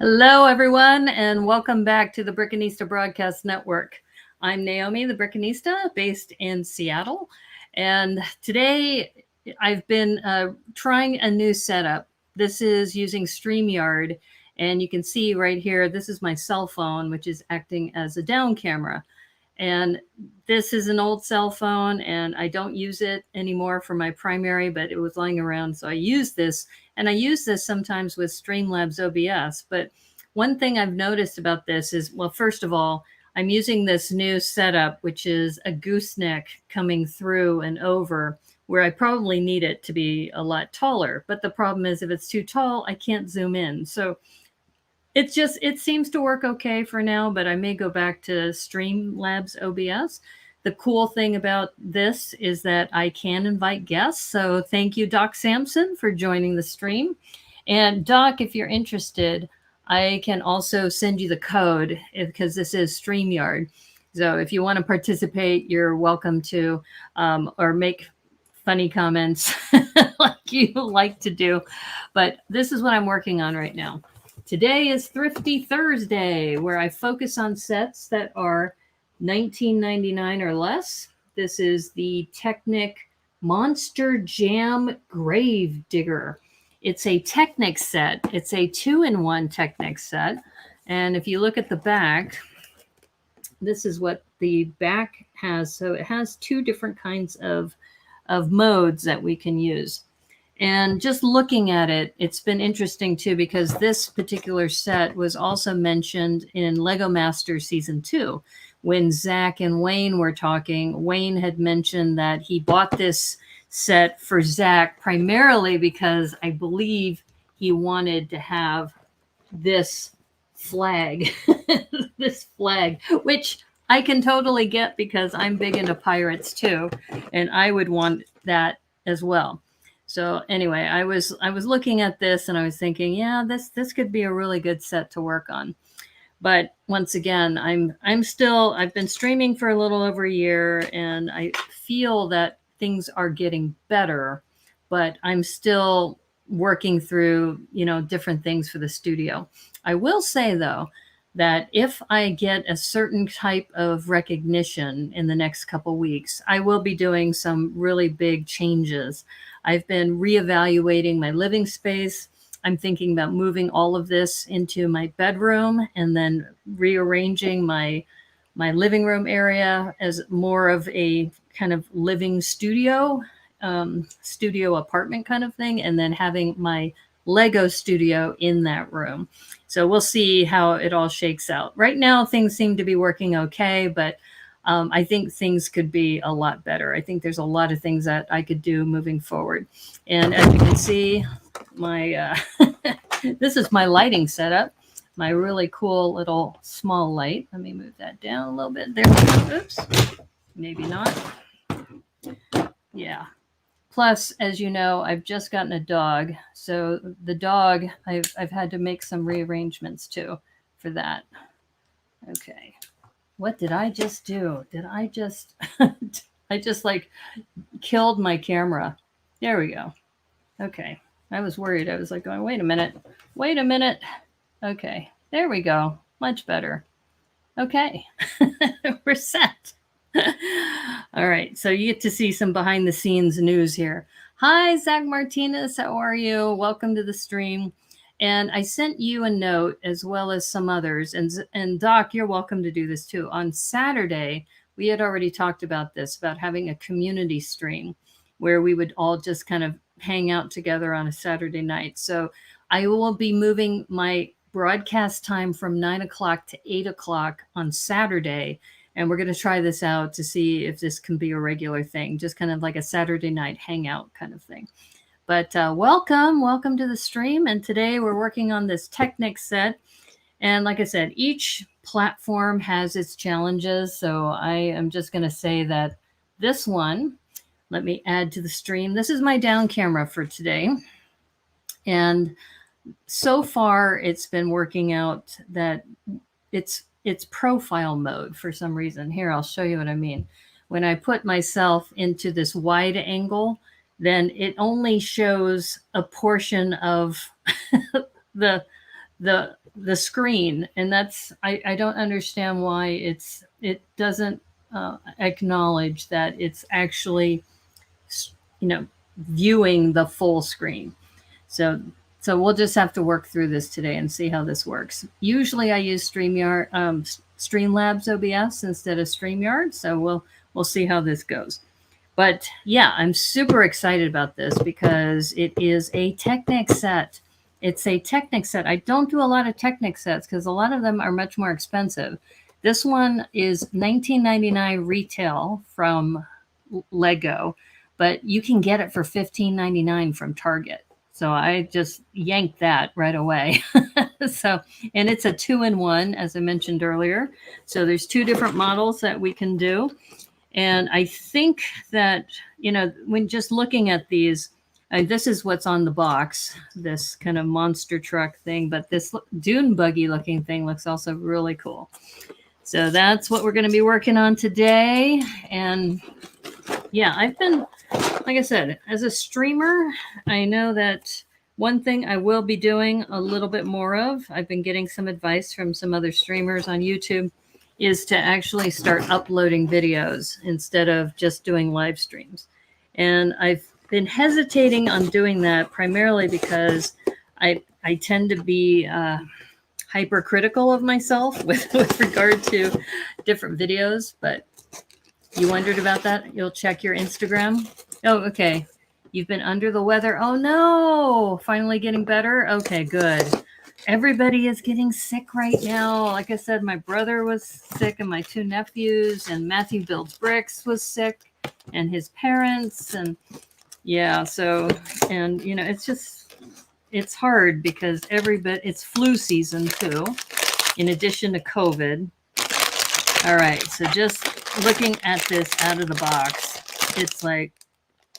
Hello, everyone, and welcome back to the Brickanista Broadcast Network. I'm Naomi, the Brickanista, based in Seattle. And today I've been trying a new setup. This is using StreamYard. And you can see right here, this is my cell phone, which is acting as a down camera. And this is an old cell phone, and I don't use it anymore for my primary, but it was lying around, so I use this. And I use this sometimes with Streamlabs OBS. But one thing I've noticed about this is, well, first of all, I'm using this new setup, which is a gooseneck coming through and over, where I probably need it to be a lot taller. But the problem is, if it's too tall, I can't zoom in. So it seems to work okay for now, but I may go back to Streamlabs OBS. The cool thing about this is that I can invite guests. So thank you, Doc Sampson, for joining the stream. And Doc, if you're interested, I can also send you the code because this is StreamYard. So if you want to participate, you're welcome to, or make funny comments like you like to do. But this is what I'm working on right now. Today is Thrifty Thursday, where I focus on sets that are $19.99 or less. This is the Technic Monster Jam Grave Digger. It's a Technic set. It's a 2-in-1 Technic set. And if you look at the back, this is what the back has. So it has two different kinds of modes that we can use. And just looking at it, it's been interesting too, because this particular set was also mentioned in Lego Masters Season 2. When Zach and Wayne were talking, Wayne had mentioned that he bought this set for Zach primarily because I believe he wanted to have this flag, this flag, which I can totally get because I'm big into pirates too, and I would want that as well. So anyway, I was looking at this and I was thinking, yeah, this could be a really good set to work on. But once again, I've been streaming for a little over a year, and I feel that things are getting better, but I'm still working through, different things for the studio. I will say though, that if I get a certain type of recognition in the next couple weeks, I will be doing some really big changes. I've been reevaluating my living space. I'm thinking about moving all of this into my bedroom and then rearranging my living room area as more of a kind of living studio, studio apartment kind of thing, and then having my Lego studio in that room. So we'll see how it all shakes out. Right now, things seem to be working okay, but I think things could be a lot better. I think there's a lot of things that I could do moving forward. And as you can see, my this is my lighting setup, my really cool little small light. Let me move that down a little bit. There we go. Oops, maybe not. Yeah. Plus, as you know, I've just gotten a dog. So the dog, I've had to make some rearrangements too for that. Okay. What did I just do? Did I just, I just like killed my camera. There we go. Okay. I was worried. I was like going, wait a minute. Okay. There we go. Much better. Okay. We're set. All right. So you get to see some behind the scenes news here. Hi, Zach Martinez. How are you? Welcome to the stream. And I sent you a note as well as some others. And Doc, you're welcome to do this too. On Saturday, we had already talked about this, about having a community stream where we would all just kind of hang out together on a Saturday night. So I will be moving my broadcast time from 9 o'clock to 8 o'clock on Saturday. And we're going to try this out to see if this can be a regular thing, just kind of like a Saturday night hangout kind of thing. But welcome to the stream. And today we're working on this Technic set. And like I said, each platform has its challenges. So I am just going to say that this one, let me add to the stream. This is my down camera for today. And so far it's been working out that it's profile mode for some reason. Here, I'll show you what I mean. When I put myself into this wide angle, then it only shows a portion of the the screen, and that's I don't understand why it doesn't acknowledge that it's actually, you know, viewing the full screen. So we'll just have to work through this today and see how this works. Usually I use Streamlabs OBS instead of StreamYard, so we'll see how this goes. But yeah, I'm super excited about this because it is a Technic set. It's a Technic set. I don't do a lot of Technic sets because a lot of them are much more expensive. This one is $19.99 retail from Lego, but you can get it for $15.99 from Target. So I just yanked that right away. So, and it's a 2-in-1, as I mentioned earlier. So there's 2 different models that we can do. And I think that, you know, when just looking at these, this is what's on the box, this kind of monster truck thing, but this dune buggy looking thing looks also really cool. So that's what we're going to be working on today. And yeah, I've been, like I said, as a streamer, I know that one thing I will be doing a little bit more of, I've been getting some advice from some other streamers on YouTube, is to actually start uploading videos instead of just doing live streams. And I've been hesitating on doing that primarily because I tend to be hypercritical of myself with regard to different videos. But you wondered about that? You'll check your Instagram. Oh, okay. You've been under the weather. Oh no, finally getting better. Okay, good. Everybody is getting sick right now. Like I said, my brother was sick and my 2 nephews, and Matthew Builds Bricks was sick and his parents. And yeah, so, and you know, it's hard because it's flu season too, in addition to COVID. All right, so just looking at this out of the box, it's like,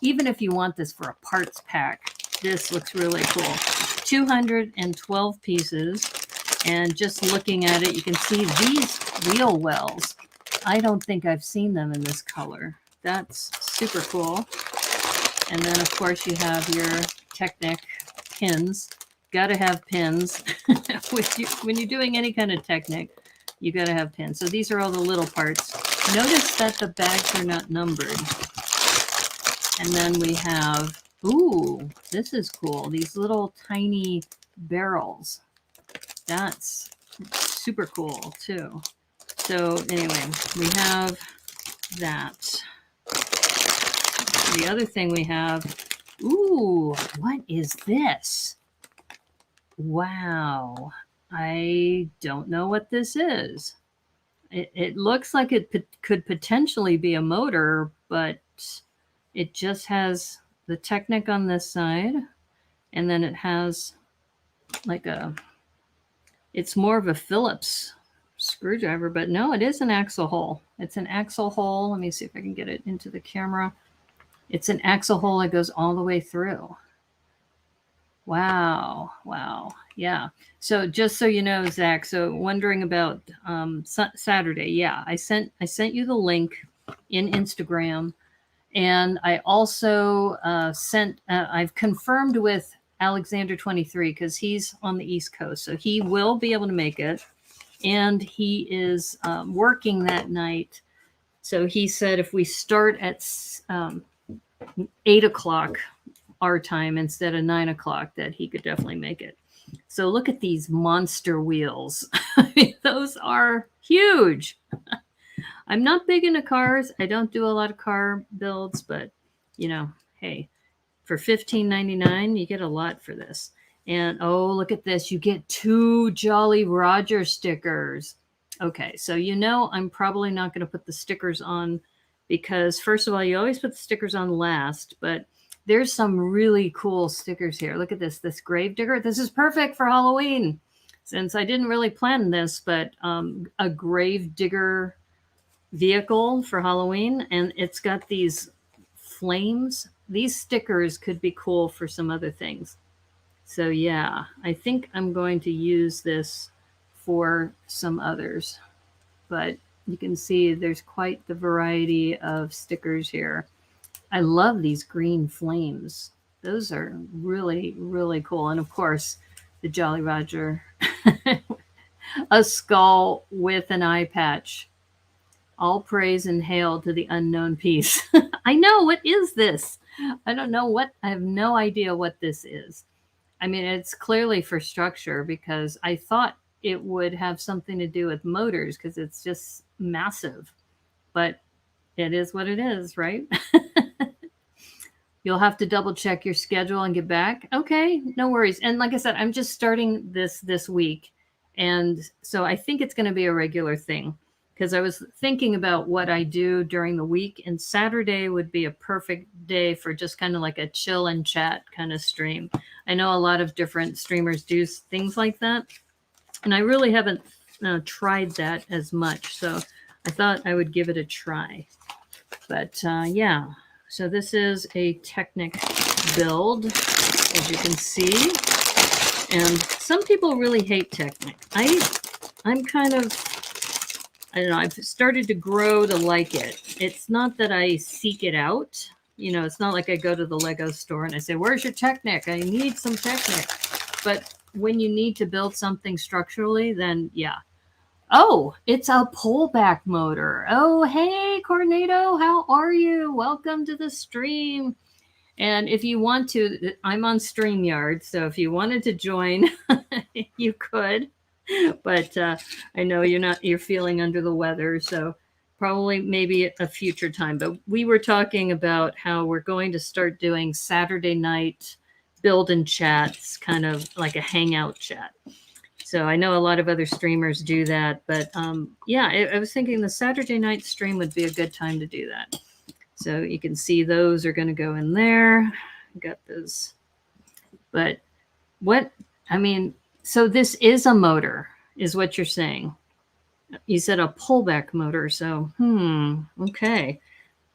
even if you want this for a parts pack, this looks really cool. 212 pieces, and just looking at it, you can see these wheel wells. I don't think I've seen them in this color. That's super cool. And then, of course, you have your Technic pins. Got to have pins. When you're doing any kind of Technic, you got to have pins. So these are all the little parts. Notice that the bags are not numbered. And then we have, ooh, this is cool. These little tiny barrels. That's super cool too. So anyway, we have that. The other thing we have, ooh, what is this? Wow. I don't know what this is. It looks like it could potentially be a motor, but it just has the Technic on this side, and then it has like it's more of a Phillips screwdriver, but no, it is an axle hole. It's an axle hole. Let me see if I can get it into the camera. It's an axle hole that goes all the way through. Wow. Wow. Yeah. So just so you know, Zach, so wondering about Saturday. Yeah, I sent you the link in Instagram. And I also I've confirmed with Alexander 23 because he's on the East Coast. So he will be able to make it. And he is working that night. So he said if we start at 8 o'clock our time instead of 9 o'clock, that he could definitely make it. So look at these monster wheels. I mean, those are huge. I'm not big into cars. I don't do a lot of car builds, but you know, hey, for $15.99, you get a lot for this. And oh, look at this. You get 2 Jolly Roger stickers. Okay, so you know I'm probably not going to put the stickers on because first of all, you always put the stickers on last, but there's some really cool stickers here. Look at this Grave Digger. This is perfect for Halloween since I didn't really plan this, but a Grave Digger vehicle for Halloween, and it's got these flames. These stickers could be cool for some other things. So yeah, I think I'm going to use this for some others, but you can see there's quite the variety of stickers here. I love these green flames. Those are really, really cool. And of course, the Jolly Roger A skull with an eye patch. All praise and hail to the unknown piece. I know, what is this? I don't know what, I have no idea what this is. I mean, it's clearly for structure because I thought it would have something to do with motors because it's just massive. But it is what it is, right? You'll have to double check your schedule and get back. Okay, no worries. And like I said, I'm just starting this week. And so I think it's going to be a regular thing because I was thinking about what I do during the week, and Saturday would be a perfect day for just kind of like a chill and chat kind of stream. I know a lot of different streamers do things like that, and I really haven't tried that as much. So I thought I would give it a try. But yeah, so this is a Technic build, as you can see. And some people really hate Technic. I'm kind of, I don't know, I've started to grow to like it. It's not that I seek it out. You know, it's not like I go to the Lego store and I say, where's your Technic? I need some Technic. But when you need to build something structurally, then yeah. Oh, it's a pullback motor. Oh, hey, Cornado, how are you? Welcome to the stream. And if you want to, I'm on StreamYard, so if you wanted to join, you could. But I know you're feeling under the weather, so probably maybe a future time. But we were talking about how we're going to start doing Saturday night build and chats, kind of like a hangout chat. So I know a lot of other streamers do that, but yeah, I was thinking the Saturday night stream would be a good time to do that. So you can see those are going to go in there. Got those. But what, I mean, so this is a motor, is what you're saying. You said a pullback motor. So, okay.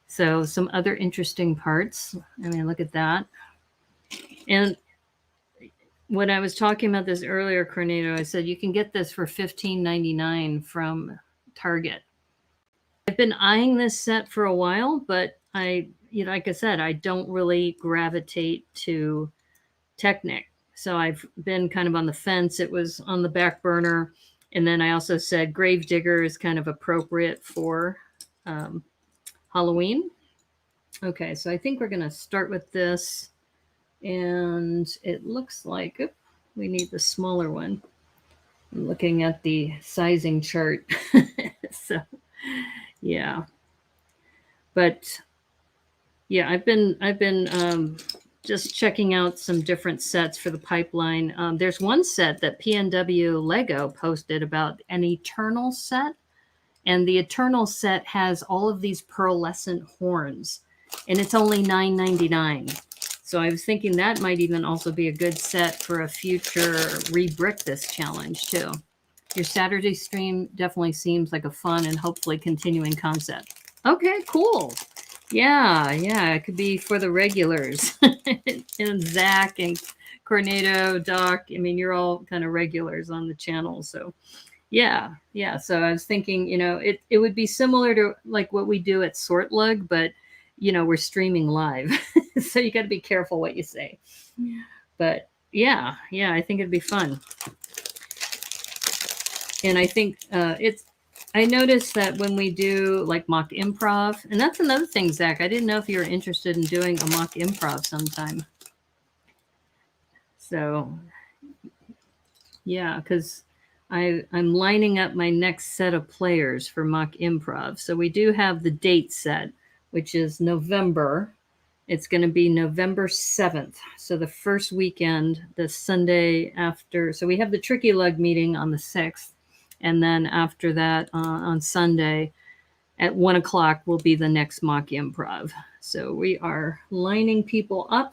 So some other interesting parts. I mean, look at that. And when I was talking about this earlier, Cornado, I said you can get this for $15.99 from Target. I've been eyeing this set for a while, but like I said, I don't really gravitate to Technic. So I've been kind of on the fence. It was on the back burner. And then I also said Grave Digger is kind of appropriate for Halloween. Okay, so I think we're going to start with this. And it looks like we need the smaller one. I'm looking at the sizing chart. So, yeah. But yeah, I've been just checking out some different sets for the pipeline. There's one set that PNW Lego posted about an Eternal set, and the Eternal set has all of these pearlescent horns, and it's only $9.99. So I was thinking that might even also be a good set for a future re-brick this challenge too. Your Saturday stream definitely seems like a fun and hopefully continuing concept. Okay, cool. Yeah, it could be for the regulars. And Zach and Cornado, Doc, I mean, you're all kind of regulars on the channel. So yeah. So I was thinking, it would be similar to like what we do at Sort Lug, but we're streaming live. So you got to be careful what you say. But yeah, I think it'd be fun. And I think I noticed that when we do like mock improv, and that's another thing, Zach, I didn't know if you were interested in doing a mock improv sometime. So yeah, because I'm lining up my next set of players for mock improv. So we do have the date set, which is November. It's going to be November 7th. So the first weekend, the Sunday after. So we have the Tricky Lug meeting on the 6th. And then after that, on Sunday at 1 o'clock will be the next mock improv. So we are lining people up.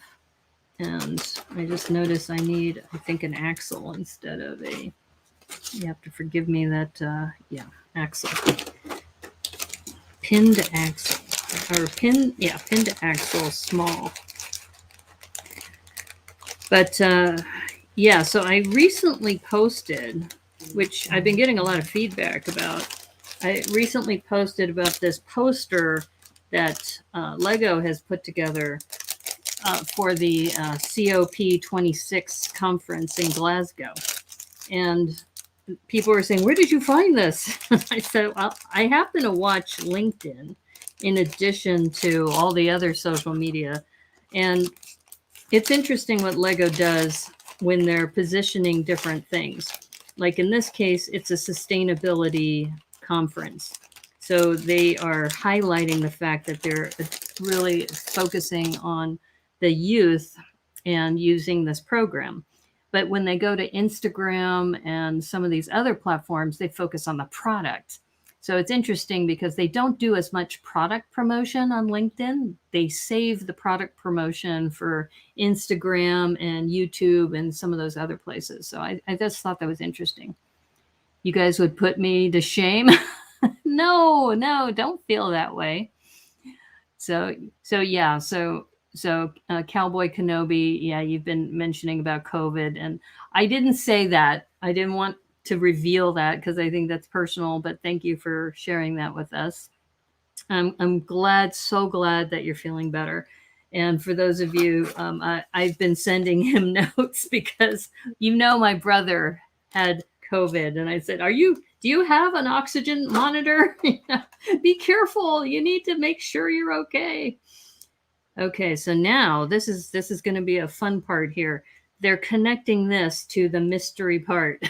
And I just noticed I need, I think, an axle instead of a, you have to forgive me that, axle. Pinned axle. Or pinned axle small. But yeah, so I recently posted, which I've been getting a lot of feedback about. I recently posted about this poster that Lego has put together for the COP26 conference in Glasgow. And people were saying, "Where did you find this?" I said, well, I happen to watch LinkedIn in addition to all the other social media. And it's interesting what Lego does when they're positioning different things. Like in this case, it's a sustainability conference. So they are highlighting the fact that they're really focusing on the youth and using this program. But when they go to Instagram and some of these other platforms, they focus on the product. So it's interesting because they don't do as much product promotion on LinkedIn. They save the product promotion for Instagram and YouTube and some of those other places. So I just thought that was interesting. You guys would put me to shame. No, don't feel that way. So yeah, so Cowboy Kenobi, yeah, you've been mentioning about COVID, and I didn't say that. I didn't want to reveal that because I think that's personal, but thank you for sharing that with us. I'm glad, so glad that you're feeling better. And for those of you, I've been sending him notes because my brother had COVID, and I said, do you have an oxygen monitor? Be careful. You need to make sure you're okay. Okay, so now this is going to be a fun part here. They're connecting this to the mystery part.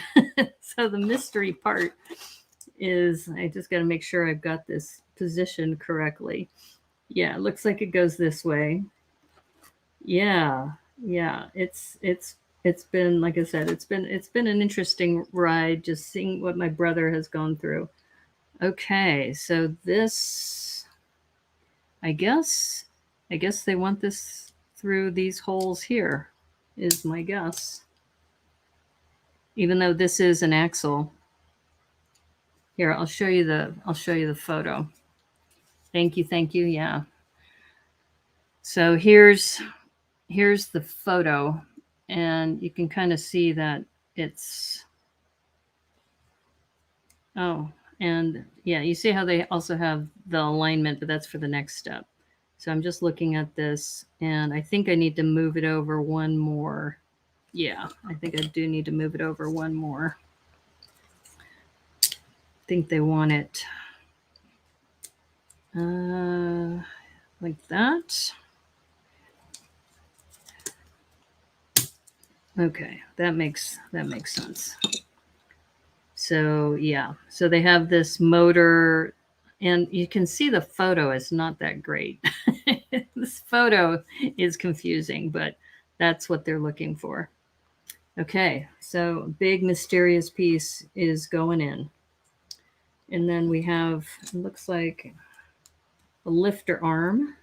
So the mystery part is, I just got to make sure I've got this positioned correctly. Yeah, it looks like it goes this way. Yeah, it's been, like I said, it's been an interesting ride, just seeing what my brother has gone through. Okay, so this, I guess they want this through these holes here, is my guess. Even though this is an axle. Here, I'll show you the photo. Thank you. Yeah. So here's the photo, and you can kind of see that it's, oh, and yeah, you see how they also have the alignment, but that's for the next step. So I'm just looking at this, and I think I need to move it over one more. Yeah, I think I do need to move it over one more. I think they want it like that. Okay, that makes sense. So yeah, so they have this motor, and you can see the photo is not that great. This photo is confusing, but that's what they're looking for. Okay, so a big mysterious piece is going in. And then we have, it looks like a lifter arm.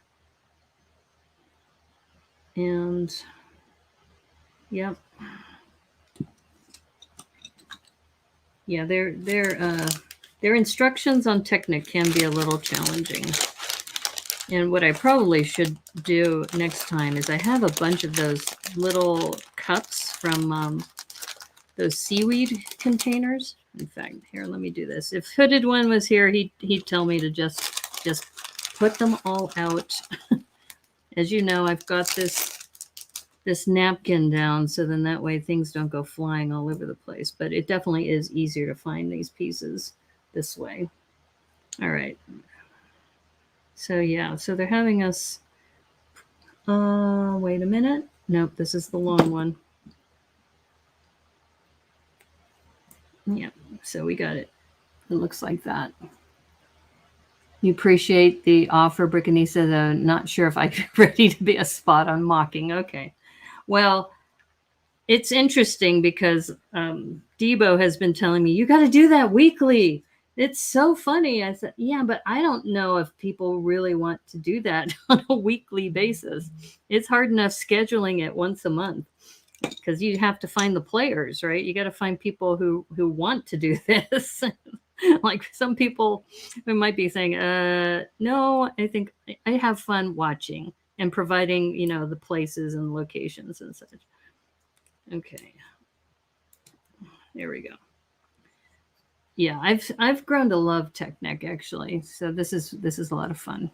And yep. Yeah, their instructions on Technic can be a little challenging. And what I probably should do next time is, I have a bunch of those little cups from those seaweed containers. In fact, here, let me do this. If Hooded One was here, he'd tell me to just put them all out. As you know, I've got this napkin down, so then that way things don't go flying all over the place. But it definitely is easier to find these pieces this way. All right. So yeah, so they're having us, wait a minute. Nope, this is the long one. Yeah, so we got it. It looks like that. You appreciate the offer, Brickanisa, though not sure if I'm ready to be a spot on mocking. Okay. Well, it's interesting because Debo has been telling me, you got to do that weekly. It's so funny. I said, yeah, but I don't know if people really want to do that on a weekly basis. It's hard enough scheduling it once a month, because you have to find the players, right? You got to find people who want to do this. Like some people who might be saying, no, I think I have fun watching and providing, the places and locations and such. Okay. There we go. Yeah, I've grown to love Technic, actually. So this is a lot of fun.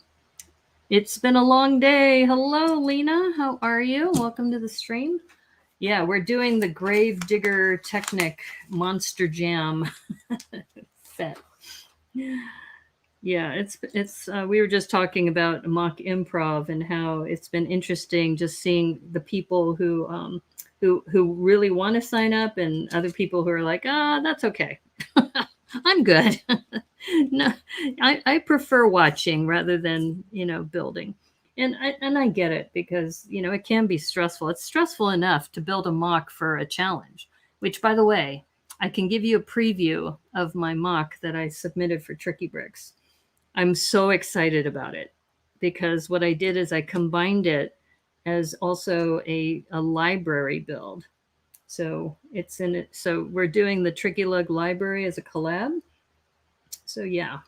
It's been a long day. Hello, Lena. How are you? Welcome to the stream. Yeah, we're doing the Grave Digger Technic Monster Jam set. Yeah, it's we were just talking about mock improv and how it's been interesting just seeing the people who really want to sign up and other people who are like, ah, that's okay. I'm good. No, I prefer watching rather than, building. And I get it because, it can be stressful. It's stressful enough to build a mock for a challenge, which, by the way, I can give you a preview of my mock that I submitted for Tricky Bricks. I'm so excited about it because what I did is I combined it as also a library build. So it's in it. So we're doing the Tricky Lug library as a collab. So yeah,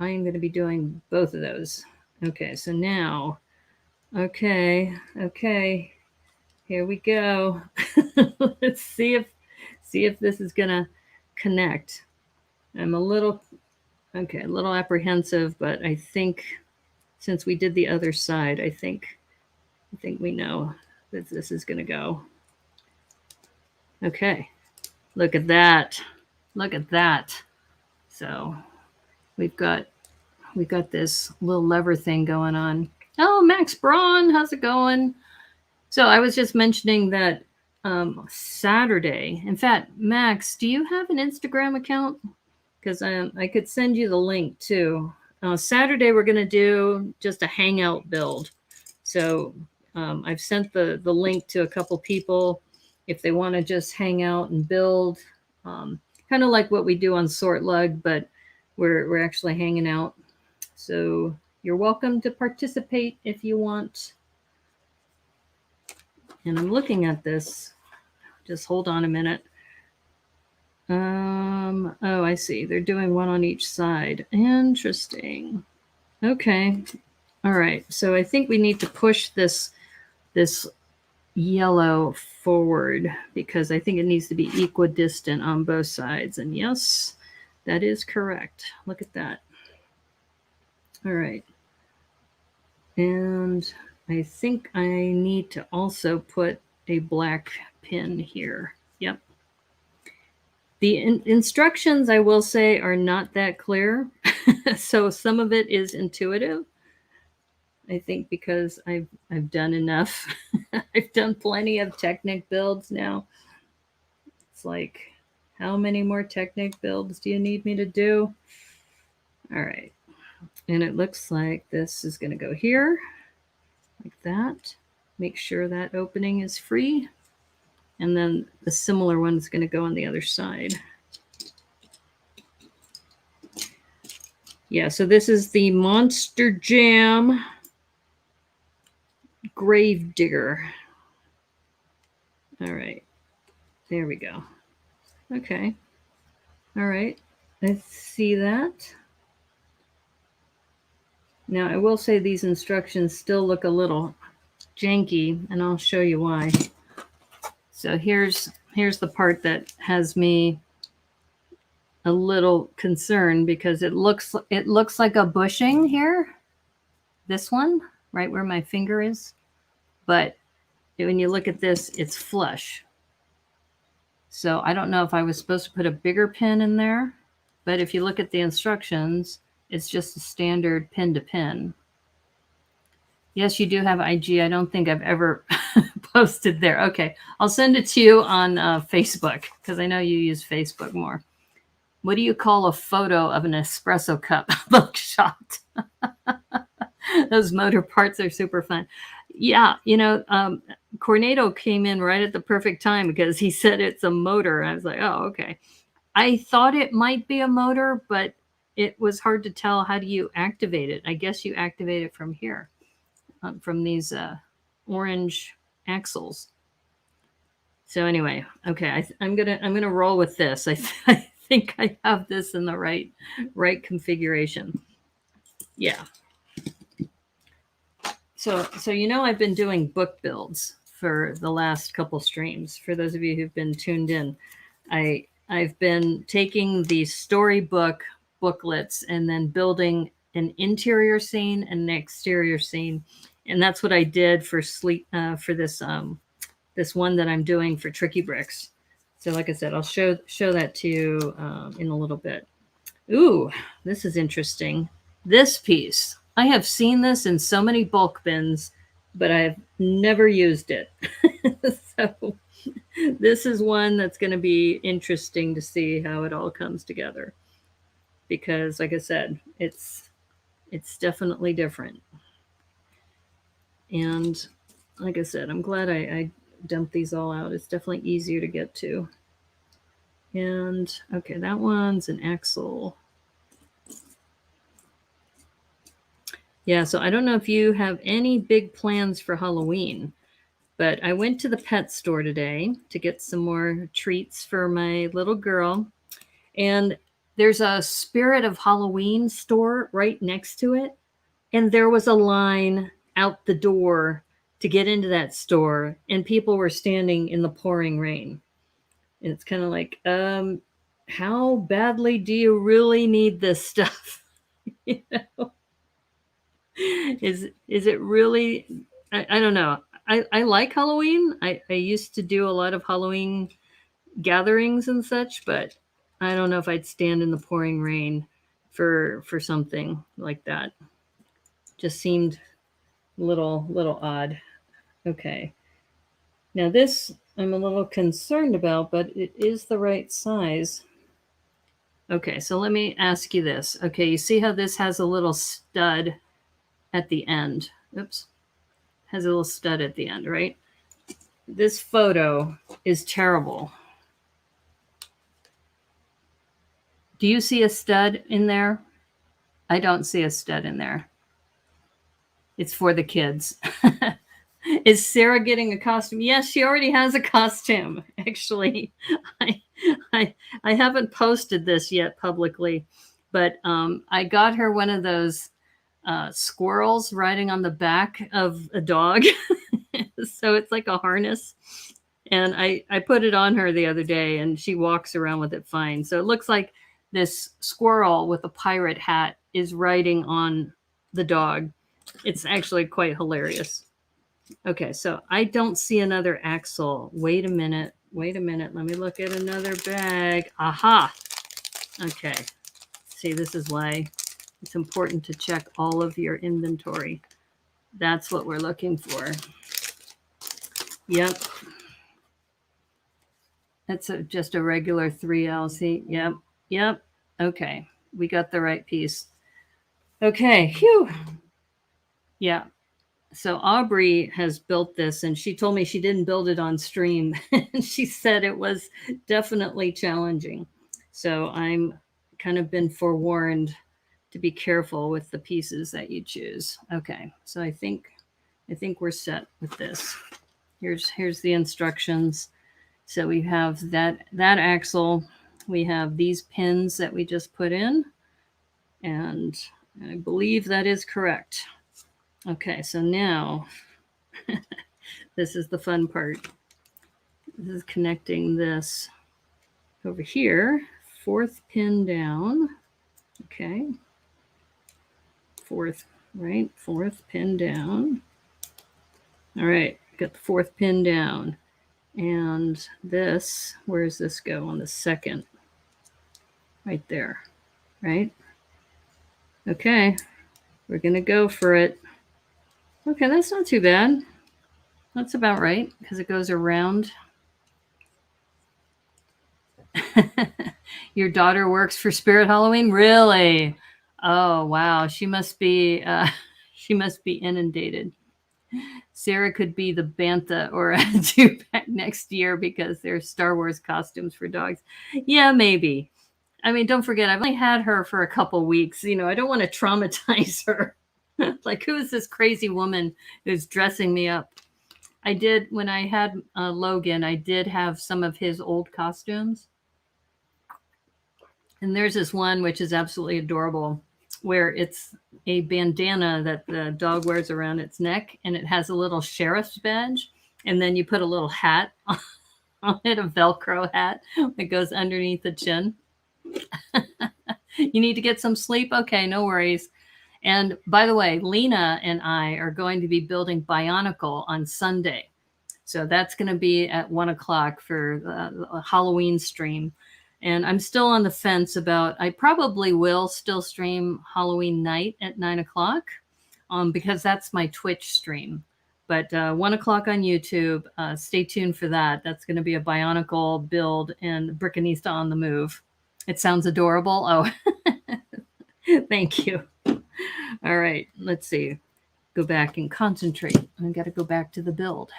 I am going to be doing both of those. Okay, so now, okay, here we go. Let's see if this is gonna connect. I'm a little apprehensive, but I think since we did the other side, I think we know that this is gonna go. Okay, look at that. Look at that. So we've got this little lever thing going on. Oh, Max Braun, how's it going? So I was just mentioning that Saturday. In fact, Max, do you have an Instagram account? Because I could send you the link too. Saturday we're going to do just a hangout build. So I've sent the link to a couple people if they want to just hang out and build, kind of like what we do on Sort Lug, but we're actually hanging out. So you're welcome to participate if you want. And I'm looking at this. Just hold on a minute. Oh, I see. They're doing one on each side. Interesting. Okay. All right. So I think we need to push this yellow forward because I think it needs to be equidistant on both sides. And yes, that is correct. Look at that. All right. And I think I need to also put a black pin here. Yep. The instructions, I will say, are not that clear. So some of it is intuitive. I think because I've done enough. I've done plenty of Technic builds now. It's like, how many more Technic builds do you need me to do? All right. And it looks like this is going to go here, like that. Make sure that opening is free. And then the similar one is going to go on the other side. Yeah, so this is the Monster Jam Grave Digger. All right, there we go. Okay, all right, I see that. Now I will say these instructions still look a little janky, and I'll show you why. So here's the part that has me a little concerned because it looks like a bushing here. This one, right where my finger is, but when you look at this, it's flush. So I don't know if I was supposed to put a bigger pin in there, but if you look at the instructions, it's just a standard pin to pin. Yes, you do have IG. I don't think I've ever posted there. Okay, I'll send it to you on Facebook because I know you use Facebook more. What do you call a photo of an espresso cup bookshot? Those motor parts are super fun. Yeah, Cornado came in right at the perfect time because he said it's a motor. I was like, oh, okay. I thought it might be a motor, but it was hard to tell. How do you activate it? I guess you activate it from here, from these orange axles. So anyway, okay, I'm gonna roll with this. I think I have this in the right configuration. Yeah. So I've been doing book builds for the last couple streams. For those of you who've been tuned in, I've been taking the storybook booklets and then building an interior scene and an exterior scene, and that's what I did for this this one that I'm doing for Tricky Bricks. So like I said, I'll show that to you in a little bit. Ooh, this is interesting. This piece, I have seen this in so many bulk bins, but I've never used it. So this is one that's going to be interesting to see how it all comes together. Because like I said, it's definitely different. And like I said, I'm glad I dumped these all out. It's definitely easier to get to. And okay, that one's an axle. Yeah, so I don't know if you have any big plans for Halloween, but I went to the pet store today to get some more treats for my little girl. And there's a Spirit of Halloween store right next to it. And there was a line out the door to get into that store, and people were standing in the pouring rain. And it's kind of like, how badly do you really need this stuff? You know? Is it really? I don't know. I like Halloween. I used to do a lot of Halloween gatherings and such, but I don't know if I'd stand in the pouring rain for something like that. Just seemed a little odd. Okay. Now this I'm a little concerned about, but it is the right size. Okay, so let me ask you this. Okay, you see how this has a little stud at the end? Oops. Has a little stud at the end, right? This photo is terrible. Do you see a stud in there? I don't see a stud in there. It's for the kids. Is Sarah getting a costume? Yes, she already has a costume. Actually, I haven't posted this yet publicly, but I got her one of those squirrels riding on the back of a dog. So it's like a harness. And I put it on her the other day, and she walks around with it fine. So it looks like this squirrel with a pirate hat is riding on the dog. It's actually quite hilarious. Okay, so I don't see another axle. Wait a minute. Let me look at another bag. Aha. Okay. See, this is why it's important to check all of your inventory. That's what we're looking for. Yep. That's just a regular 3LC. Yep. Okay. We got the right piece. Okay. Phew. Yeah. So Aubrey has built this, and she told me she didn't build it on stream. She said it was definitely challenging. So I'm kind of been forewarned to be careful with the pieces that you choose. Okay. So I think we're set with this. Here's the instructions. So we have that axle. We have these pins that we just put in, and I believe that is correct. Okay, so now this is the fun part. This is connecting this over here, fourth pin down. Okay, fourth pin down. All right, got the fourth pin down. And this, where does this go? On the second. Right there, right? Okay, we're going to go for it. Okay, that's not too bad. That's about right, because it goes around. Your daughter works for Spirit Halloween? Really? Oh, wow. She must be inundated. Sarah could be the Bantha or a two-pack next year because there's Star Wars costumes for dogs. Yeah, maybe. I mean, don't forget, I've only had her for a couple weeks. You know, I don't want to traumatize her. Like, who is this crazy woman who's dressing me up? I did, when I had Logan, I did have some of his old costumes. And there's this one which is absolutely adorable, where it's a bandana that the dog wears around its neck, and it has a little sheriff's badge. And then you put a little hat on it, a Velcro hat that goes underneath the chin. You need to get some sleep? Okay, no worries. And by the way, Lena and I are going to be building Bionicle on Sunday. So that's going to be at 1 o'clock for the Halloween stream. And I'm still on the fence about, I probably will still stream Halloween night at 9 o'clock because that's my Twitch stream. But 1 o'clock on YouTube, stay tuned for that. That's going to be a Bionicle build and Brickanista on the move. It sounds adorable. Oh, thank you. All right, let's see. Go back and concentrate. I got to go back to the build.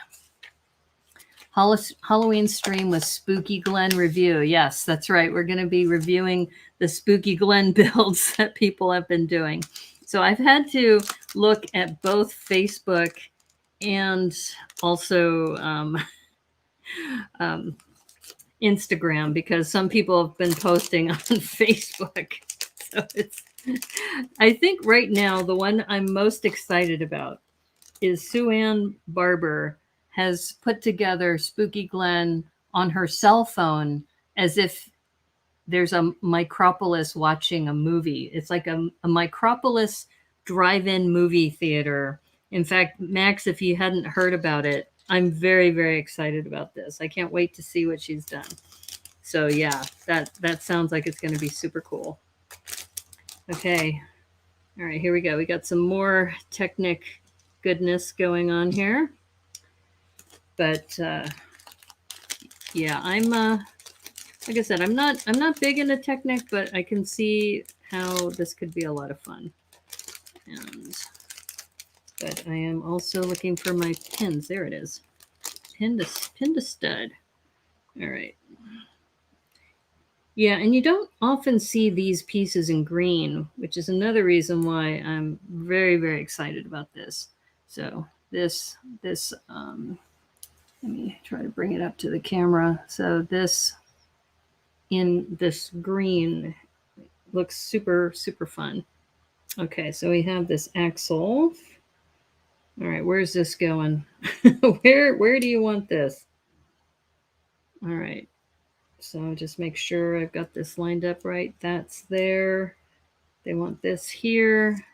Halloween stream with Spooky Glen review. Yes, that's right. We're going to be reviewing the Spooky Glen builds that people have been doing. So I've had to look at both Facebook and also Instagram because some people have been posting on Facebook. So I think right now the one I'm most excited about is Sue Ann Barber has put together Spooky Glen on her cell phone as if there's a Micropolis watching a movie. It's like a Micropolis drive-in movie theater. In fact, Max, if you hadn't heard about it, I'm very, very excited about this. I can't wait to see what she's done. So yeah, that sounds like it's going to be super cool. Okay. All right, here we go. We got some more Technic goodness going on here. But yeah, I'm like I said, I'm not big into Technic, but I can see how this could be a lot of fun. But I am also looking for my pins. There it is. Pin to stud. All right. Yeah, and you don't often see these pieces in green, which is another reason why I'm very, very excited about this. So this let me try to bring it up to the camera. So this in this green looks super, super fun. Okay, so we have this axle. All right, where's this going? Where do you want this? All right, so just make sure I've got this lined up right. That's there. They want this here.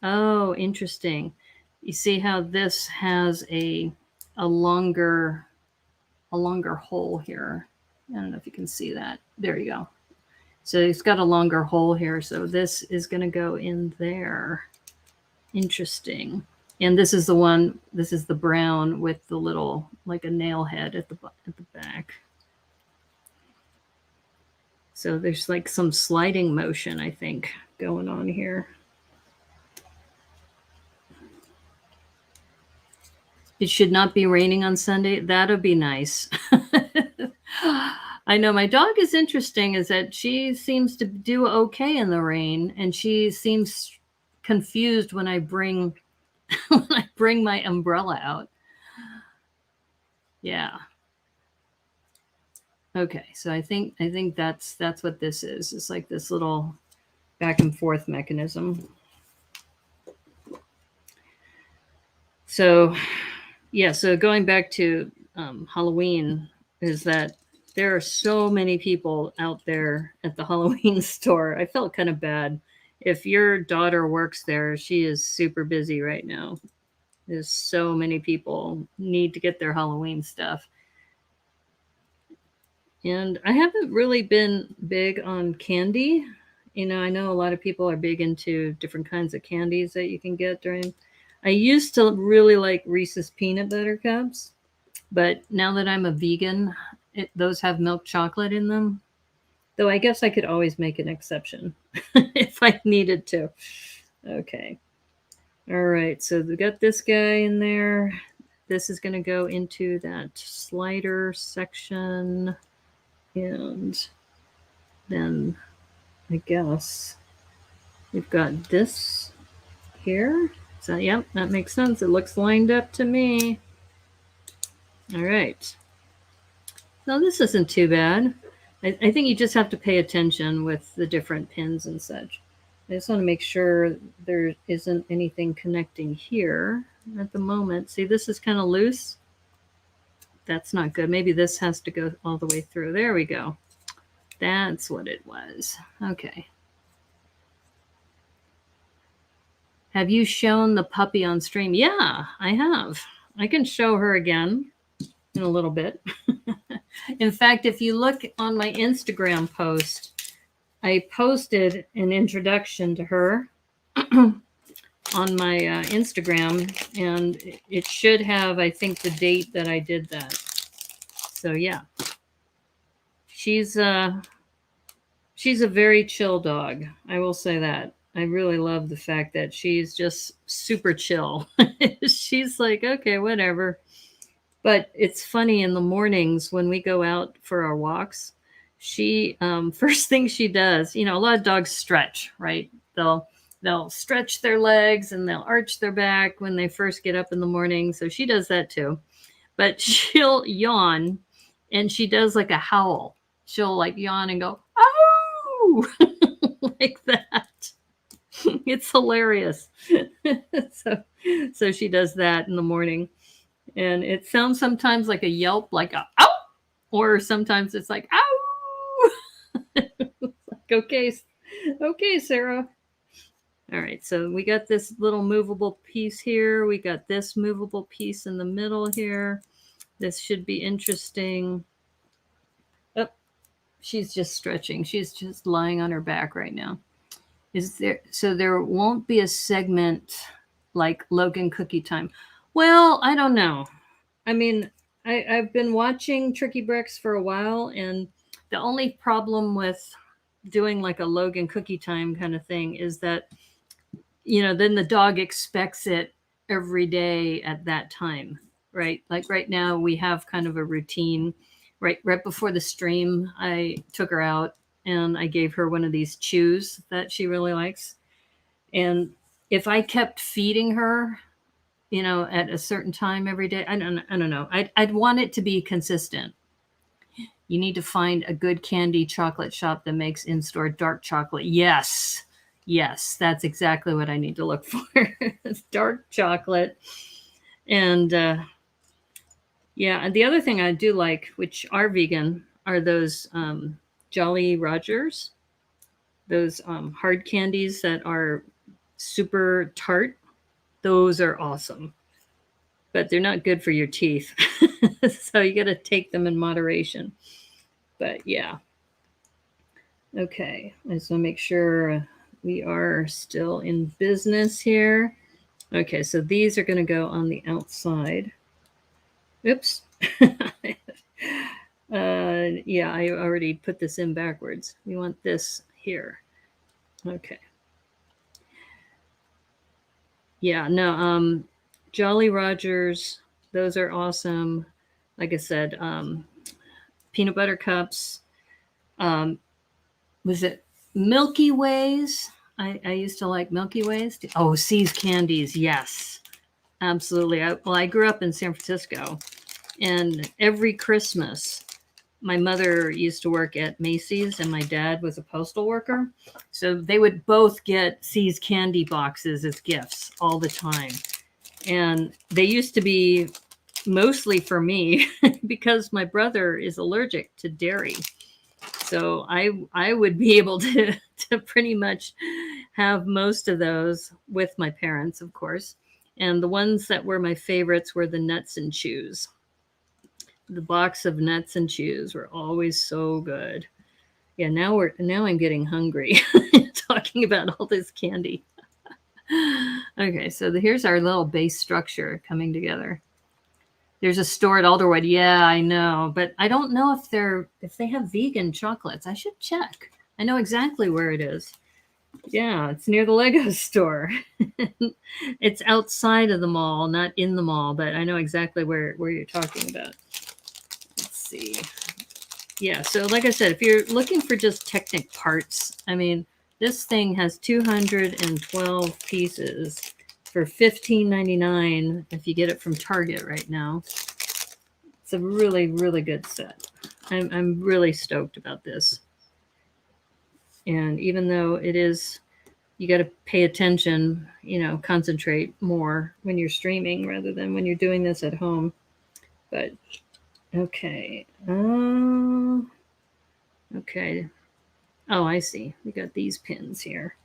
Oh, interesting. You see how this has a longer hole here. I don't know if you can see that. There you go. So it's got a longer hole here. So this is going to go in there. Interesting. And this is the one, this is the brown with the little, like a nail head at the back. So there's like some sliding motion, I think, going on here. It should not be raining on Sunday. That'll be nice. I know my dog is interesting is that she seems to do okay in the rain, and she seems confused when I bring my umbrella out. Yeah. Okay, so I think that's what this is. It's like this little back and forth mechanism. So yeah, so going back to Halloween is that there are so many people out there at the Halloween store. I felt kind of bad. If your daughter works there, she is super busy right now. There's so many people need to get their Halloween stuff. And I haven't really been big on candy. You know, I know a lot of people are big into different kinds of candies that you can get during. I used to really like Reese's peanut butter cups, but now that I'm a vegan, those have milk chocolate in them. Though I guess I could always make an exception if I needed to. Okay. All right, so we got this guy in there. This is going to go into that slider section. And then I guess we've got this here. So, yep, that makes sense. It looks lined up to me. All right. No, this isn't too bad. I think you just have to pay attention with the different pins and such. I just want to make sure there isn't anything connecting here at the moment. See, this is kind of loose. That's not good. Maybe this has to go all the way through. There we go. That's what it was. Okay. Have you shown the puppy on stream? Yeah, I have. I can show her again. in a little bit. In fact, if you look on my Instagram post, I posted an introduction to her on my Instagram, and it should have, I think, the date that I did that. So yeah, she's a very chill dog. I will say that. I really love the fact that she's just super chill. She's like, okay, whatever. But it's funny, in the mornings when we go out for our walks, she first thing she does, a lot of dogs stretch, right? They'll stretch their legs and they'll arch their back when they first get up in the morning. So she does that too. But she'll yawn, and she does like a howl. She'll like yawn and go, "Oh!" like that. It's hilarious. so she does that in the morning. And it sounds sometimes like a yelp, like a ow, or sometimes it's like ow. Like, okay, Sarah. All right, so we got this little movable piece here. We got this movable piece in the middle here. This should be interesting. Oh, she's just stretching. She's just lying on her back right now. So there won't be a segment like Logan Cookie Time. Well, I don't know. I mean, I've been watching Tricky Bricks for a while, and the only problem with doing like a Logan Cookie Time kind of thing is that, then the dog expects it every day at that time, right? Like right now we have kind of a routine. Right before the stream, I took her out and I gave her one of these chews that she really likes. And if I kept feeding her, at a certain time every day, I don't know. I'd want it to be consistent. You need to find a good candy chocolate shop that makes in-store dark chocolate. Yes, that's exactly what I need to look for. It's dark chocolate. And yeah, and the other thing I do like, which are vegan, are those Jolly Rogers, those hard candies that are super tart. Those are awesome, but they're not good for your teeth. So you got to take them in moderation. But yeah. Okay, I just want to make sure we are still in business here. Okay, so these are going to go on the outside. Oops. Yeah, I already put this in backwards. We want this here. Okay. Yeah, no, Jolly Rogers, those are awesome. Like I said, peanut butter cups. Was it Milky Ways? I used to like Milky Ways. Oh, See's Candies. Yes, absolutely. I grew up in San Francisco, and every Christmas, my mother used to work at Macy's and my dad was a postal worker. So they would both get See's candy boxes as gifts all the time. And they used to be mostly for me because my brother is allergic to dairy. So I would be able to pretty much have most of those with my parents, of course. And the ones that were my favorites were the nuts and chews. The box of nuts and chews were always so good. Yeah, now I'm getting hungry talking about all this candy. Okay, so here's our little base structure coming together. There's a store at Alderwood. Yeah, I know, but I don't know if they have vegan chocolates. I should check. I know exactly where it is. Yeah, it's near the Lego store. It's outside of the mall, not in the mall, but I know exactly where you're talking about. Let's see. Yeah, so like I said, if you're looking for just Technic parts, I mean, this thing has 212 pieces for $15.99 if you get it from Target right now. It's a really, really good set. I'm really stoked about this. And even though it is, you got to pay attention, concentrate more when you're streaming rather than when you're doing this at home. But okay. Okay. Oh, I see. We got these pins here.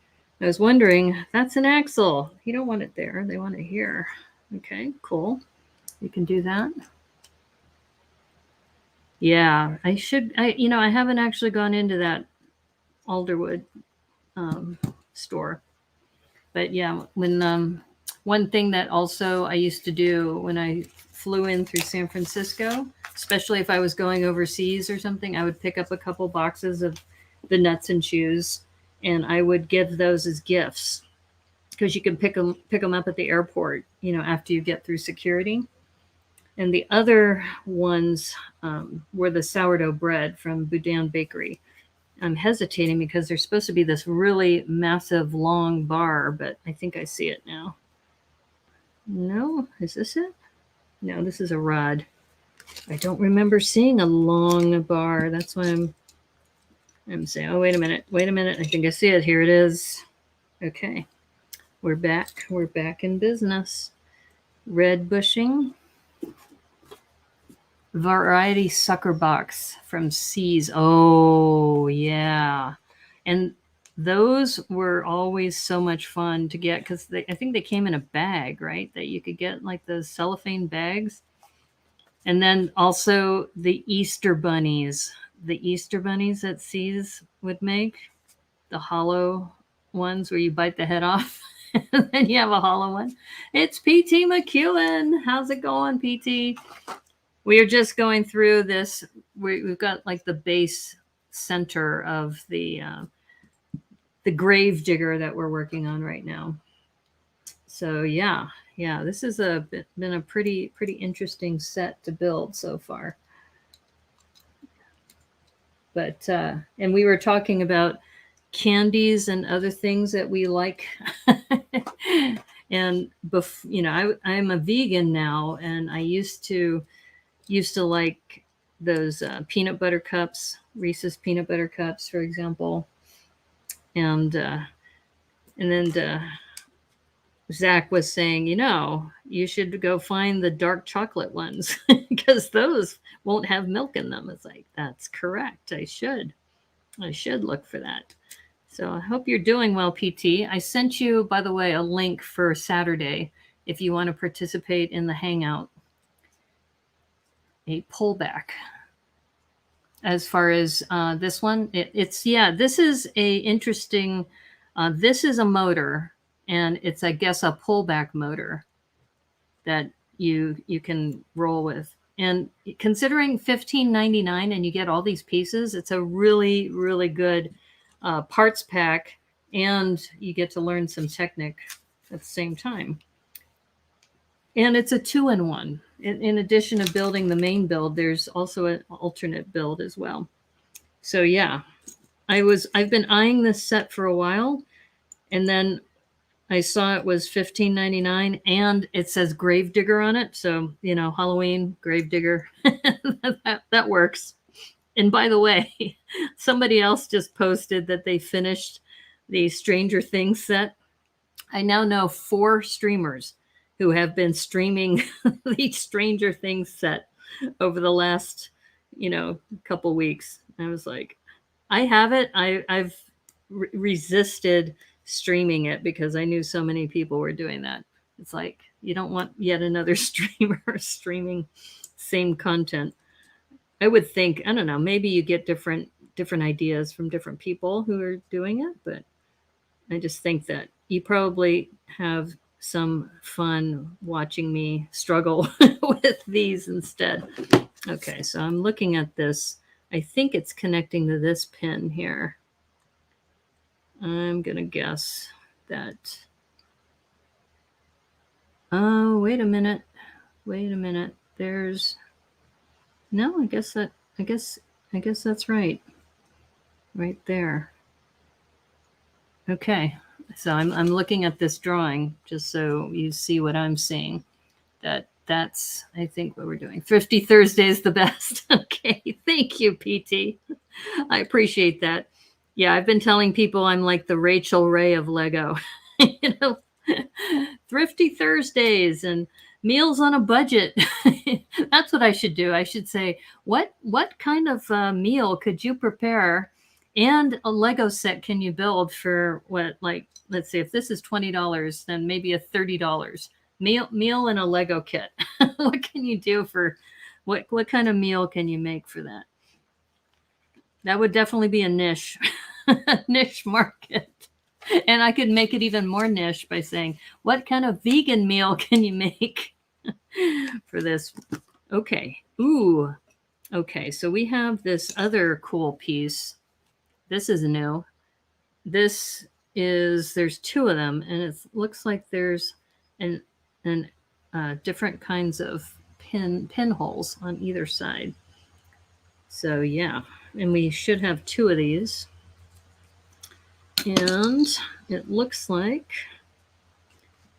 I was wondering, that's an axle. You don't want it there. They want it here. Okay, cool. You can do that. Yeah, I should. I haven't actually gone into that Alderwood store, but yeah, when one thing that also I used to do when I flew in through San Francisco, especially if I was going overseas or something, I would pick up a couple boxes of the nuts and shoes, and I would give those as gifts because you can pick them up at the airport, after you get through security. And the other ones were the sourdough bread from Boudin Bakery. I'm hesitating because there's supposed to be this really massive long bar, but I think I see it now. No, is this it? No, this is a rod. I don't remember seeing a long bar. That's why I'm saying, oh, wait a minute. I think I see it. Here it is. Okay. We're back. We're back in business. Red bushing. Variety sucker box from C's. Oh, yeah. And those were always so much fun to get because I think they came in a bag, right? That you could get like those cellophane bags. And then also the Easter bunnies. The Easter bunnies that C's would make, the hollow ones where you bite the head off and then you have a hollow one. It's PT McEwen. How's it going, PT? We are just going through this. We've got like the base center of the Grave Digger that we're working on right now. So yeah, this has been a pretty interesting set to build so far. But and we were talking about candies and other things that we like. And I'm a vegan now, and I used to like those peanut butter cups, Reese's peanut butter cups, for example. And then Zach was saying, you should go find the dark chocolate ones because those won't have milk in them. It's like, that's correct. I should look for that. So I hope you're doing well, PT. I sent you, by the way, a link for Saturday if you want to participate in the Hangout. A pullback. As far as this one, this is a interesting, this is a motor, and it's, I guess, a pullback motor that you can roll with. And considering $15.99 and you get all these pieces, it's a really, really good parts pack, and you get to learn some technique at the same time. And it's a 2-in-1. In addition to building the main build, there's also an alternate build as well. So yeah, I've been eyeing this set for a while, and then I saw it was $15.99 and it says Grave Digger on it. So, Halloween, Grave Digger, that works. And by the way, somebody else just posted that they finished the Stranger Things set. I now know 4 streamers who have been streaming the Stranger Things set over the last, couple weeks. I was like, I have it. I've resisted streaming it because I knew so many people were doing that. It's like, you don't want yet another streamer streaming same content. I would think, I don't know, maybe you get different ideas from different people who are doing it, but I just think that you probably have some fun watching me struggle with these instead. Okay, so I'm looking at this. I think it's connecting to this pin here. I'm going to guess that. Oh, wait a minute. There's no, I guess that's right. Right there. Okay. So I'm looking at this drawing just so you see what I'm seeing. That's I think what we're doing. Thrifty Thursday is the best. Okay. Thank you, PT. I appreciate that. Yeah, I've been telling people I'm like the Rachel Ray of Lego. Thrifty Thursdays and meals on a budget. That's what I should do. I should say, what kind of meal could you prepare, and a Lego set can you build for what? Like, let's say if this is $20, then maybe a $30 meal and a Lego kit. What can you do for What kind of meal can you make for that? That would definitely be a niche, niche market. And I could make it even more niche by saying, what kind of vegan meal can you make for this? Okay. Ooh. Okay. So we have this other cool piece. This is new. This is, there's two of them, and it looks like there's an different kinds of pinholes on either side. So yeah, and we should have two of these. And it looks like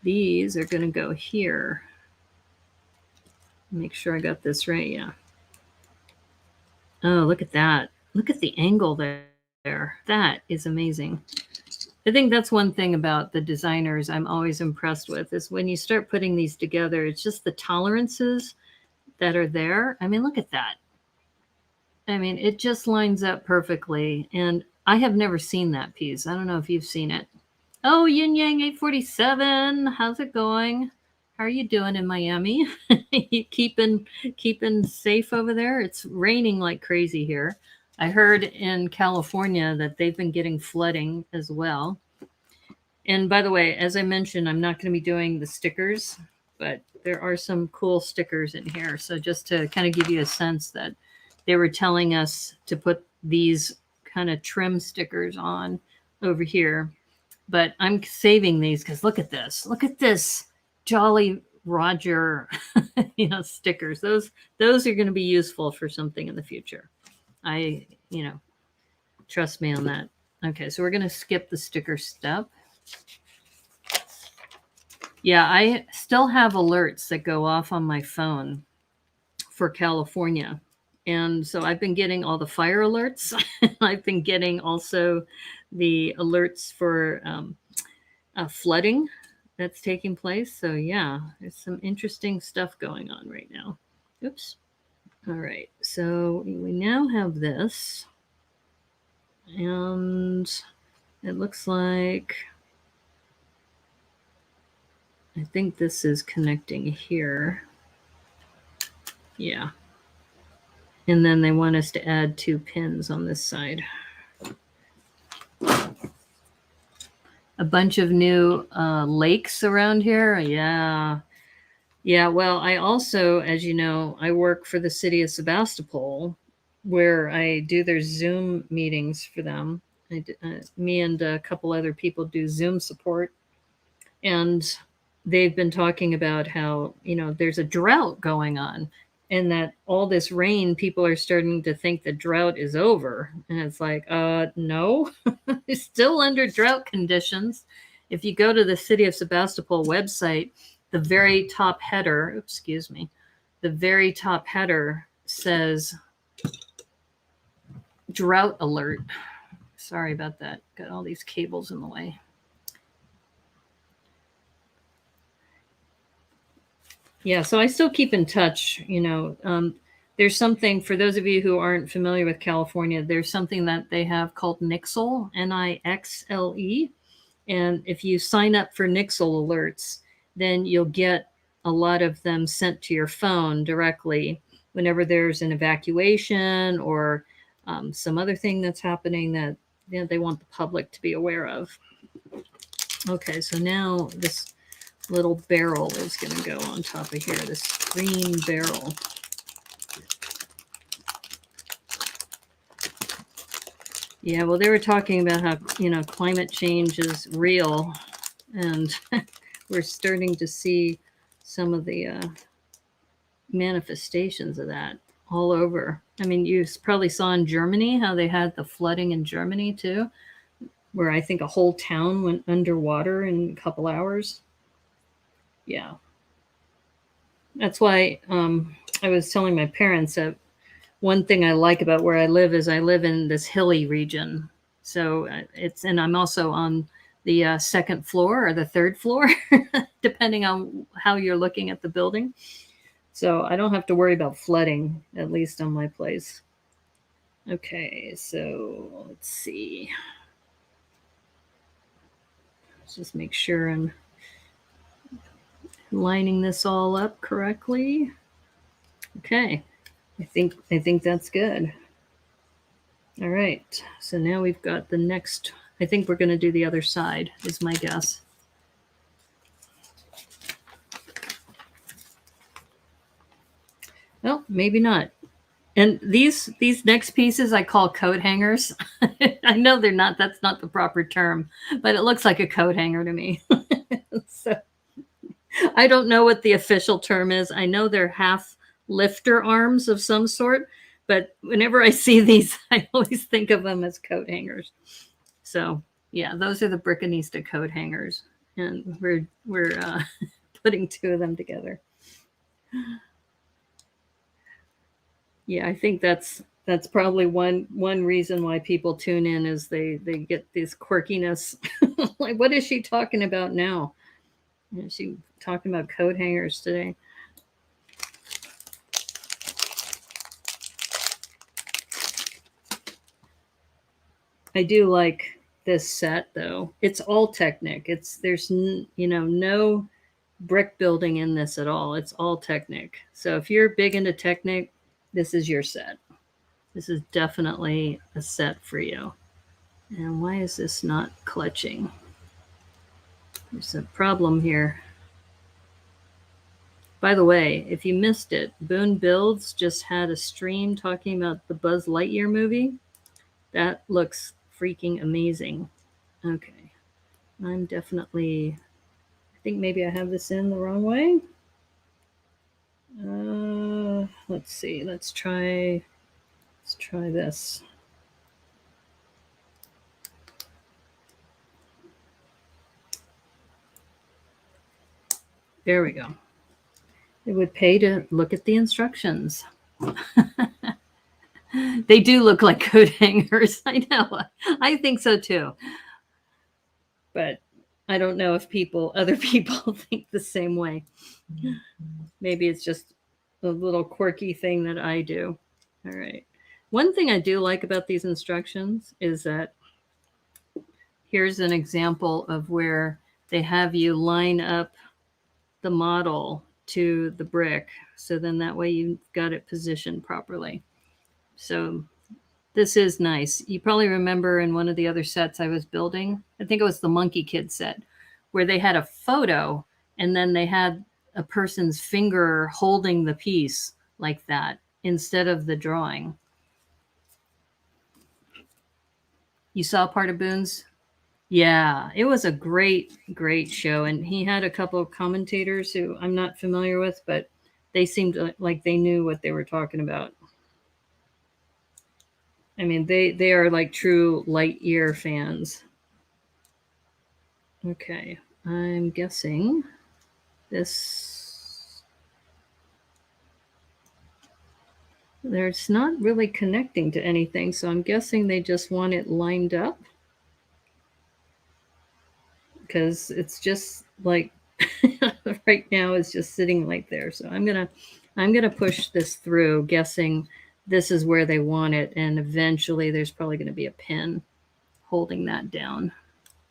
these are going to go here. Make sure I got this right. Yeah. Oh, look at that. Look at the angle there. That is amazing. I think that's one thing about the designers I'm always impressed with is when you start putting these together, it's just the tolerances that are there. I mean, look at that. I mean, it just lines up perfectly. And I have never seen that piece. I don't know if you've seen it. Oh, Yin Yang 847. How's it going? How are you doing in Miami? You keeping safe over there? It's raining like crazy here. I heard in California that they've been getting flooding as well. And by the way, as I mentioned, I'm not going to be doing the stickers, but there are some cool stickers in here. So just to kind of give you a sense that they were telling us to put these kind of trim stickers on over here. But I'm saving these because look at this. Look at this Jolly Roger, stickers. Those are going to be useful for something in the future. Trust me on that. Okay, so we're going to skip the sticker step. Yeah, I still have alerts that go off on my phone for California. And so I've been getting all the fire alerts. I've been getting also the alerts for flooding that's taking place. So yeah, there's some interesting stuff going on right now. Oops. All right. So we now have this. And it looks like, I think this is connecting here. Yeah. And then they want us to add 2 pins on this side. A bunch of new lakes around here. Yeah. Yeah. Well, I also, as you know, I work for the city of Sebastopol, where I do their Zoom meetings for them. Me and a couple other people do Zoom support. And they've been talking about how, there's a drought going on and that all this rain, people are starting to think the drought is over. And it's like, no, it's still under drought conditions. If you go to the City of Sebastopol website, the very top header, the very top header says drought alert. Sorry about that. Got all these cables in the way. Yeah, so I still keep in touch. There's something, for those of you who aren't familiar with California, there's something that they have called Nixle, Nixle. And if you sign up for Nixle alerts, then you'll get a lot of them sent to your phone directly whenever there's an evacuation or some other thing that's happening that they want the public to be aware of. Okay, so now this little barrel is going to go on top of here, this green barrel. Yeah, well, they were talking about how, climate change is real, and we're starting to see some of the manifestations of that all over. I mean, you probably saw in Germany how they had the flooding in Germany too, where I think a whole town went underwater in a couple hours. Yeah. That's why I was telling my parents that one thing I like about where I live is I live in this hilly region. So and I'm also on the second floor or the third floor, depending on how you're looking at the building. So I don't have to worry about flooding, at least on my place. Okay, so let's see. Let's just make sure I'm lining this all up correctly. Okay, I think that's good. All right. So now we've got the next. I think we're going to do the other side, is my guess. Well, maybe not. And these next pieces I call coat hangers. I know they're not. That's not the proper term, but it looks like a coat hanger to me. So I don't know what the official term is. I know they're half lifter arms of some sort, but whenever I see these, I always think of them as coat hangers. So yeah, those are the Brickanista coat hangers, and we're putting two of them together. Yeah, I think that's probably one reason why people tune in is they get this quirkiness. Like, what is she talking about now? Is she talking about coat hangers today? I do like this set though. It's all Technic. There's no brick building in this at all. It's all Technic. So if you're big into Technic, this is your set. This is definitely a set for you. And why is this not clutching? There's a problem here. By the way, if you missed it, Boone Builds just had a stream talking about the Buzz Lightyear movie. That looks freaking amazing. Okay. I'm definitely, I think maybe I have this in the wrong way. Let's see. Let's try this. There we go. It would pay to look at the instructions. They do look like coat hangers. I know. I think so too. But I don't know if other people think the same way. Maybe it's just a little quirky thing that I do. All right. One thing I do like about these instructions is that here's an example of where they have you line up the model to the brick. So then that way you've got it positioned properly. So this is nice. You probably remember in one of the other sets I was building, I think it was the Monkey Kid set, where they had a photo and then they had a person's finger holding the piece like that instead of the drawing. You saw part of Boone's? Yeah, it was a great show. And he had a couple of commentators who I'm not familiar with, but they seemed like they knew what they were talking about. I mean, they are like true Lightyear fans. Okay, I'm guessing this. There's not really connecting to anything, so I'm guessing they just want it lined up. Because it's just like right now it's just sitting right there. So I'm gonna push this through, guessing this is where they want it, and eventually there's probably going to be a pin holding that down.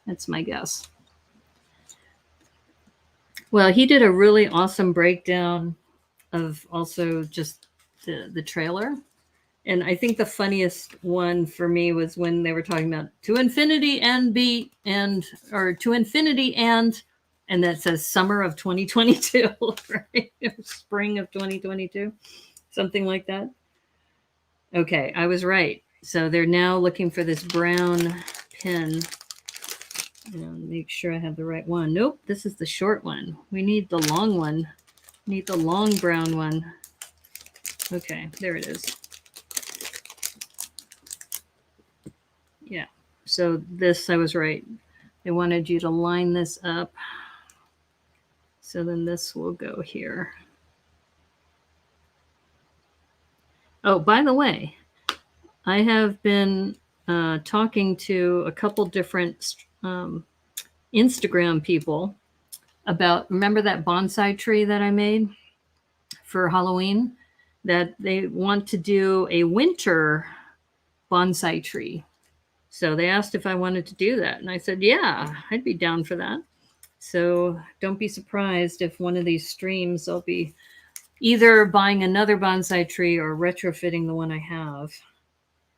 That's my guess. Well, he did a really awesome breakdown of also just the trailer. And I think the funniest one for me was when they were talking about to infinity or to infinity and that says summer of 2022, right? Spring of 2022, something like that. Okay, I was right. So they're now looking for this brown pin. And make sure I have the right one. Nope, this is the short one. We need the long one. We need the long brown one. Okay, there it is. Yeah, so this, I was right. They wanted you to line this up. So then this will go here. Oh, by the way, I have been talking to a couple different Instagram people about, remember that bonsai tree that I made for Halloween? That they want to do a winter bonsai tree. So they asked if I wanted to do that. And I said, yeah, I'd be down for that. So don't be surprised if one of these streams I'll be either buying another bonsai tree or retrofitting the one I have.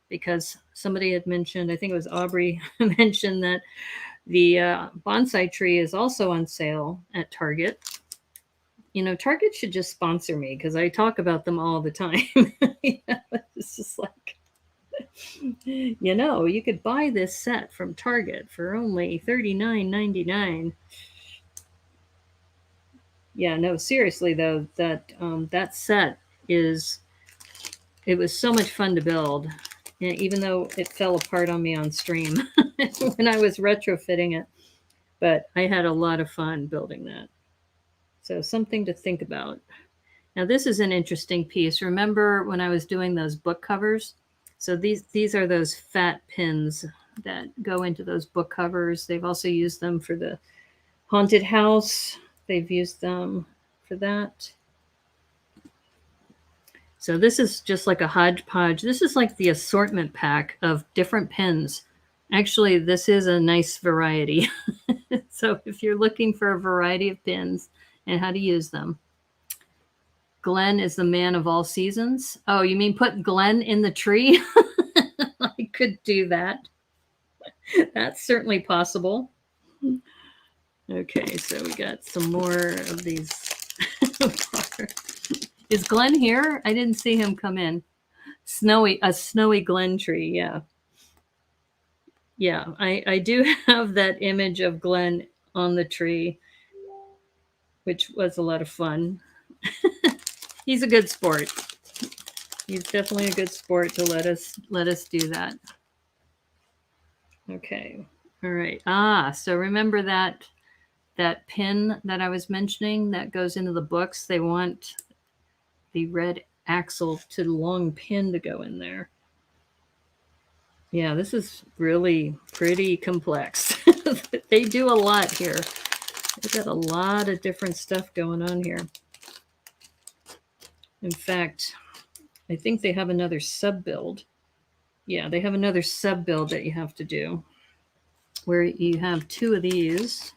Because somebody had mentioned, I think it was Aubrey, mentioned that the bonsai tree is also on sale at Target. You know, Target should just sponsor me because I talk about them all the time. It's just like, you know, you could buy this set from Target for only $39.99. Yeah, no, seriously though, that set is, it was so much fun to build, even though it fell apart on me on stream when I was retrofitting it. But I had a lot of fun building that. So something to think about. Now this is an interesting piece. Remember when I was doing those book covers? So these are those fat pins that go into those book covers. They've also used them for the haunted house. They've used them for that. So this is just like a hodgepodge. This is like the assortment pack of different pins. Actually, this is a nice variety. So if you're looking for a variety of pins and how to use them. Glenn is the man of all seasons. Oh, you mean put Glenn in the tree? I could do that. That's certainly possible. Okay, so we got some more of these. Is Glenn here? I didn't see him come in. A snowy Glen tree, yeah. Yeah, I do have that image of Glenn on the tree, which was a lot of fun. He's a good sport. He's definitely a good sport to let us do that. Okay. All right. So remember that pin that I was mentioning that goes into the books? They want the red axle to the long pin to go in there. Yeah, this is really pretty complex. They do a lot here. They've got a lot of different stuff going on here. In fact, I think they have another sub build. Yeah, they have another sub build that you have to do where you have two of these.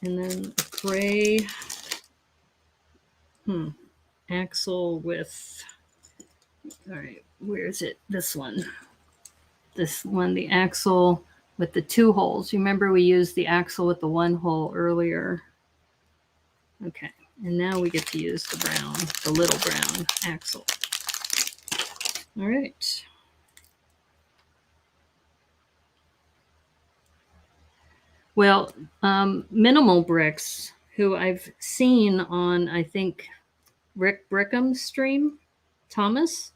And then a gray axle with, all right, where is it? This one, the axle with the two holes. You remember we used the axle with the one hole earlier. Okay, and now we get to use the little brown axle. All right. Well, Minimal Bricks, who I've seen on, I think, Rick Brickham's stream, Thomas,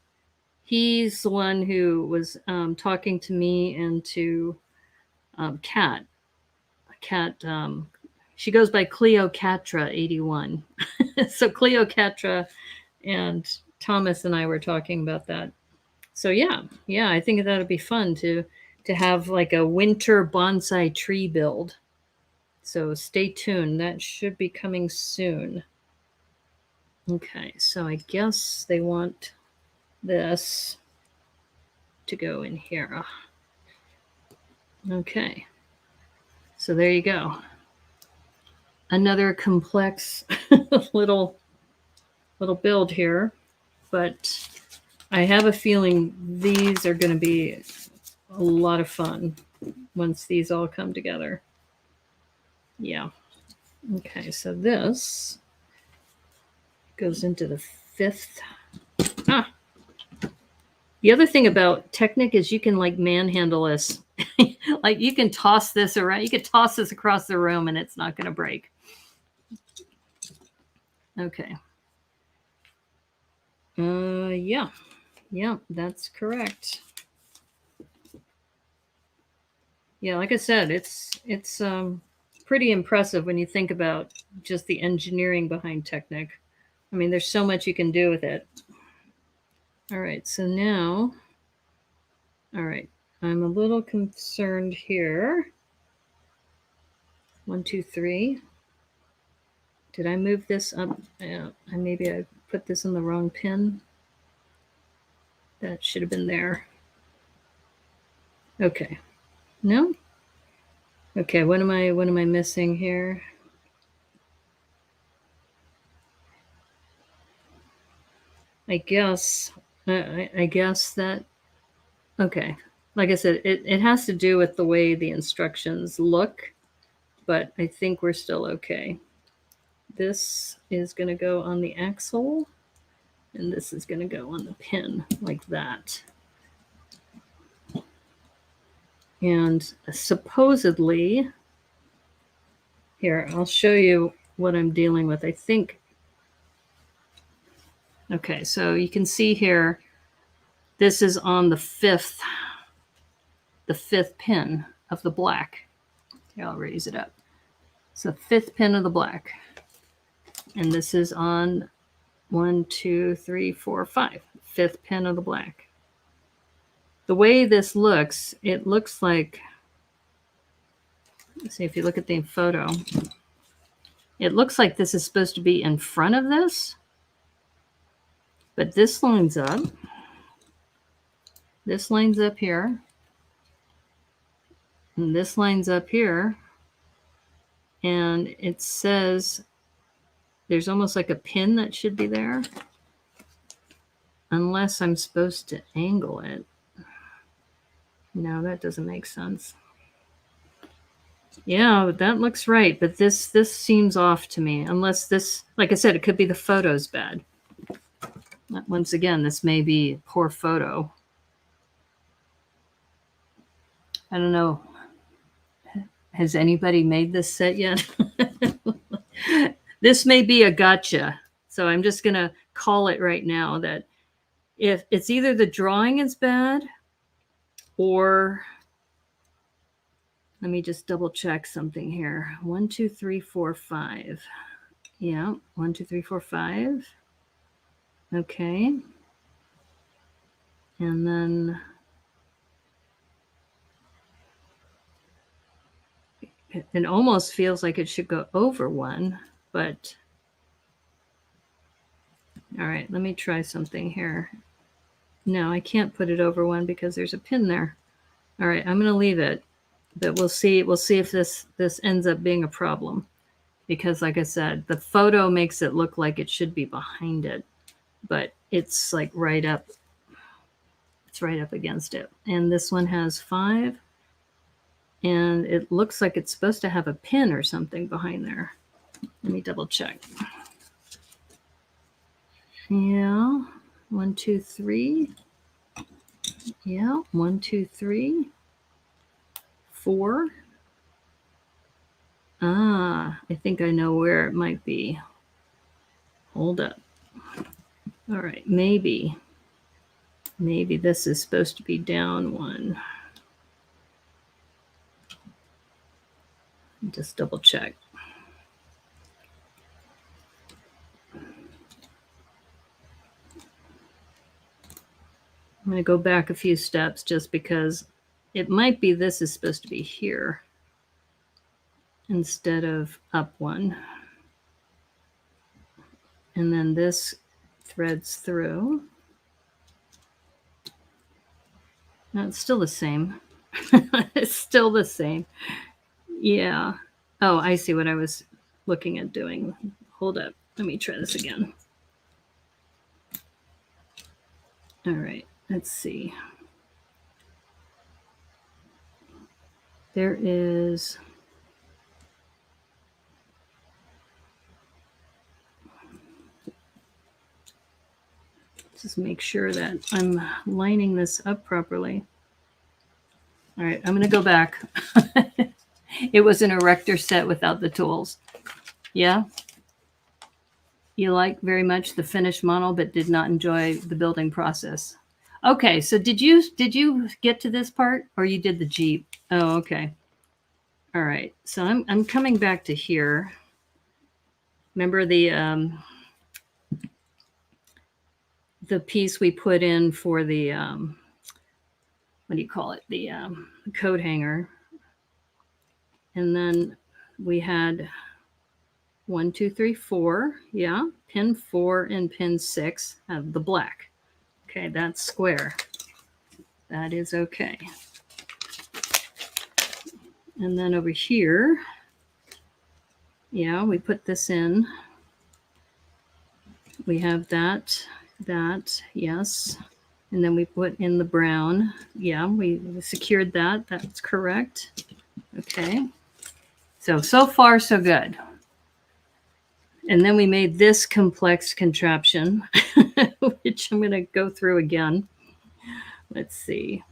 he's the one who was talking to me and to Kat. She goes by Cleocatra81. So Cleocatra and Thomas and I were talking about that. So yeah, I think that would be fun to have like a winter bonsai tree build. So stay tuned. That should be coming soon. Okay, so I guess they want this to go in here. Okay, so there you go. Another complex little build here, but I have a feeling these are going to be a lot of fun once these all come together. Yeah. Okay, so this goes into the 5th. The other thing about Technic is you can like manhandle this. Like you can toss this around. You could toss this across the room and it's not going to break. Okay. Yeah, that's correct. Yeah, like I said, it's pretty impressive when you think about just the engineering behind Technic. I mean, there's so much you can do with it. All right, so now, all right, I'm a little concerned here. 1, 2, 3. Did I move this up? Yeah, maybe I put this in the wrong pin. That should have been there. Okay. No? Okay, what am I missing here? I guess, I guess that, okay. Like I said, it has to do with the way the instructions look, but I think we're still okay. This is going to go on the axle, and this is going to go on the pin like that. And supposedly, here, I'll show you what I'm dealing with. I think, okay, so you can see here, this is on the fifth pin of the black. Here, I'll raise it up. So fifth pin of the black. And this is on 1, 2, 3, 4, 5. Fifth pin of the black. The way this looks, it looks like, let's see if you look at the photo, it looks like this is supposed to be in front of this, but this lines up. This lines up here. And this lines up here. And it says there's almost like a pin that should be there. Unless I'm supposed to angle it. No, that doesn't make sense. Yeah, that looks right, but this seems off to me. Unless this, like I said, it could be the photo's bad. Once again, this may be a poor photo. I don't know. Has anybody made this set yet? This may be a gotcha. So I'm just going to call it right now that if it's either the drawing is bad or, let me just double check something here. 1, 2, 3, 4, 5. Yeah, 1, 2, 3, 4, 5. Okay. And then it almost feels like it should go over 1, but all right, let me try something here. No, I can't put it over 1 because there's a pin there. All right, I'm going to leave it, but we'll see. We'll see if this ends up being a problem, because like I said, the photo makes it look like it should be behind it, but it's like right up. It's right up against it. And this one has 5, and it looks like it's supposed to have a pin or something behind there. Let me double check. Yeah, 1, 2, 3. Yeah, 1, 2, 3, 4. Ah, I think I know where it might be. Hold up. All right, maybe this is supposed to be down 1. Just double check. I'm going to go back a few steps just because it might be this is supposed to be here instead of up 1. And then this threads through. No, it's still the same. It's still the same. Yeah. Oh, I see what I was looking at doing. Hold up. Let me try this again. All right. Let's see. There is... Just make sure that I'm lining this up properly. All right, I'm going to go back. It was an erector set without the tools. Yeah? You like very much the finished model, but did not enjoy the building process. Okay, so did you get to this part, or you did the Jeep? Oh, okay. All right, so I'm coming back to here. Remember the piece we put in for the what do you call it? The coat hanger. And then we had 1, 2, 3, 4. Yeah, pin 4 and pin 6 have the black. Okay, that's square. That is okay. And then over here, yeah, we put this in. We have that that, yes. And then we put in the brown. Yeah, we secured that. That's correct. Okay. So far, so good. And then we made this complex contraption, which I'm going to go through again. Let's see.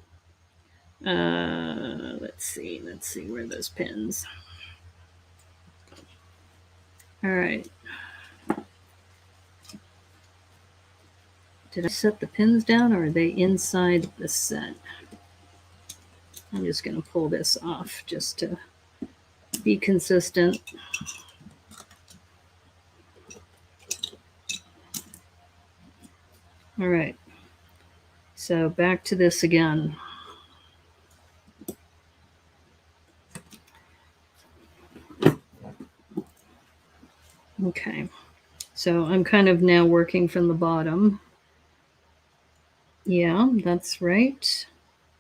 Let's see. Where are those pins? All right. Did I set the pins down or are they inside the set? I'm just going to pull this off just to be consistent. All right. So back to this again. Okay. So I'm kind of now working from the bottom. Yeah, that's right.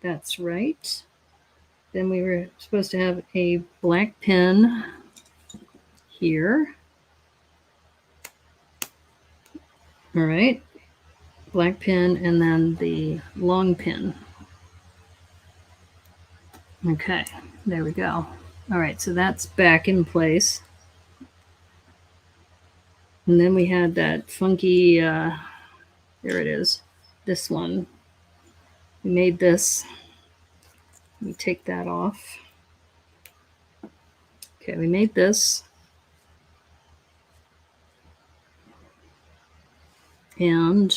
That's right. Then we were supposed to have a black pin here. All right. Black pin and then the long pin. Okay, there we go. All right, so that's back in place. And then we had that funky, there it is, this one. We made this. Let me take that off. Okay, we made this. And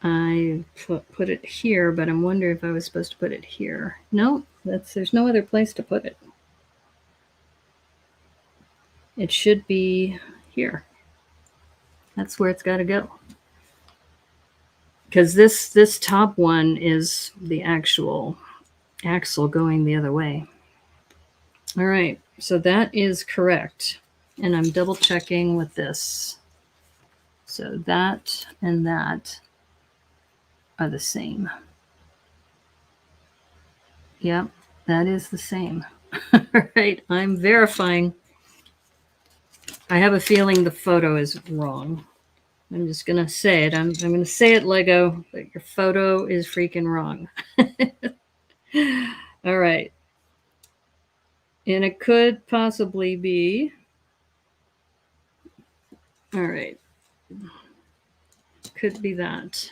I put it here, but I'm wondering if I was supposed to put it here. No, there's no other place to put it. It should be here. That's where it's got to go. Because this top one is the actual axle going the other way. All right, so that is correct. And I'm double checking with this. So that and that are the same. Yep, that is the same. All right, I'm verifying. I have a feeling the photo is wrong. I'm just going to say it. I'm going to say it, Lego, but your photo is freaking wrong. All right. And it could possibly be. All right. Could be that.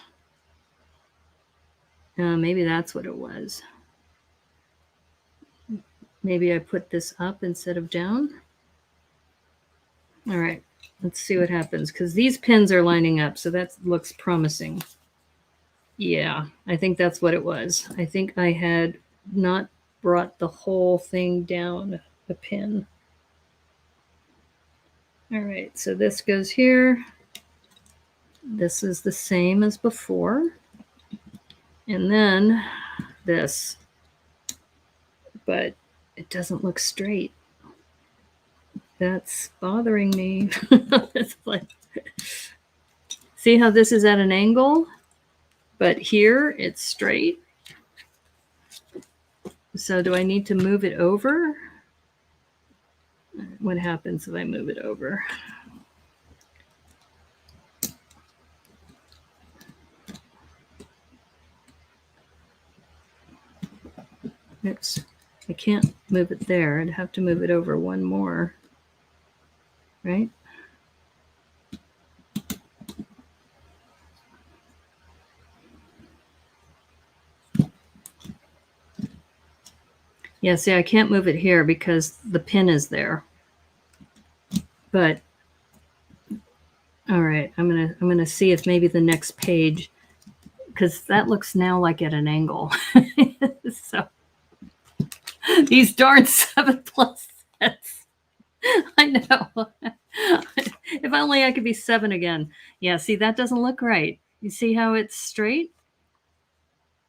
Maybe that's what it was. Maybe I put this up instead of down. All right. Let's see what happens because these pins are lining up. So that looks promising. Yeah, I think that's what it was. I think I had not brought the whole thing down a pin. All right, so this goes here. This is the same as before. And then this, but it doesn't look straight. That's bothering me. It's like, see how this is at an angle, but here it's straight. So do I need to move it over? What happens if I move it over? Oops, I can't move it there. I'd have to move it over one more, right? Yeah, see, I can't move it here because the pin is there. But all right, I'm gonna see if maybe the next page, because that looks now like at an angle. So these darn 7+ sets. I know. If only I could be 7 again. Yeah, see, that doesn't look right. You see how it's straight?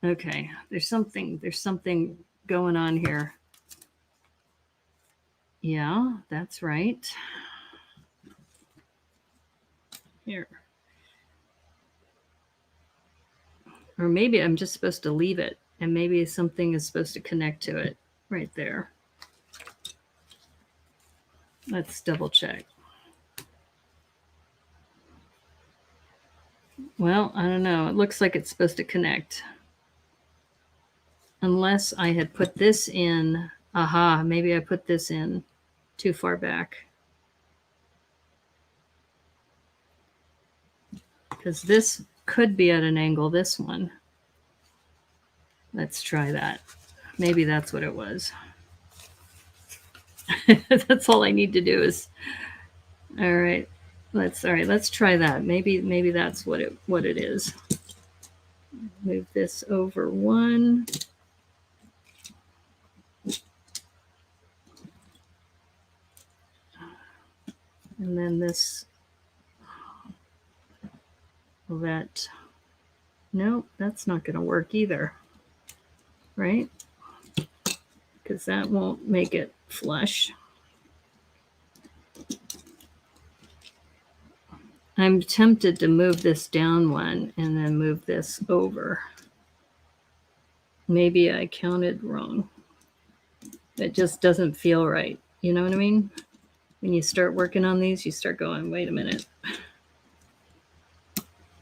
Okay, there's something going on here. Yeah, that's right. Here. Or maybe I'm just supposed to leave it, and maybe something is supposed to connect to it right there. Let's double check. Well, I don't know. It looks like it's supposed to connect. Unless I had put this in. Aha, maybe I put this in too far back. Because this could be at an angle, this one. Let's try that. Maybe that's what it was. That's all I need to do is. All right. Let's try that. Maybe that's what it is. Move this over one. And then this. Well, that. Nope, that's not going to work either. Right? Because that won't make it flush. I'm tempted to move this down one and then move this over. Maybe I counted wrong. It just doesn't feel right. You know what I mean? When you start working on these, you start going, wait a minute.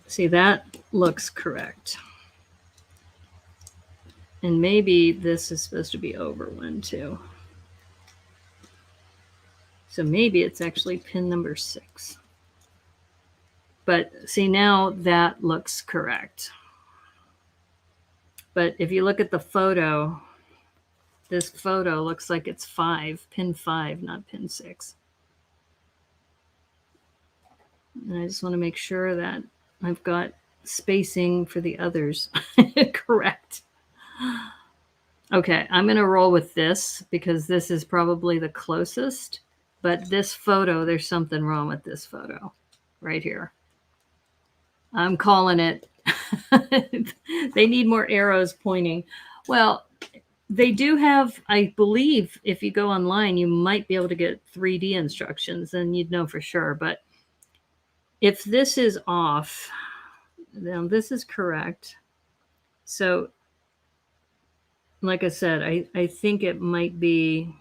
See, that looks correct. And maybe this is supposed to be over one too. So maybe it's actually pin number 6. But see, now that looks correct. But if you look at the photo, this photo looks like it's 5, pin 5, not pin 6. And I just want to make sure that I've got spacing for the others correct. Okay, I'm going to roll with this because this is probably the closest. But this photo, there's something wrong with this photo right here. I'm calling it. They need more arrows pointing. Well, they do have, I believe, if you go online, you might be able to get 3D instructions and you'd know for sure. But if this is off, then this is correct. So, like I said, I think it might be,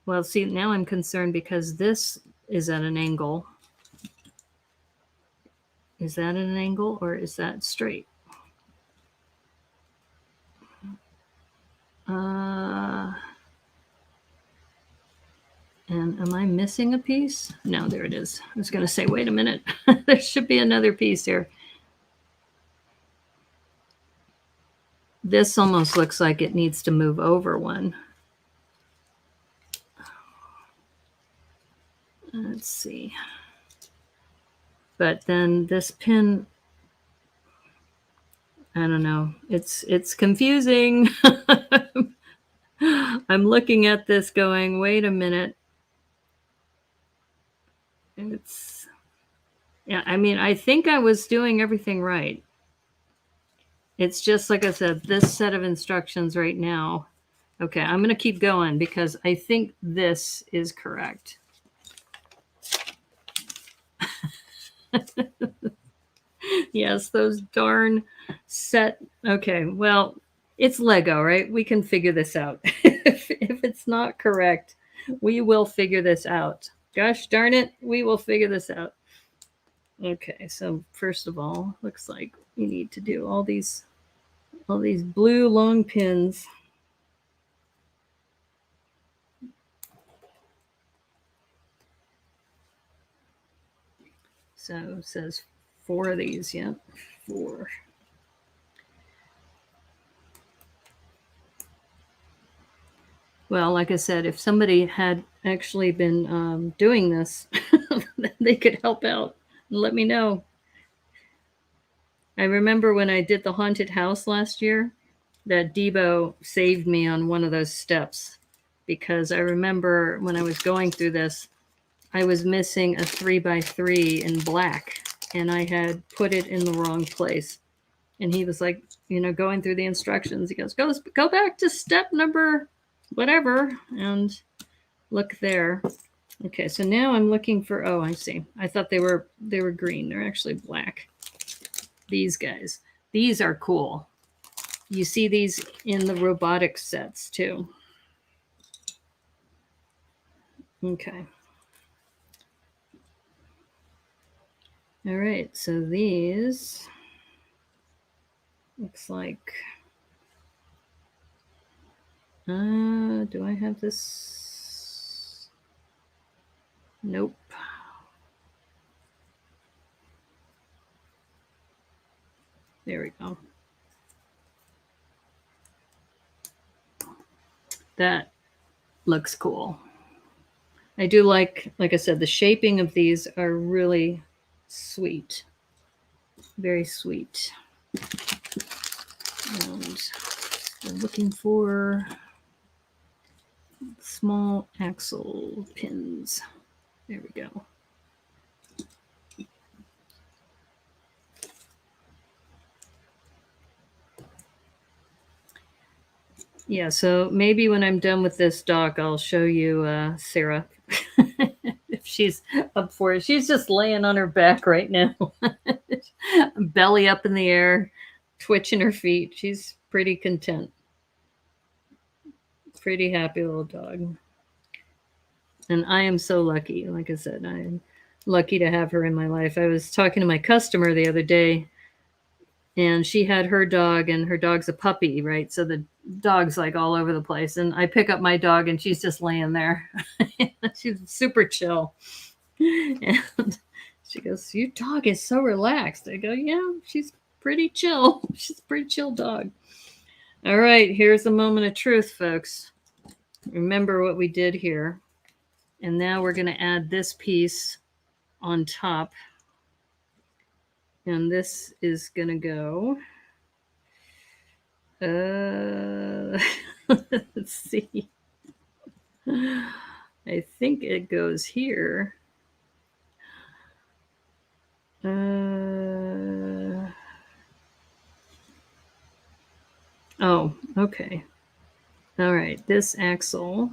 well, see, now I'm concerned because this is at an angle. Is that at an angle or is that straight? And am I missing a piece? No, there it is. I was going to say, wait a minute. There should be another piece here. This almost looks like it needs to move over one. Let's see. But then this pin, I don't know. It's confusing. I'm looking at this going, wait a minute. Yeah, I mean, I think I was doing everything right. It's just, like I said, this set of instructions right now. Okay, I'm going to keep going because I think this is correct. Yes, those darn set. Okay, well, it's Lego, right? We can figure this out. If it's not correct, we will figure this out. Gosh darn it, we will figure this out. Okay, so first of all, looks like we need to do all these blue long pins. So it says 4 of these, yeah, 4. Well, like I said, if somebody had actually been doing this, they could help out and let me know. I remember when I did the haunted house last year, that Debo saved me on one of those steps because I remember when I was going through this, I was missing a 3x3 in black and I had put it in the wrong place. And he was like, going through the instructions. He goes, go back to step number whatever and look there. Okay, so now I'm looking for, oh, I see. I thought they were green. They're actually black. These guys. These are cool. You see these in the robotics sets too. Okay. All right, so these looks like, do I have this? Nope. There we go. That looks cool. I do like I said, the shaping of these are really sweet. Very sweet. And we're looking for small axle pins. There we go. Yeah, so maybe when I'm done with this dock, I'll show you Sarah if she's up for it. She's just laying on her back right now, belly up in the air, twitching her feet. She's pretty content. Pretty happy little dog. And I am so lucky. Like I said, I'm lucky to have her in my life. I was talking to my customer the other day, and she had her dog, and her dog's a puppy, right? So the dog's like all over the place. And I pick up my dog, and she's just laying there. She's super chill. And she goes, "Your dog is so relaxed." I go, "Yeah, she's pretty chill. She's a pretty chill dog." All right, here's a moment of truth, folks. Remember what we did here. And now we're going to add this piece on top. And this is going to go. Let's see. I think it goes here. Oh, okay. All right, this axle,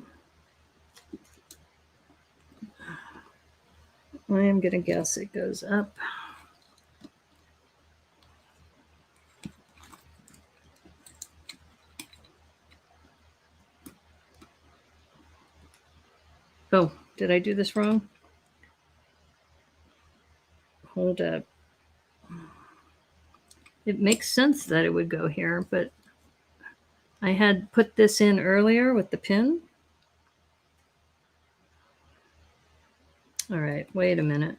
I am going to guess it goes up. Oh, did I do this wrong? Hold up. It makes sense that it would go here, but I had put this in earlier with the pin. All right, wait a minute.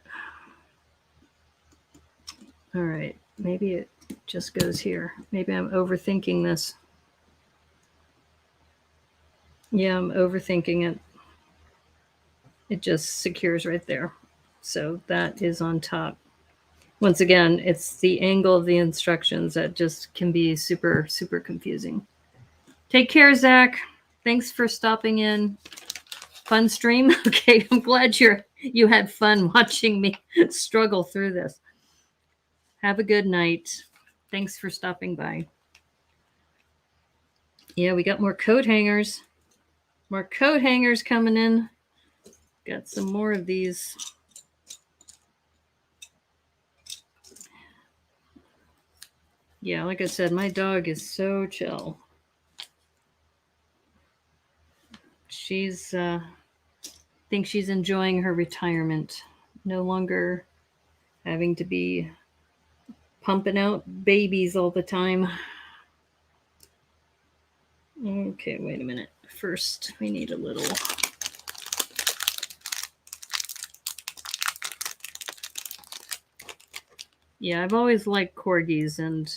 All right, maybe it just goes here. Maybe I'm overthinking this. Yeah, I'm overthinking it. It just secures right there. So that is on top. Once again, it's the angle of the instructions that just can be super, super confusing. Take care, Zach. Thanks for stopping in. Fun stream? Okay, I'm glad you had fun watching me struggle through this. Have a good night. Thanks for stopping by. Yeah, we got more coat hangers. More coat hangers coming in. Got some more of these. Yeah, like I said, my dog is so chill. She's thinks she's enjoying her retirement. No longer having to be pumping out babies all the time. Okay, wait a minute. First, we need a little. Yeah, I've always liked corgis, and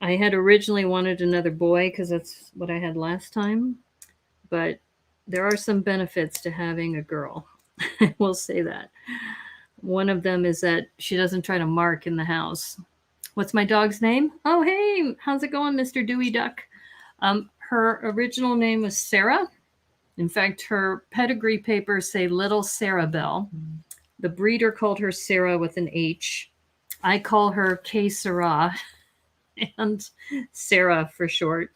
I had originally wanted another boy because that's what I had last time. But there are some benefits to having a girl. I will say that. One of them is that she doesn't try to mark in the house. What's my dog's name? Oh, hey, how's it going, Mr. Dewey Duck? Her original name was Sarah. In fact, her pedigree papers say Little Sarah Bell. The breeder called her Sarah with an H. I call her K. Sarah and Sarah for short.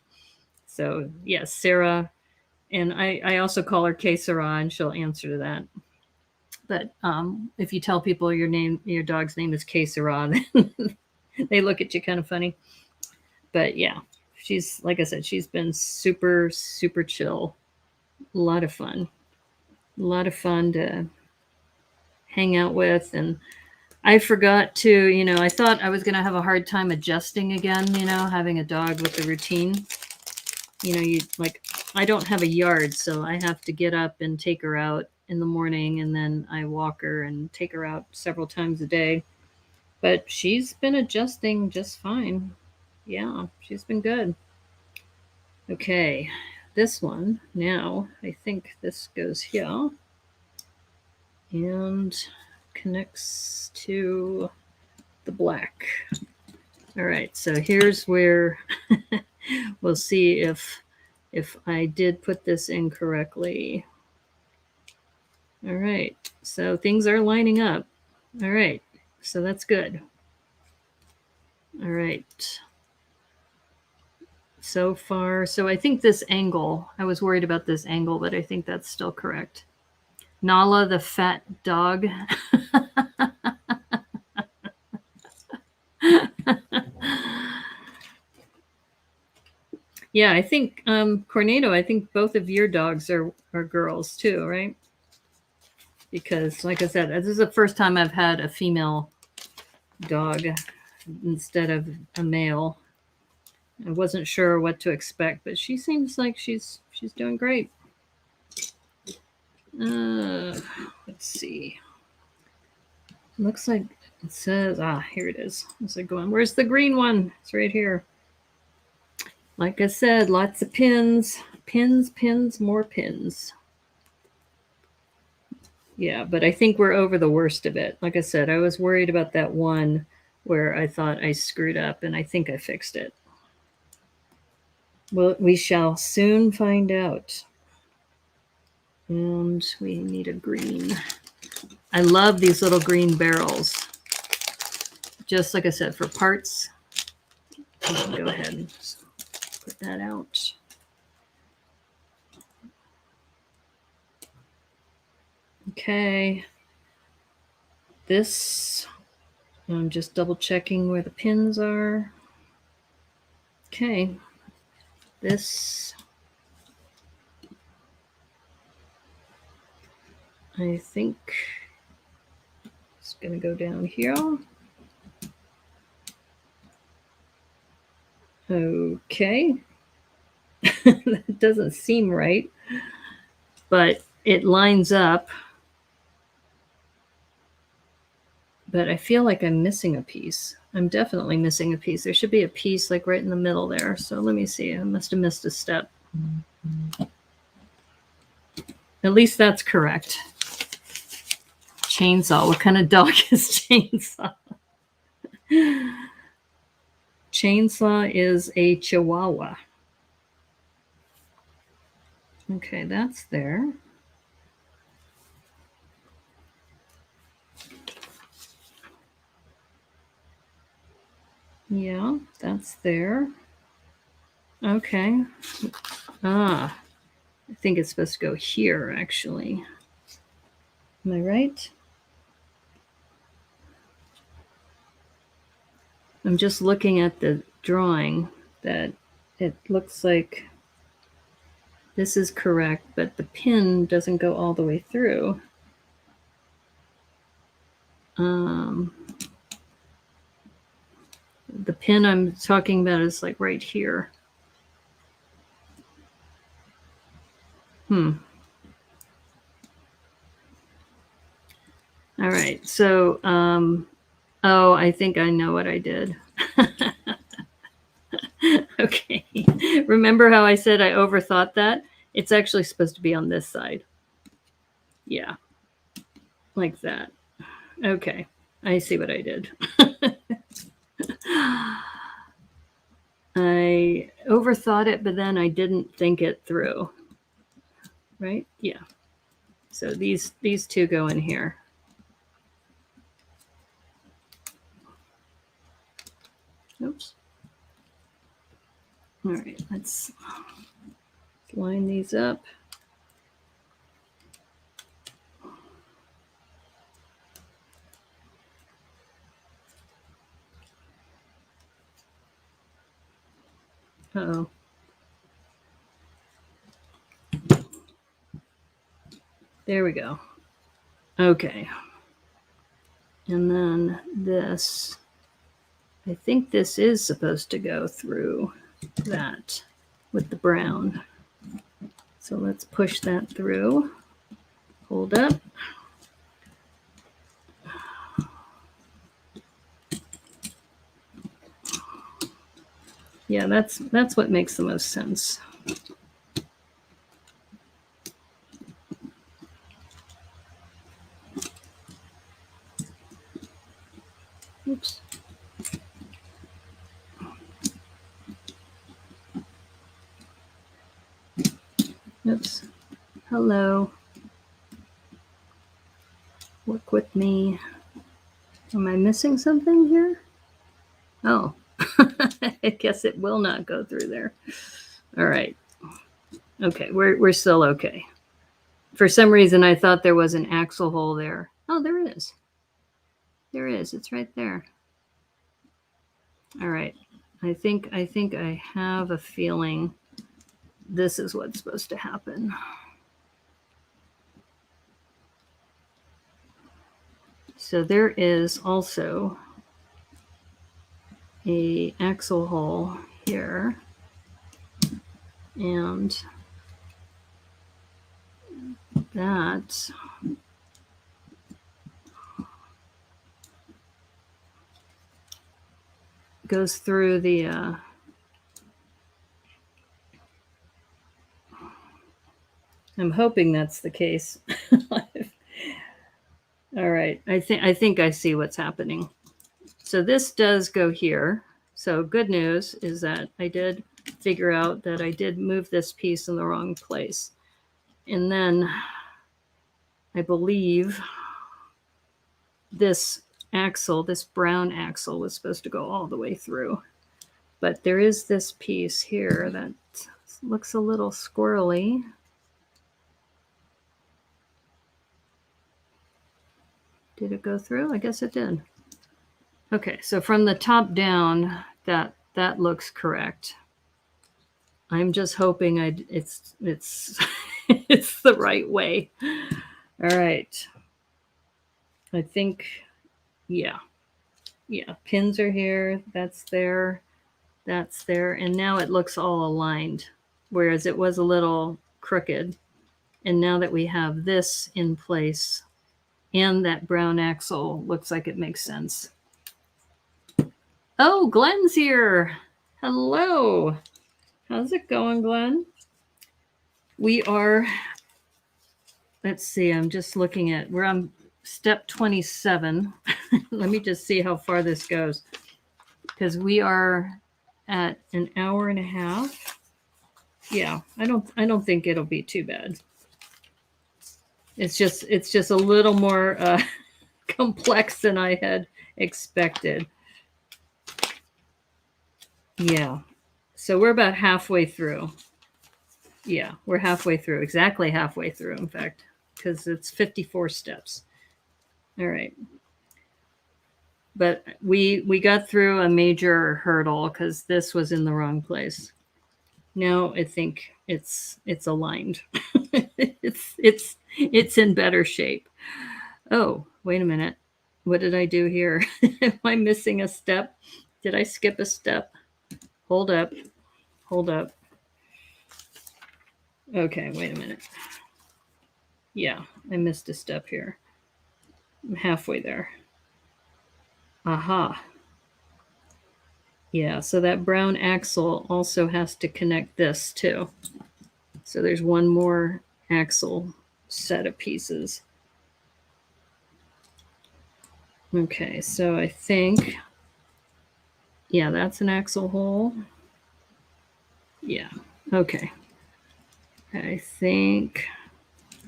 So, yes, Sarah. And I also call her K. Sarah, and she'll answer to that. But if you tell people your dog's name is K. Sarah, then they look at you kind of funny. But yeah, she's, like I said, she's been super, super chill. A lot of fun. A lot of fun to hang out with. And I forgot to, you know, I thought I was going to have a hard time adjusting again, you know, having a dog with a routine. You know, you like, I don't have a yard, so I have to get up and take her out in the morning, and then I walk her and take her out several times a day. But she's been adjusting just fine. Yeah, she's been good. Okay, this one now, I think this goes here and connects to the black. All right, so here's where we'll see if I did put this in correctly. All right, so things are lining up. All right, so that's good. All right. So far, so I think this angle, I was worried about this angle, but I think that's still correct. Nala the fat dog. Yeah, I think Cornado, I think both of your dogs are girls too, right? Because like I said, this is the first time I've had a female dog instead of a male. I wasn't sure what to expect, but she seems like she's doing great. Let's see. Looks like it says, here it is. Is it going? Where's the green one? It's right here. Like I said, lots of pins, pins, pins, more pins. Yeah, but I think we're over the worst of it. Like I said, I was worried about that one where I thought I screwed up, and I think I fixed it. Well, we shall soon find out. And we need a green. I love these little green barrels. Just like I said, for parts. Go ahead and put that out. Okay. This, I'm just double checking where the pins are. Okay. This, I think it's going to go down here. Okay. That doesn't seem right, but it lines up. But I feel like I'm missing a piece. I'm definitely missing a piece. There should be a piece like right in the middle there. So let me see. I must have missed a step. At least that's correct. Chainsaw. What kind of dog is Chainsaw? Chainsaw is a Chihuahua. Okay, that's there. Yeah, that's there. Okay. I think it's supposed to go here, actually. Am I right? I'm just looking at the drawing that it looks like this is correct, but the pin doesn't go all the way through. The pin I'm talking about is like right here. All right. So, I think I know what I did. Okay. Remember how I said I overthought that? It's actually supposed to be on this side. Yeah. Like that. Okay. I see what I did. I overthought it, but then I didn't think it through. Right? Yeah. So these two go in here. Oops. All right, let's line these up. Uh-oh. There we go. Okay. And then this, I think this is supposed to go through that with the brown. So let's push that through. Hold up. Yeah, that's what makes the most sense. Oops. Oops. Hello. Work with me. Am I missing something here? Oh, I guess it will not go through there. All right. Okay, we're still okay. For some reason, I thought there was an axle hole there. Oh, there is. There is. It's right there. All right. I think I have a feeling this is what's supposed to happen. So there is also a axle hole here, and that goes through the I'm hoping that's the case. All right, I think I see what's happening. So this does go here. So good news is that I did figure out that I did move this piece in the wrong place. And then I believe this axle, this brown axle, was supposed to go all the way through. But there is this piece here that looks a little squirrely. Did it go through? I guess it did. Okay, so from the top down, that looks correct. I'm just hoping it's it's the right way. All right. I think, yeah. Pins are here. That's there. That's there. And now it looks all aligned, whereas it was a little crooked. And now that we have this in place and that brown axle, looks like it makes sense. Oh, Glenn's here. Hello. How's it going, Glenn? We are, let's see, I'm just looking at, we're on step 27. Let me just see how far this goes, because we are at an hour and a half. Yeah, I don't think it'll be too bad. It's just a little more complex than I had expected. Yeah. So we're about halfway through. Yeah, we're halfway through, exactly halfway through, in fact, because it's 54 steps. All right. But we got through a major hurdle because this was in the wrong place. Now I think it's aligned. it's in better shape. Oh, wait a minute. What did I do here? Am I missing a step? Did I skip a step? Hold up. Okay, wait a minute. Yeah, I missed a step here. I'm halfway there. Aha. Yeah, so that brown axle also has to connect this too. So there's one more axle set of pieces. Okay, so I think, yeah, that's an axle hole. Yeah, okay. I think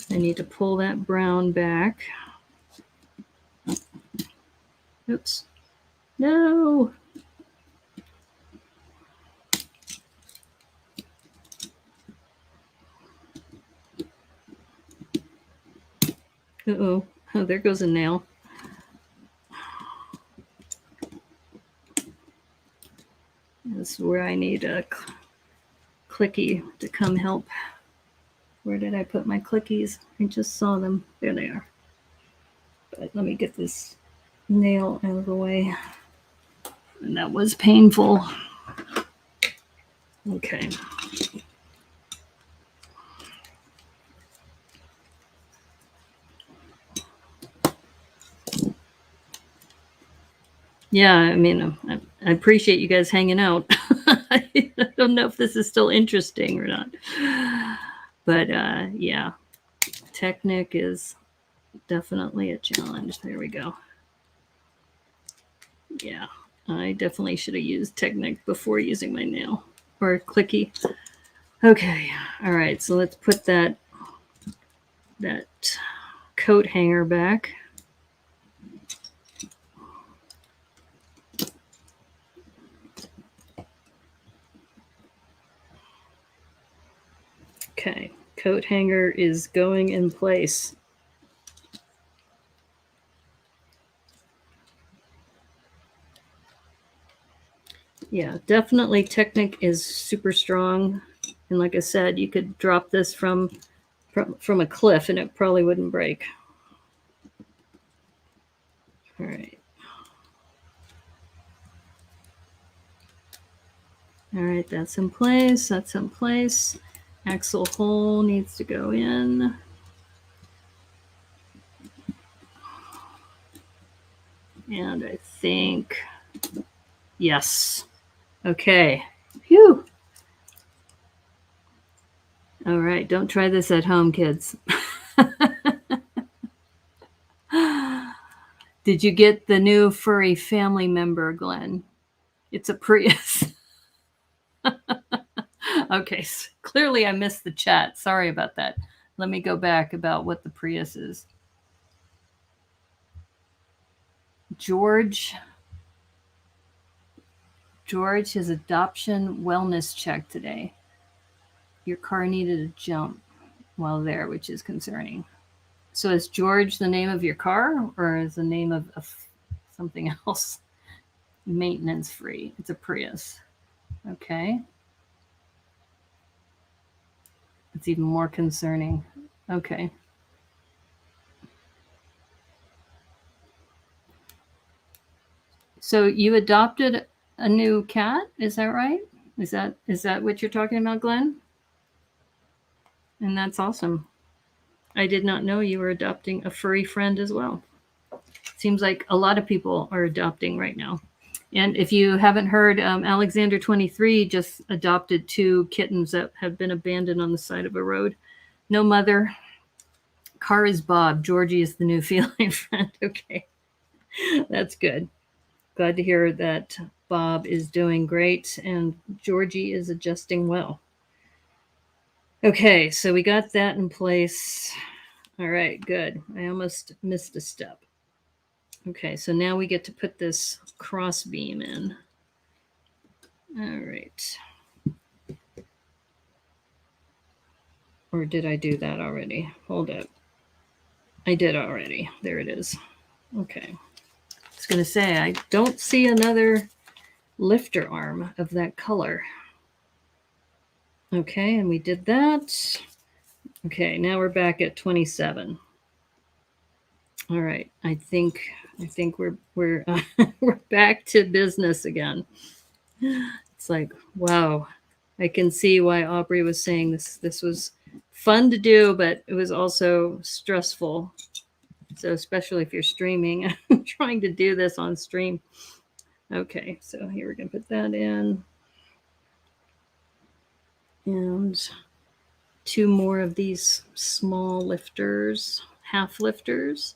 I need to pull that brown back. Oops. No. Uh-oh. Oh, there goes a nail. This is where I need a clicky to come help. Where did I put my clickies? I just saw them. There they are. But let me get this nail out of the way. And that was painful. Okay. Yeah, I mean, I appreciate you guys hanging out. I don't know if this is still interesting or not. But yeah, Technic is definitely a challenge. There we go. Yeah, I definitely should have used Technic before using my nail or clicky. Okay, all right, so let's put that coat hanger back. Okay, coat hanger is going in place. Yeah, definitely Technic is super strong. And like I said, you could drop this from a cliff and it probably wouldn't break. All right. All right, that's in place. That's in place. Axle hole needs to go in. And I think, yes. Okay. Phew. All right, don't try this at home, kids. Did you get the new furry family member, Glenn? It's a Prius. Okay, so clearly I missed the chat. Sorry about that. Let me go back about what the Prius is. George, his adoption wellness check today. Your car needed a jump while there, which is concerning. So is George the name of your car or is the name of something else? Maintenance free. It's a Prius. Okay. It's even more concerning. Okay. So you adopted a new cat? Is that right? Is that what you're talking about, Glenn? And that's awesome. I did not know you were adopting a furry friend as well. Seems like a lot of people are adopting right now. And if you haven't heard, Alexander 23 just adopted 2 kittens that have been abandoned on the side of a road. No mother. Car is Bob. Georgie is the new feline friend. Okay. That's good. Glad to hear that Bob is doing great and Georgie is adjusting well. Okay, so we got that in place. All right, good. I almost missed a step. Okay, so now we get to put this cross beam in. All right. Or did I do that already? Hold up. I did already. There it is. Okay. I was going to say, I don't see another lifter arm of that color. Okay, and we did that. Okay, now we're back at 27. All right, I think we're we're back to business again. It's like, wow, I can see why Aubrey was saying this was fun to do, but it was also stressful. So especially if you're streaming, I'm trying to do this on stream. Okay, so here we're gonna put that in. And 2 more of these small lifters, half lifters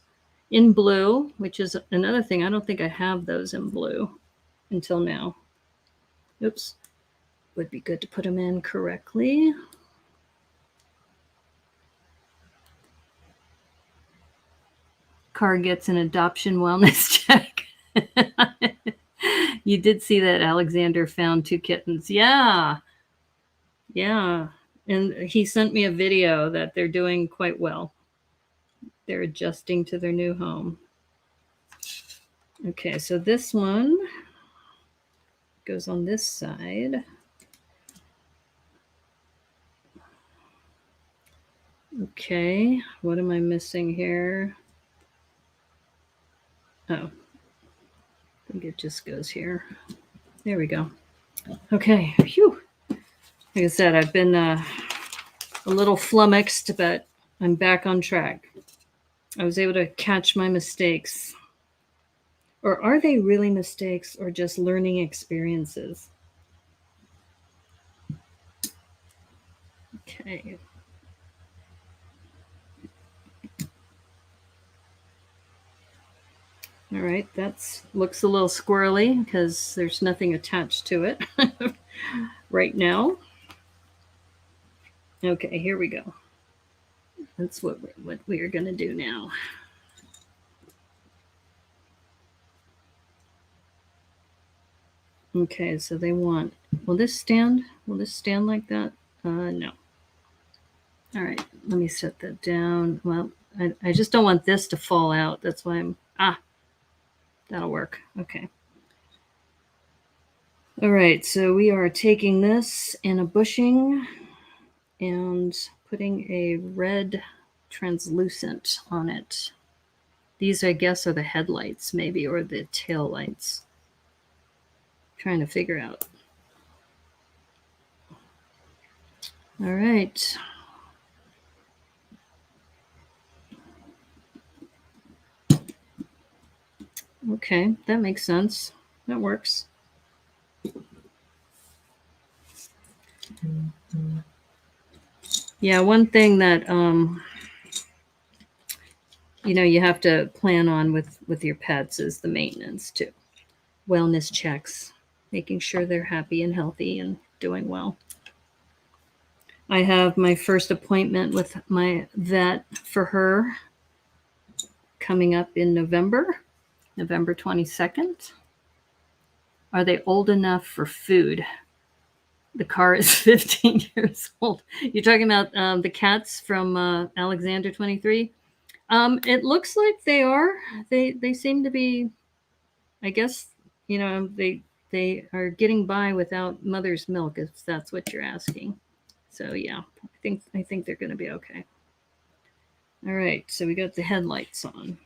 in blue, which is another thing. I don't think I have those in blue until now. Oops. Would be good to put them in correctly. Car gets an adoption wellness check. You did see that Alexander found 2 kittens. Yeah. Yeah. And he sent me a video that they're doing quite well. They're adjusting to their new home. Okay, so this one goes on this side. Okay, what am I missing here? Oh, think it just goes here. There we go. Okay. Phew. Like I said, I've been a little flummoxed, but I'm back on track. I was able to catch my mistakes. Or are they really mistakes or just learning experiences? Okay. All right, that looks a little squirrely because there's nothing attached to it right now. Okay, here we go. That's what we are going to do now. Okay, so they want, will this stand? Will this stand like that? No. All right, let me set that down. Well, I just don't want this to fall out. That's why that'll work. Okay. All right, so we are taking this in a bushing and putting a red translucent on it. These, I guess, are the headlights, maybe, or the tail lights. Trying to figure out. All right. Okay, that makes sense. That works. Yeah, one thing that you have to plan on with your pets is the maintenance too. Wellness checks, making sure they're happy and healthy and doing well. I have my first appointment with my vet for her coming up in November 22nd. Are they old enough for food? The car is 15 years old. You're talking about the cats from Alexander 23? It looks like they are. They seem to be, I guess, they are getting by without mother's milk, if that's what you're asking. So yeah, I think they're going to be okay. All right, so we got the headlights on.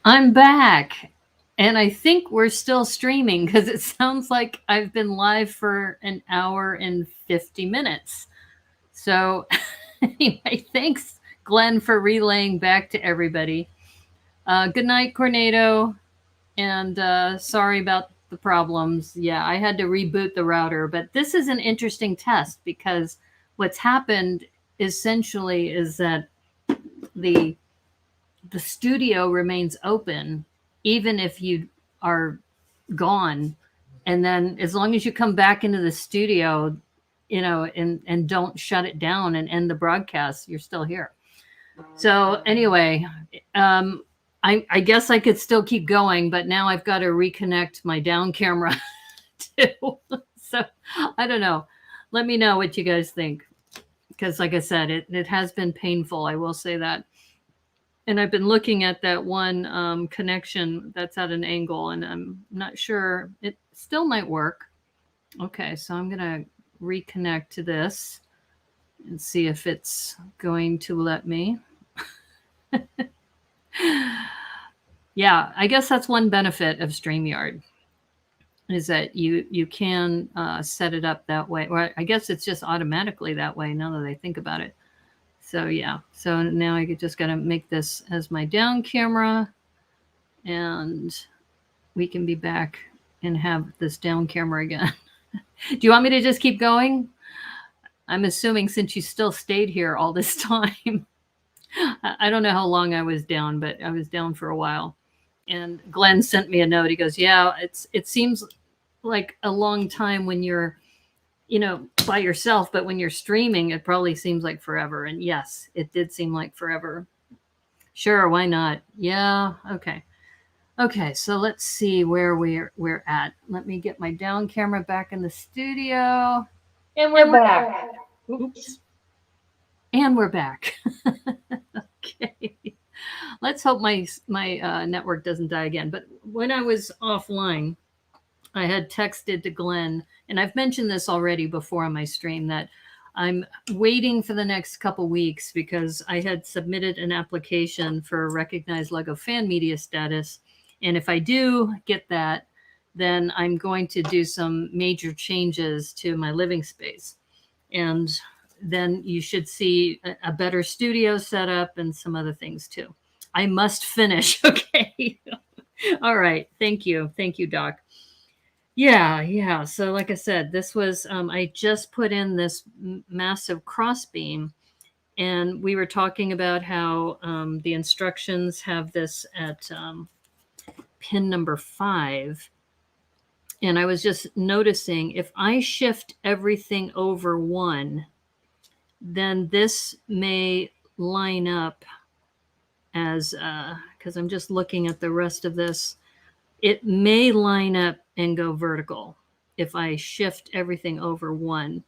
I'm back. And I think we're still streaming because it sounds like I've been live for an hour and 50 minutes. So, anyway, thanks, Glenn, for relaying back to everybody. Good night, Cornado. And sorry about the problems. Yeah, I had to reboot the router. But this is an interesting test because what's happened essentially is that the the studio remains open even if you are gone, and then as long as you come back into the studio, and don't shut it down and end the broadcast, you're still here. So anyway, I guess I could still keep going, but now I've got to reconnect my down camera too. So I don't know, let me know what you guys think, because like I said, it has been painful, I will say that. And I've been looking at that one connection that's at an angle, and I'm not sure. It still might work. Okay, so I'm going to reconnect to this and see if it's going to let me. Yeah, I guess that's one benefit of StreamYard, is that you can set it up that way. Or I guess it's just automatically that way now that I think about it. So yeah, so now I just got to make this as my down camera, and we can be back and have this down camera again. Do you want me to just keep going? I'm assuming since you still stayed here all this time. I don't know how long I was down, but I was down for a while. And Glenn sent me a note. He goes, yeah, it seems like a long time when you're, by yourself, but when you're streaming, it probably seems like forever. And yes, it did seem like forever. Sure, why not? Yeah, okay. Okay, so let's see where we're at. Let me get my down camera back in the studio. And we're back. Oops. And we're back. Okay. Let's hope my network doesn't die again. But when I was offline, I had texted to Glenn, and I've mentioned this already before on my stream, that I'm waiting for the next couple weeks because I had submitted an application for recognized Lego fan media status. And if I do get that, then I'm going to do some major changes to my living space. And then you should see a better studio setup and some other things too. I must finish. Okay. All right. Thank you. Thank you, Doc. Yeah. So like I said, this was, I just put in this massive crossbeam, and we were talking about how the instructions have this at pin number 5. And I was just noticing if I shift everything over 1, then this may line up as, because I'm just looking at the rest of this, it may line up and go vertical if I shift everything over 1,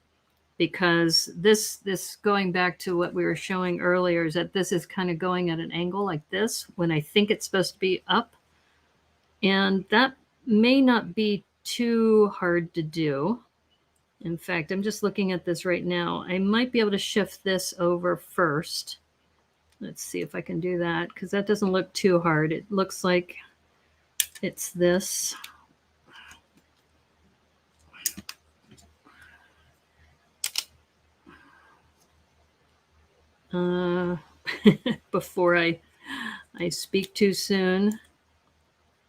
because this going back to what we were showing earlier, is that this is kind of going at an angle like this when I think it's supposed to be up. And that may not be too hard to do. In fact, I'm just looking at this right now. I might be able to shift this over first. Let's see if I can do that, because that doesn't look too hard. It looks like it's this. Before I speak too soon.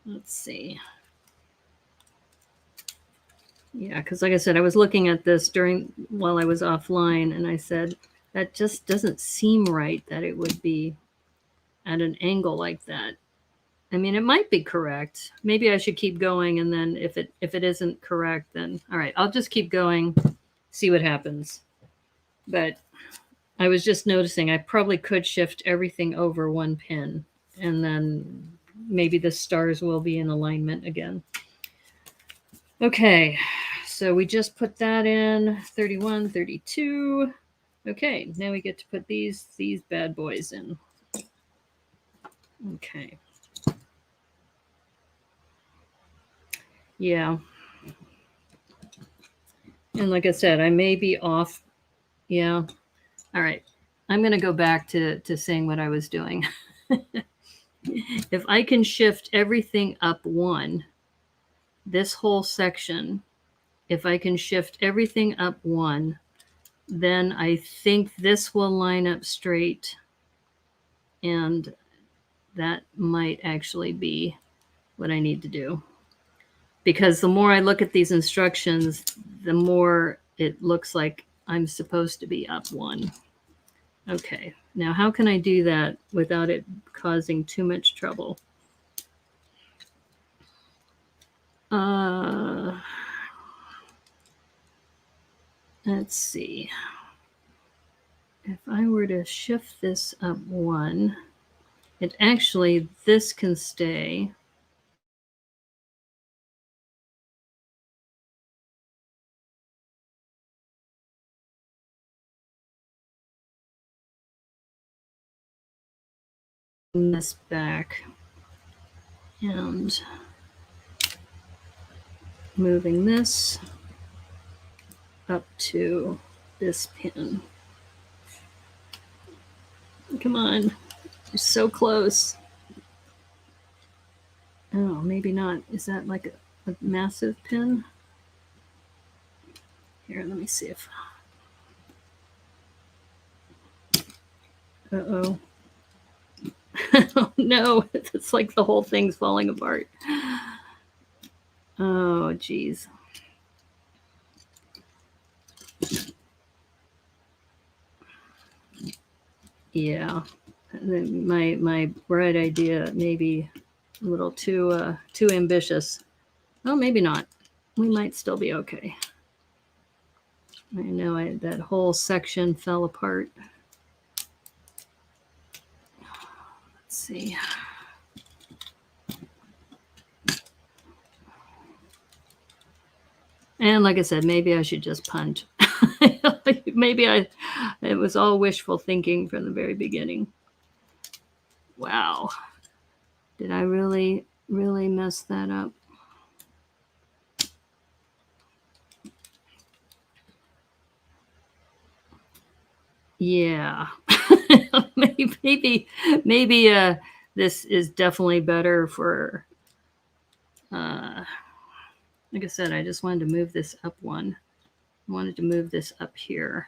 Let's see. Yeah, because like I said, I was looking at this while I was offline, and I said, that just doesn't seem right that it would be at an angle like that. I mean, it might be correct. Maybe I should keep going, and then if it isn't correct, then all right, I'll just keep going, see what happens. But I was just noticing I probably could shift everything over 1 pin, and then maybe the stars will be in alignment again. Okay, so we just put that in, 31, 32. Okay, now we get to put these bad boys in. Okay. Yeah. And like I said, I may be off. Yeah. All right. I'm going to go back to saying what I was doing. if I can shift everything up one, this whole section, if I can shift everything up one, then I think this will line up straight, and that might actually be what I need to do. Because the more I look at these instructions, the more it looks like I'm supposed to be up one. Okay, now how can I do that without it causing too much trouble? Let's see. If I were to shift this up one, it actually, this can stay. This back and moving this up to this pin. Come on, you're so close. Oh, maybe not. Is that like a massive pin? Here, let me see if. Uh-oh. Oh, no, it's like the whole thing's falling apart. Oh, geez. Yeah, my bright idea may be a little too ambitious. Oh, maybe not. We might still be okay. I know that whole section fell apart. Let's see. And like I said, maybe I should just punt. Maybe it was all wishful thinking from the very beginning. Wow. Did I really mess that up? Yeah. maybe this is definitely better for like I said, I just wanted to move this up one. I wanted to move this up here.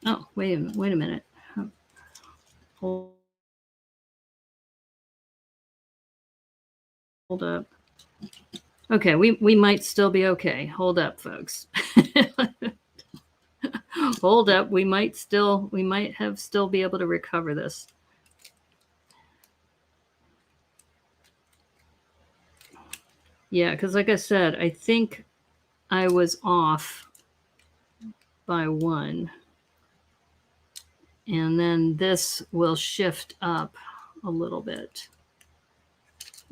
Oh, wait a minute. Hold up. Okay, we might still be okay. Hold up, folks. Hold up. We might still be able to recover this. Yeah, because like I said, I think I was off by one. And then this will shift up a little bit.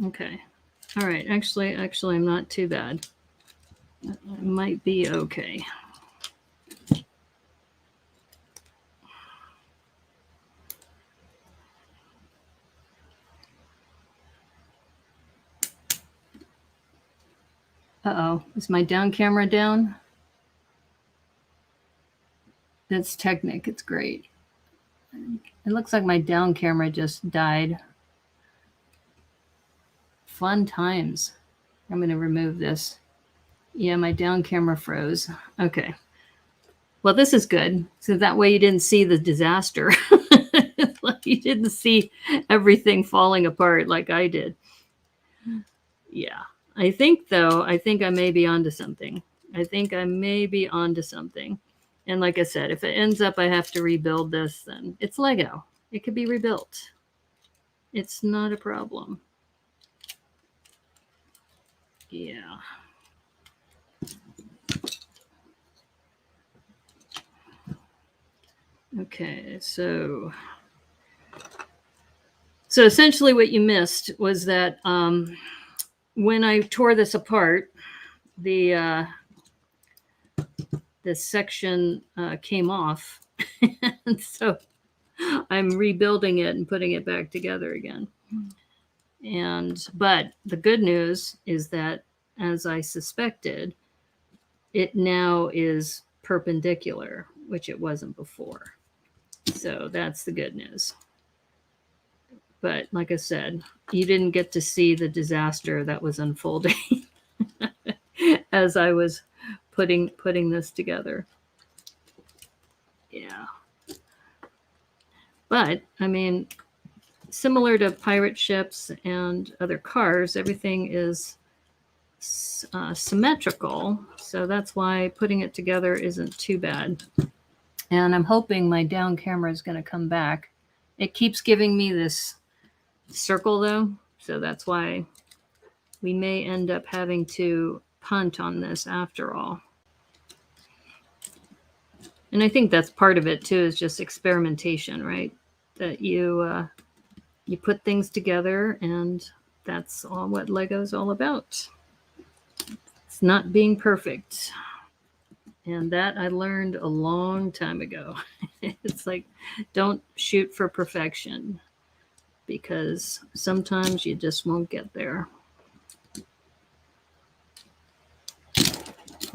Okay. All right. Actually, I'm not too bad. I might be okay. Uh-oh. Is my down camera down? That's Technic. It's great. It looks like my down camera just died. Fun times. I'm going to remove this. Yeah, my down camera froze. Okay. Well, this is good. So that way you didn't see the disaster. Like you didn't see everything falling apart like I did. Yeah. I think, though, I may be onto something. And like I said, if it ends up I have to rebuild this, then it's Lego. It could be rebuilt. It's not a problem. Yeah. Okay, so essentially what you missed was that when I tore this apart, this section came off. And so I'm rebuilding it and putting it back together again. But the good news is that, as I suspected, it now is perpendicular, which it wasn't before. So that's the good news. But like I said, you didn't get to see the disaster that was unfolding as I was putting this together. Yeah. But I mean, similar to pirate ships and other cars, everything is symmetrical. So that's why putting it together isn't too bad. And I'm hoping my down camera is going to come back. It keeps giving me this circle though. So that's why we may end up having to punt on this after all. And I think that's part of it too, is just experimentation, right? That you put things together, and that's all what Lego's all about. It's not being perfect. And that I learned a long time ago. It's like, don't shoot for perfection, because sometimes you just won't get there.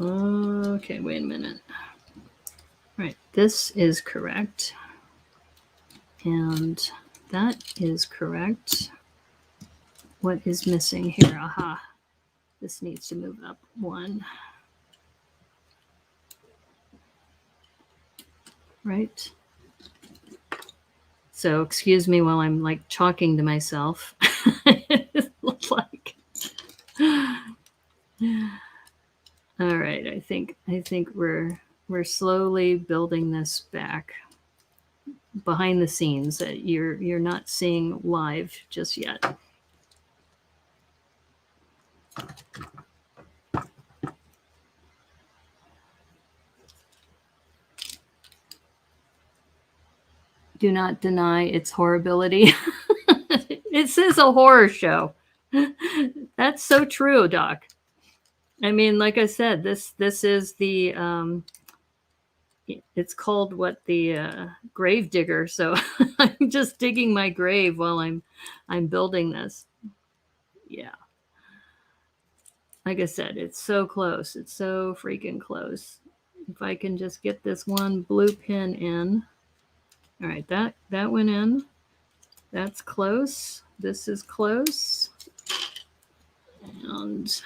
Okay, wait a minute. Right, this is correct. And that is correct. What is missing here? Aha. This needs to move up one. Right. So excuse me while I'm like talking to myself. It looks like. All right, I think we're slowly building this back behind the scenes that you're not seeing live just yet. Do not deny its horribility. It says a horror show. That's so true, Doc. I mean, like I said, this is the it's called what, the Grave Digger. So I'm just digging my grave while I'm building this. Yeah. Like I said, it's so close. It's so freaking close. If I can just get this one blue pin in. All right, that went in. That's close. This is close. And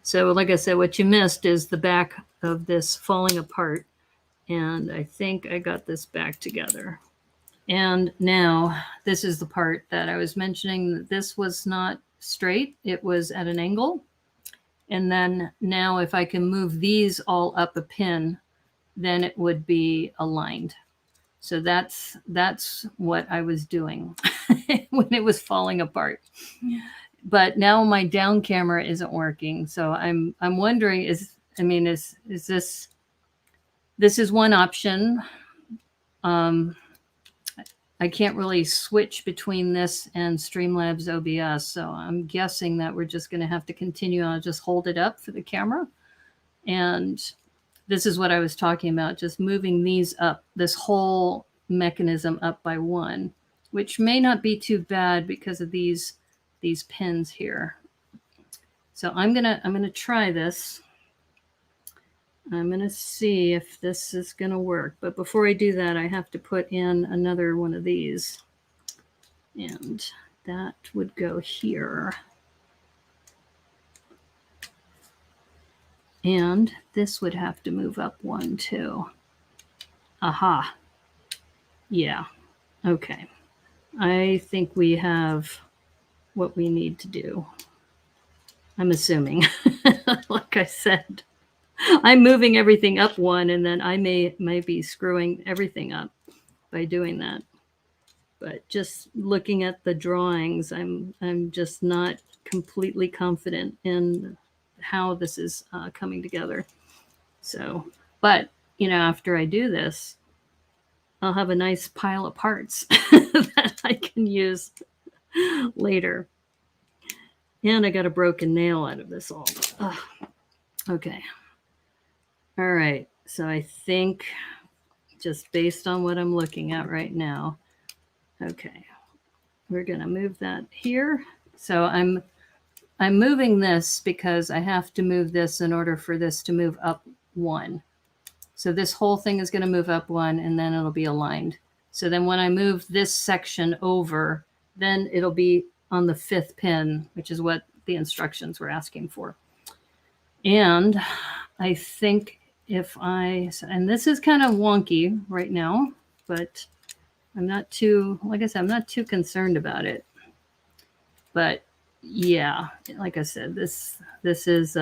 so, like I said, what you missed is the back of this falling apart. And I think I got this back together. And now this is the part that I was mentioning, that this was not straight. It was at an angle. And then now if I can move these all up a pin, then it would be aligned. So that's what I was doing when it was falling apart. But now my down camera isn't working. So I'm wondering, is this is one option. I can't really switch between this and Streamlabs OBS. So I'm guessing that we're just going to have to continue. I'll just hold it up for the camera. And this is what I was talking about, just moving these up, this whole mechanism up by one, which may not be too bad because of these pins here. So I'm gonna try this. I'm gonna see if this is gonna work. But before I do that, I have to put in another one of these. And that would go here. And this would have to move up one too. Aha. Yeah. Okay. I think we have what we need to do. I'm assuming. Like I said, I'm moving everything up one, and then I may be screwing everything up by doing that. But just looking at the drawings, I'm just not completely confident in how this is coming together. So, but after I do this, I'll have a nice pile of parts that I can use later. And I got a broken nail out of this all. Ugh. Okay. All right. So I think, just based on what I'm looking at right now, okay, we're going to move that here. So I'm moving this because I have to move this in order for this to move up one. So this whole thing is going to move up one, and then it'll be aligned. So then when I move this section over, then it'll be on the 5th pin, which is what the instructions were asking for. And I think and this is kind of wonky right now, but I'm not too, like I said, I'm not too concerned about it. But yeah, like I said, this is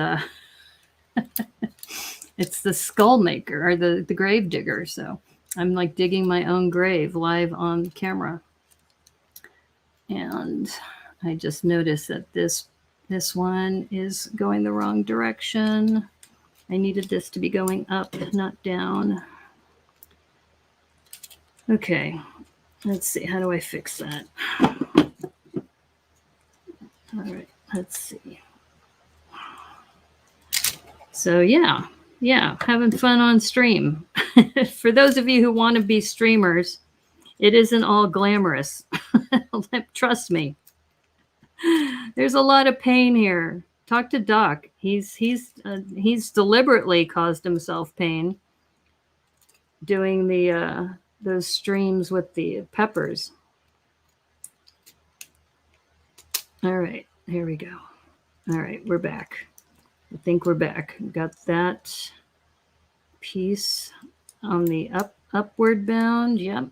it's the skull maker, or the grave digger. So I'm like digging my own grave live on camera. And I just noticed that this one is going the wrong direction. I needed this to be going up, not down. Okay, let's see. How do I fix that? All right, let's see. So yeah, having fun on stream. For those of you who want to be streamers, it isn't all glamorous. Trust me. There's a lot of pain here. Talk to Doc. He's deliberately caused himself pain doing the those streams with the peppers. All right, here we go. All right, we're back. I think we're back. Got that piece on the upward bound. Yep.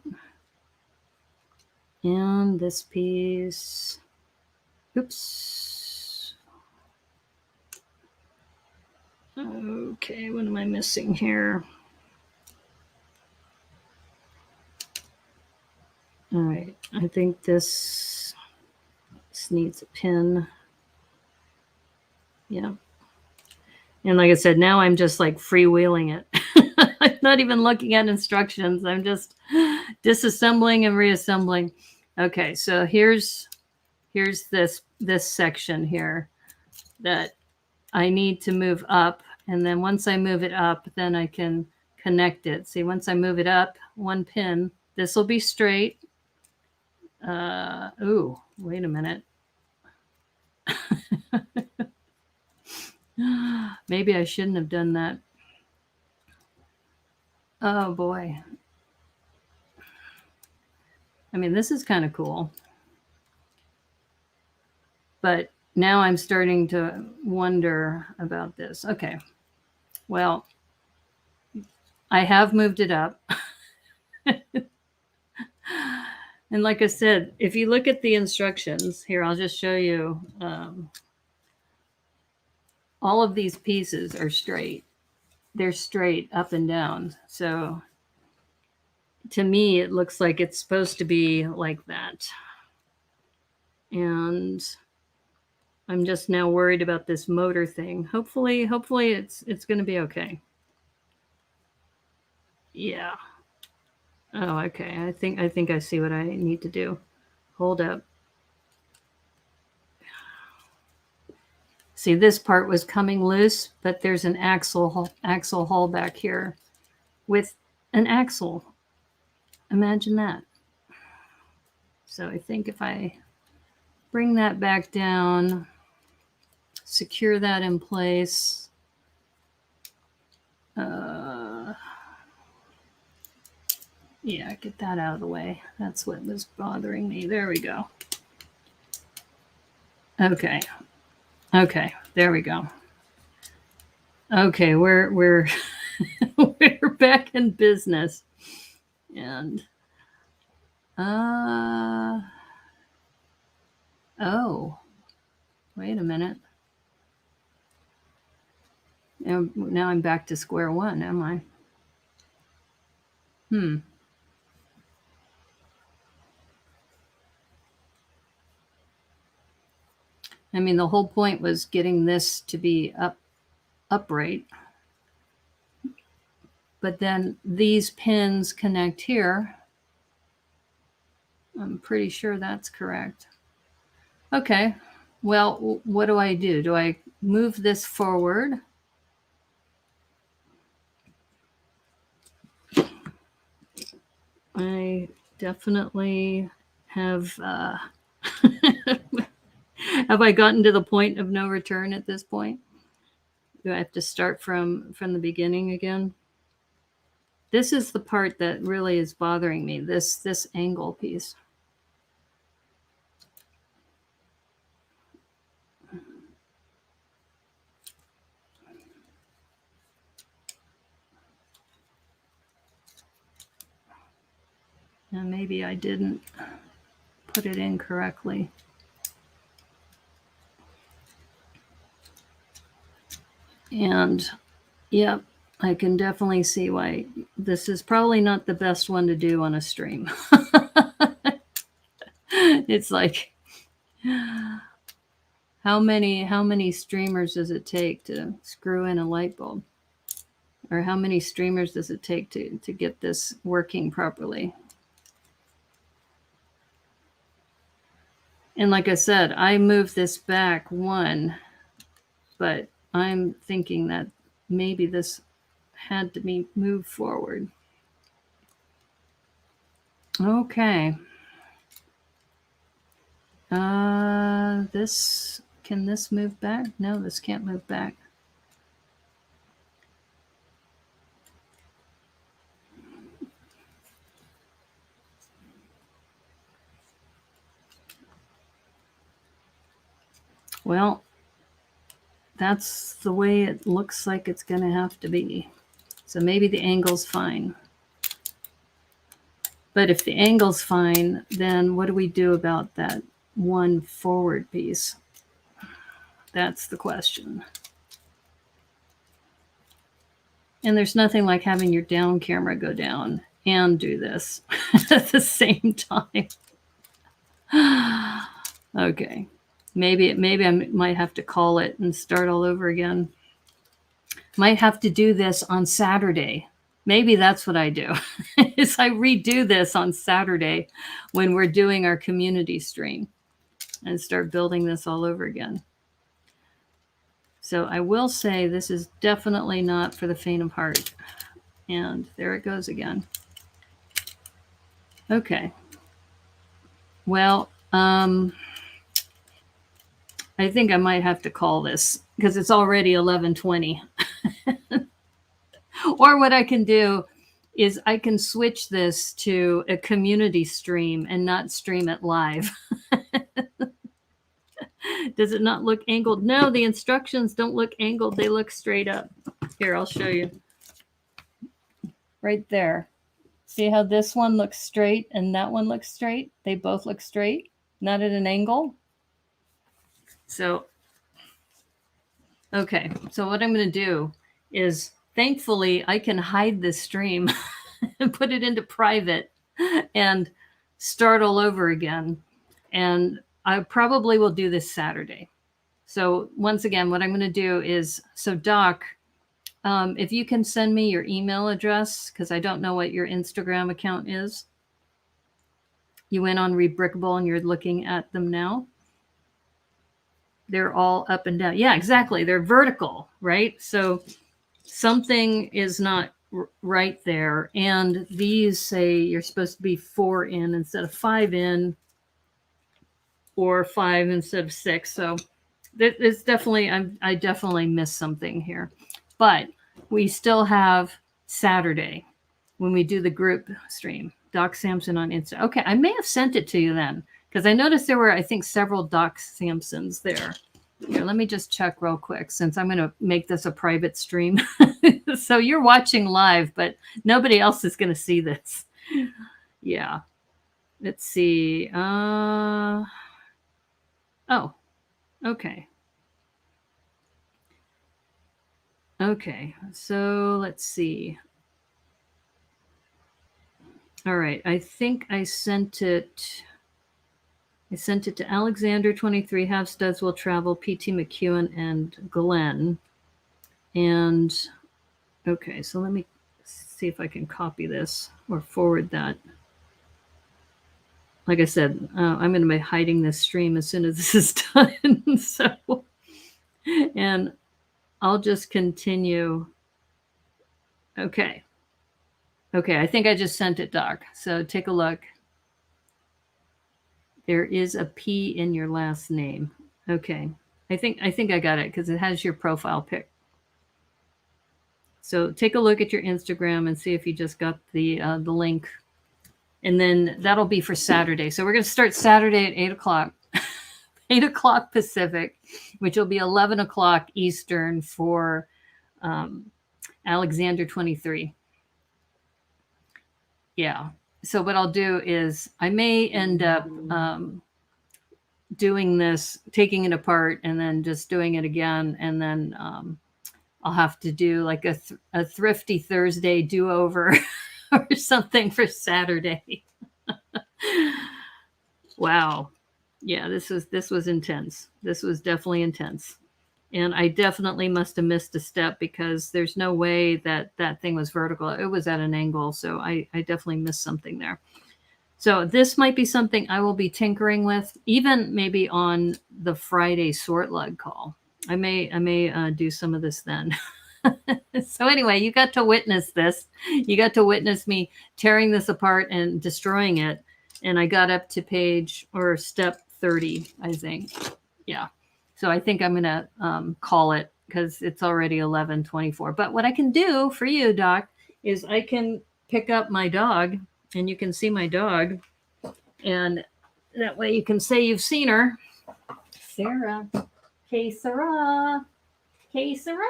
And this piece. Oops. Okay, what am I missing here? All right, I think this needs a pin. Yeah. And like I said, now I'm just like freewheeling it. I'm not even looking at instructions. I'm just disassembling and reassembling. Okay, so here's this section here that I need to move up. And then once I move it up, then I can connect it. See, once I move it up, one pin, this will be straight. Ooh, wait a minute. Maybe I shouldn't have done that. Oh boy. I mean, this is kind of cool. But now I'm starting to wonder about this. Okay. Well, I have moved it up. And like I said, if you look at the instructions here, I'll just show you. All of these pieces are straight. They're straight up and down. So to me, it looks like it's supposed to be like that. And I'm just now worried about this motor thing. Hopefully it's going to be okay. Yeah. Oh, okay. I think I see what I need to do. Hold up. See, this part was coming loose, but there's an axle hole back here with an axle. Imagine that. So I think if I bring that back down, secure that in place. Yeah, get that out of the way. That's what was bothering me. There we go. Okay. Okay, there we go. Okay, we're we're back in business. And oh, wait a minute. Now I'm back to square one, am I? I mean, the whole point was getting this to be upright. But then these pins connect here. I'm pretty sure that's correct. Okay, well, what do I do? Do I move this forward? I definitely have have I gotten to the point of no return at this point? Do I have to start from the beginning again? This is the part that really is bothering me, this angle piece. And maybe I didn't put it in correctly. And yep, I can definitely see why this is probably not the best one to do on a stream. It's like, how many streamers does it take to screw in a light bulb? Or how many streamers does it take to get this working properly? And like I said, I moved this back one, but I'm thinking that maybe this had to be moved forward. Okay. Can this move back? No, this can't move back. Well, that's the way it looks like it's going to have to be. So maybe the angle's fine. But if the angle's fine, then what do we do about that one forward piece? That's the question. And there's nothing like having your down camera go down and do this at the same time. Okay. Maybe I might have to call it and start all over again. Might have to do this on Saturday. Maybe that's what I do, is I redo this on Saturday when we're doing our community stream and start building this all over again. So I will say this is definitely not for the faint of heart. And there it goes again. Okay. Well, I think I might have to call this because it's already 11:20. Or what I can do is I can switch this to a community stream and not stream it live. Does it not look angled? No, the instructions don't look angled. They look straight up. Here, I'll show you. Right there. See how this one looks straight and that one looks straight? They both look straight, not at an angle. So, okay. So what I'm going to do is, thankfully, I can hide this stream and put it into private and start all over again. And I probably will do this Saturday. So once again, what I'm going to do is, so Doc, if you can send me your email address, because I don't know what your Instagram account is. You went on Rebrickable and you're looking at them now. They're all up and down. Yeah, exactly. They're vertical, right? So something is not right there. And these say you're supposed to be 4 in instead of 5 in, or 5 instead of 6. So it's definitely, I definitely missed something here. But we still have Saturday when we do the group stream. Doc Sampson on Insta. Okay, I may have sent it to you then, because I noticed there were, I think, several Doc Sampsons there. Here, let me just check real quick, since I'm going to make this a private stream. So you're watching live, but nobody else is going to see this. Yeah. Let's see. Oh, okay. Okay, so let's see. All right, I think I sent it. I sent it to Alexander 23, Have Studs Will Travel, PT McEwen, and Glenn. And okay, so let me see if I can copy this or forward that. Like I said, I'm going to be hiding this stream as soon as this is done. So, and I'll just continue. Okay. Okay, I think I just sent it, Doc. So take a look. There is a P in your last name. Okay. I think I got it because it has your profile pic. So take a look at your Instagram and see if you just got the link. And then that'll be for Saturday. So we're going to start Saturday at 8 o'clock, 8 o'clock Pacific, which will be 11 o'clock Eastern for Alexander 23. Yeah. So what I'll do is I may end up doing this, taking it apart, and then just doing it again. And then I'll have to do like a Thrifty Thursday do-over or something for Saturday. Wow. Yeah, this was intense. This was definitely intense. And I definitely must have missed a step because there's no way that that thing was vertical. It was at an angle. So I definitely missed something there. So this might be something I will be tinkering with, even maybe on the Friday sort lug call. I may do some of this then. So anyway, you got to witness this. You got to witness me tearing this apart and destroying it. And I got up to page or step 30, I think. Yeah. So I think I'm going to call it because it's already 11:24. But what I can do for you, Doc, is I can pick up my dog and you can see my dog. And that way you can say you've seen her. Sarah. Hey, Sarah. Hey, Sarah.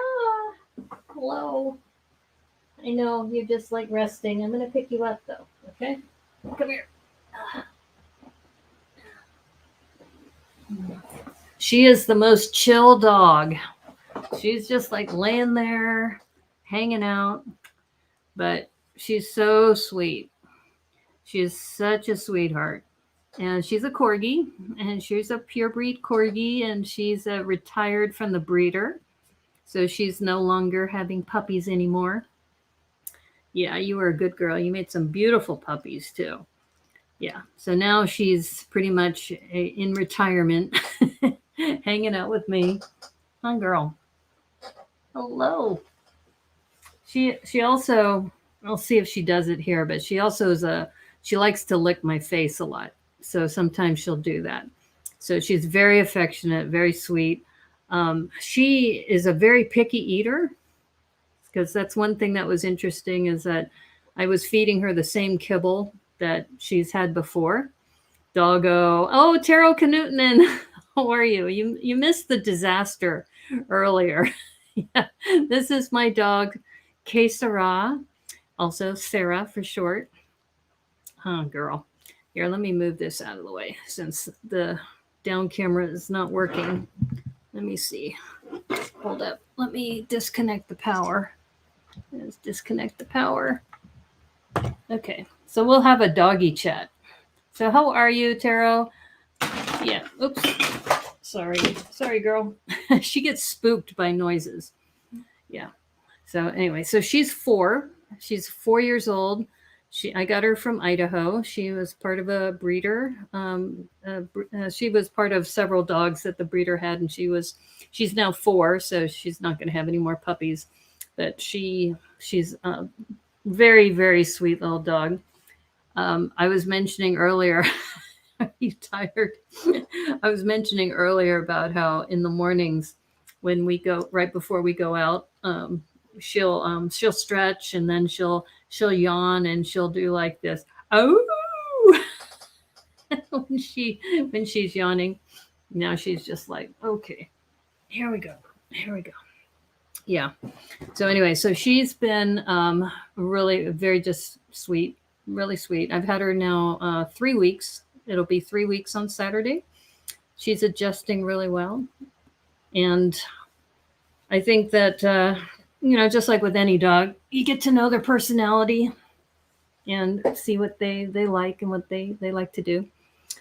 Hello. I know you're just like resting. I'm going to pick you up though. Okay? Come here. She is the most chill dog. She's just like laying there, hanging out, but she's so sweet. She's such a sweetheart. And she's a corgi, and she's a purebred corgi, and she's retired from the breeder. So she's no longer having puppies anymore. Yeah, you were a good girl. You made some beautiful puppies too. Yeah. So now she's pretty much in retirement, hanging out with me. Hi, girl. Hello. She also, I'll see if she does it here, but she also is she likes to lick my face a lot. So sometimes she'll do that. So she's very affectionate, very sweet. She is a very picky eater because that's one thing that was interesting is that I was feeding her the same kibble that she's had before. Doggo. Oh, Taro Knutinen. How are you? You missed the disaster earlier. Yeah. This is my dog, K Sarah, also Sarah for short. Oh, girl. Here, let me move this out of the way since the down camera is not working. Let me see. Hold up. Let me disconnect the power. Let's disconnect the power. Okay. So we'll have a doggy chat. So how are you, Taro? Yeah. Oops. Sorry, girl. She gets spooked by noises. Yeah. So anyway, so she's 4. She's 4 years old. I got her from Idaho. She was part of a breeder. She was part of several dogs that the breeder had, and she's now 4, so she's not going to have any more puppies. But she's a very, very sweet little dog. I was mentioning earlier, are you tired? I was mentioning earlier about how in the mornings when we go, right before we go out, she'll stretch and then she'll yawn and she'll do like this. Oh, when she's yawning. Now she's just like, okay, here we go. Yeah. So anyway, so she's been really very just sweet, really sweet. I've had her now 3 weeks. It'll be 3 weeks on Saturday. She's adjusting really well. And I think that, just like with any dog, you get to know their personality and see what they like and what they like to do.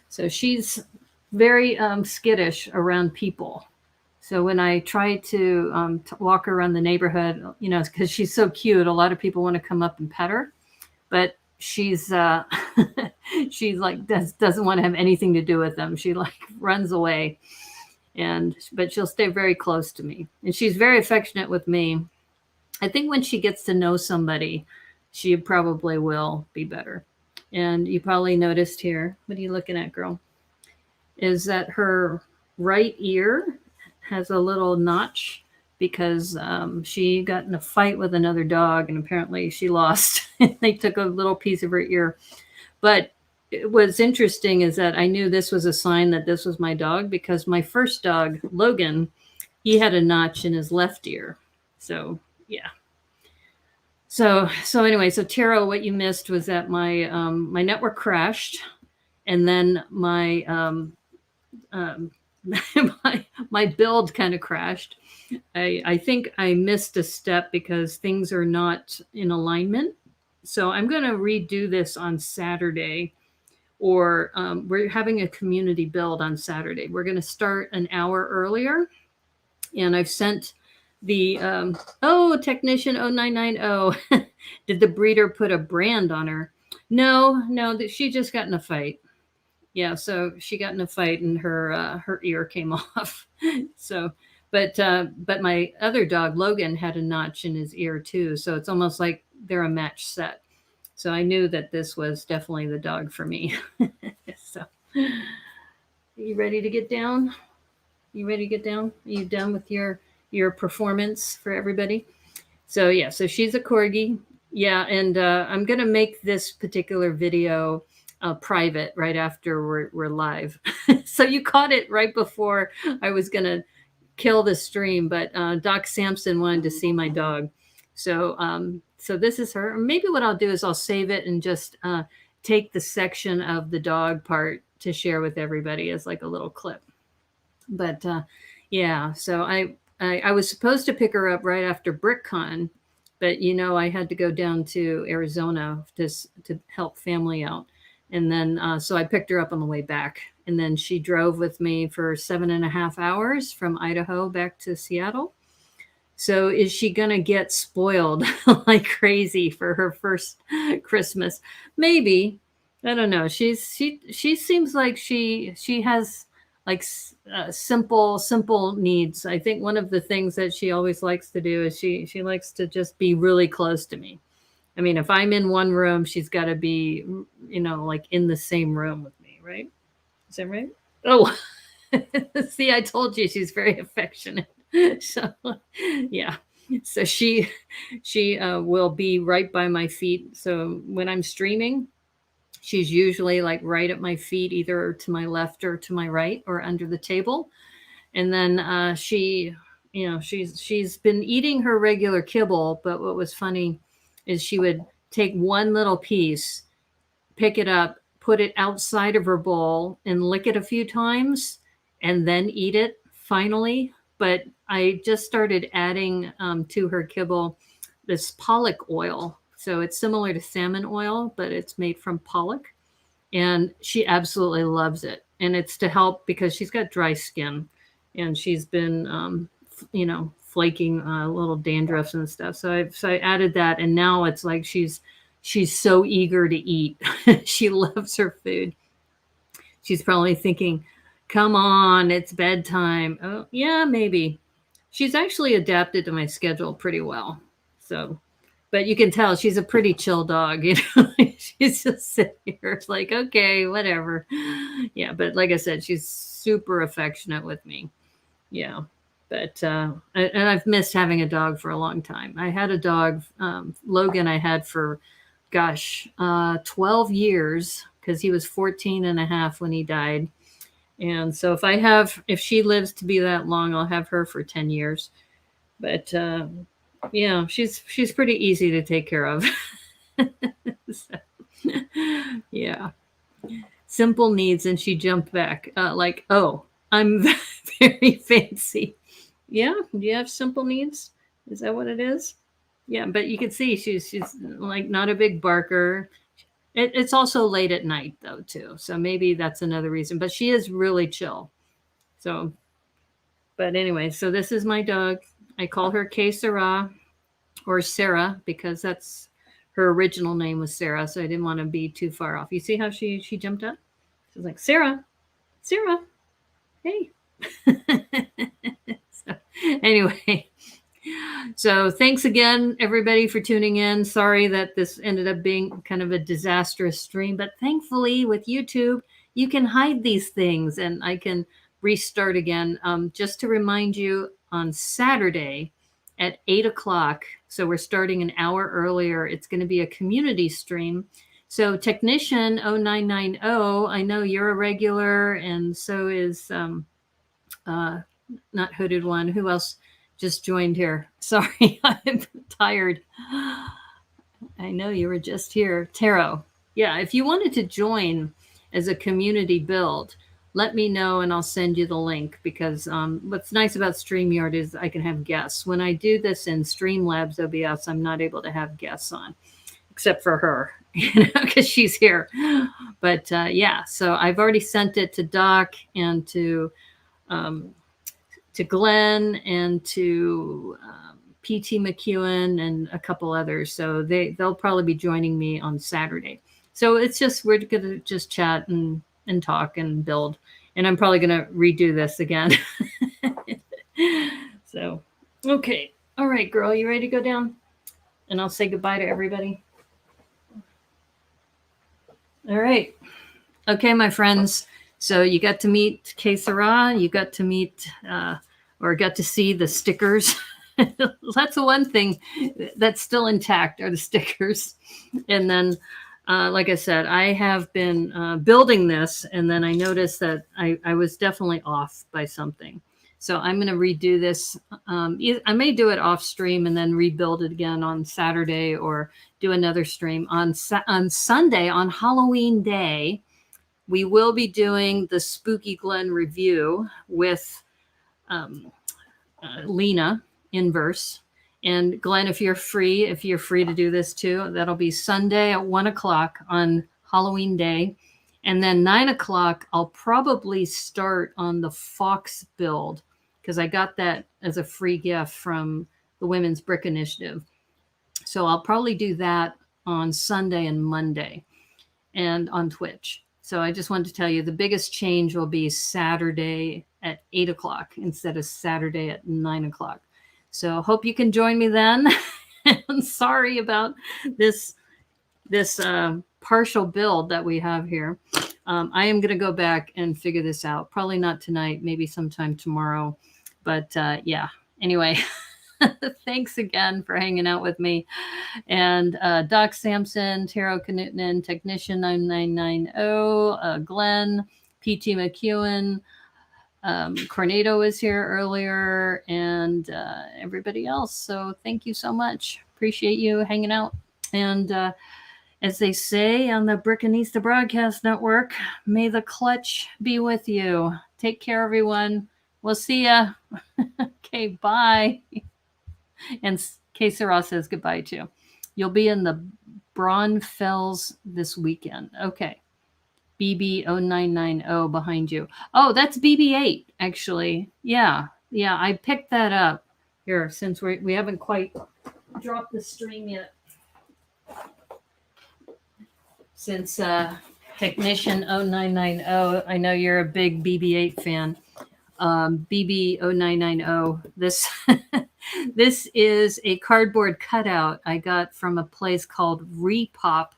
So she's very skittish around people. So when I try to walk her around the neighborhood, because she's so cute, a lot of people want to come up and pet her, but she's she's like doesn't want to have anything to do with them. She like runs away, but she'll stay very close to me, and she's very affectionate with me. I think when she gets to know somebody, she probably will be better. And you probably noticed here, what are you looking at, girl? Is that her right ear has a little notch because she got in a fight with another dog and apparently she lost. They took a little piece of her ear. But what's interesting is that I knew this was a sign that this was my dog because my first dog, Logan, he had a notch in his left ear. So yeah. So anyway, so Tara, what you missed was that my network crashed, and then um, my build kind of crashed. I think I missed a step because things are not in alignment. So I'm going to redo this on Saturday, or we're having a community build on Saturday. We're going to start an hour earlier, and I've sent the technician 0990. Did the breeder put a brand on her? No, that she just got in a fight. Yeah, so she got in a fight and her ear came off. So, but my other dog Logan had a notch in his ear too. So it's almost like they're a match set. So I knew that this was definitely the dog for me. So, you ready to get down? You ready to get down? Are you done with your performance for everybody? So yeah, so she's a corgi. Yeah, and I'm gonna make this particular video private right after we're live. So you caught it right before I was gonna kill the stream, but Doc Sampson wanted to see my dog. So this is her. Maybe what I'll do is I'll save it and just take the section of the dog part to share with everybody as like a little clip. But yeah, so I was supposed to pick her up right after BrickCon, but I had to go down to Arizona to help family out, and then so I picked her up on the way back, and then she drove with me for 7.5 hours from Idaho back to Seattle. So is she gonna get spoiled like crazy for her first Christmas? Maybe. I don't know. She seems like she has like simple needs. I think one of the things that she always likes to do is she likes to just be really close to me. I mean, if I'm in one room, she's got to be like in the same room with me, right? Is that right? Oh, see, I told you she's very affectionate. So yeah, so she will be right by my feet. So when I'm streaming, she's usually like right at my feet, either to my left or to my right or under the table. And then she's been eating her regular kibble, but what was funny is she would take one little piece, pick it up, put it outside of her bowl and lick it a few times and then eat it finally. But I just started adding to her kibble this pollock oil. So it's similar to salmon oil, but it's made from pollock. And she absolutely loves it. And it's to help because she's got dry skin and she's been, flaking little dandruffs and stuff. So I added that. And now it's like she's so eager to eat. She loves her food. She's probably thinking, come on, it's bedtime. Oh, yeah, maybe. She's actually adapted to my schedule pretty well. So, but you can tell she's a pretty chill dog. She's just sitting here. It's like, okay, whatever. Yeah, but like I said, she's super affectionate with me. Yeah. But and I've missed having a dog for a long time. I had a dog, Logan, I had for, 12 years because he was 14 and a half when he died. And so if she lives to be that long, I'll have her for 10 years. But yeah, she's pretty easy to take care of. So, yeah. Simple needs. And she jumped back like, oh, I'm very fancy. Yeah. Do you have simple needs? Is that what it is? Yeah. But you can see she's like not a big barker. It's also late at night though, too. So maybe that's another reason, but she is really chill. So, but anyway, so this is my dog. I call her K Sarah or Sarah because that's her original name was Sarah. So I didn't want to be too far off. You see how she jumped up? She's like, Sarah, hey. So, anyway, so thanks again, everybody, for tuning in. Sorry that this ended up being kind of a disastrous stream, but thankfully with YouTube, you can hide these things and I can restart again. Just to remind you, on Saturday at 8 o'clock. So we're starting an hour earlier. It's going to be a community stream. So Technician 0990, I know you're a regular, and so is not Hooded One. Who else just joined here? Sorry, I'm tired. I know you were just here. Taro. Yeah, if you wanted to join as a community build, let me know and I'll send you the link, because what's nice about StreamYard is I can have guests. When I do this in Streamlabs OBS, I'm not able to have guests on, except for her, because she's here. But yeah, so I've already sent it to Doc and to Glenn and to PT McEwen and a couple others. So they'll probably be joining me on Saturday. So it's just, we're going to just chat and talk and build. And I'm probably going to redo this again. So, okay. All right, girl, you ready to go down? And I'll say goodbye to everybody. All right. Okay, my friends. So you got to meet Que Sera. You got to meet or got to see the stickers. That's the one thing that's still intact, are the stickers. And then, like I said, I have been building this, and then I noticed that I was definitely off by something. So I'm going to redo this. I may do it off stream and then rebuild it again on Saturday, or do another stream on Sunday, on Halloween Day. We will be doing the Spooky Glen review with Lena Inverse. And Glenn, if you're free to do this too, that'll be Sunday at 1 o'clock on Halloween Day. And then 9 o'clock, I'll probably start on the Fox build, because I got that as a free gift from the Women's Brick Initiative. So I'll probably do that on Sunday and Monday and on Twitch. So I just wanted to tell you the biggest change will be Saturday at 8 o'clock instead of Saturday at 9 o'clock. So hope you can join me then. I'm sorry about this partial build that we have here. I am going to go back and figure this out. Probably not tonight, maybe sometime tomorrow. But yeah, anyway, thanks again for hanging out with me. And Doc Sampson, Taro Knutnen, Technician 9990, Glenn, PT McEwen, Cornado was here earlier, and everybody else. So thank you so much. Appreciate you hanging out. And as they say on the Brickanista Broadcast Network, may the clutch be with you. Take care, everyone. We'll see ya. Okay, bye. And Que Sera says goodbye too. You'll be in the Braunfels this weekend. Okay. BB0990 behind you. Oh, that's BB8, actually. Yeah. I picked that up here since we haven't quite dropped the stream yet. Since Technician 0990, I know you're a big BB8 fan. BB0990. This this is a cardboard cutout I got from a place called Repop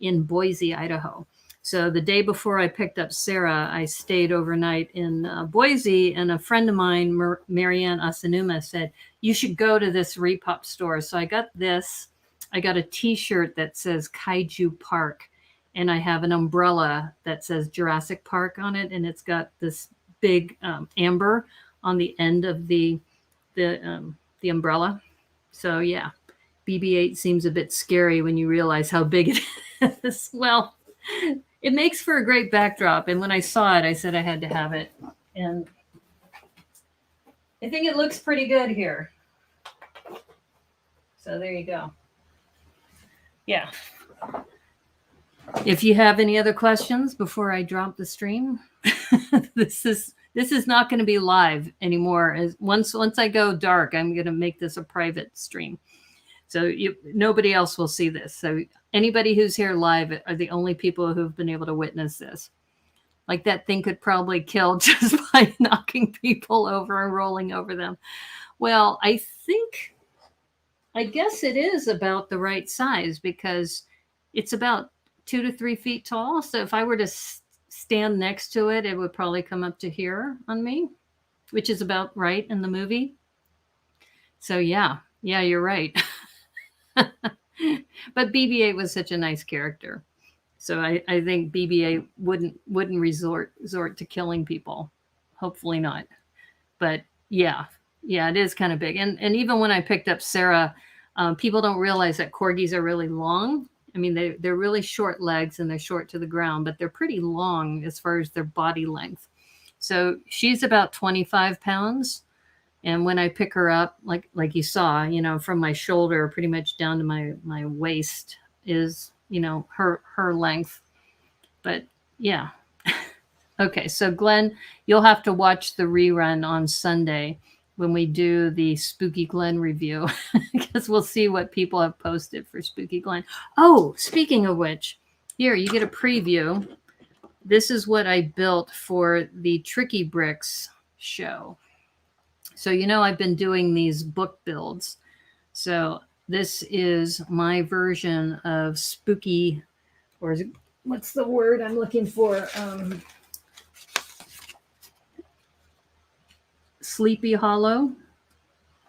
in Boise, Idaho. So the day before I picked up Sarah, I stayed overnight in Boise, and a friend of mine, Marianne Asanuma, said, you should go to this Repop store. So I got this. I got a t-shirt that says Kaiju Park, and I have an umbrella that says Jurassic Park on it, and it's got this big amber on the end of the umbrella. So yeah, BB8 seems a bit scary when you realize how big it is. Well, it makes for a great backdrop. And when I saw it, I said I had to have it. And I think it looks pretty good here. So there you go. Yeah. If you have any other questions before I drop the stream, this is not going to be live anymore. As once I go dark, I'm going to make this a private stream. So nobody else will see this. So anybody who's here live are the only people who've been able to witness this. Like, that thing could probably kill just by knocking people over and rolling over them. Well, I guess it is about the right size, because it's about 2 to 3 feet tall. So if I were to stand next to it, it would probably come up to here on me, which is about right in the movie. So yeah, you're right. But BB-8 was such a nice character. So I think BB-8 wouldn't resort to killing people. Hopefully not. But yeah, it is kind of big. And even when I picked up Sarah, people don't realize that corgis are really long. I mean, they're really short legs and they're short to the ground, but they're pretty long as far as their body length. So she's about 25 pounds. And when I pick her up, like you saw, from my shoulder pretty much down to my waist is, her length. But yeah. Okay, so Glenn, you'll have to watch the rerun on Sunday when we do the Spooky Glenn review because we'll see what people have posted for Spooky Glenn. Oh, speaking of which, here you get a preview. This is what I built for the Tricky Bricks show. So, I've been doing these book builds. So this is my version of Spooky, or what's the word I'm looking for? Sleepy Hollow.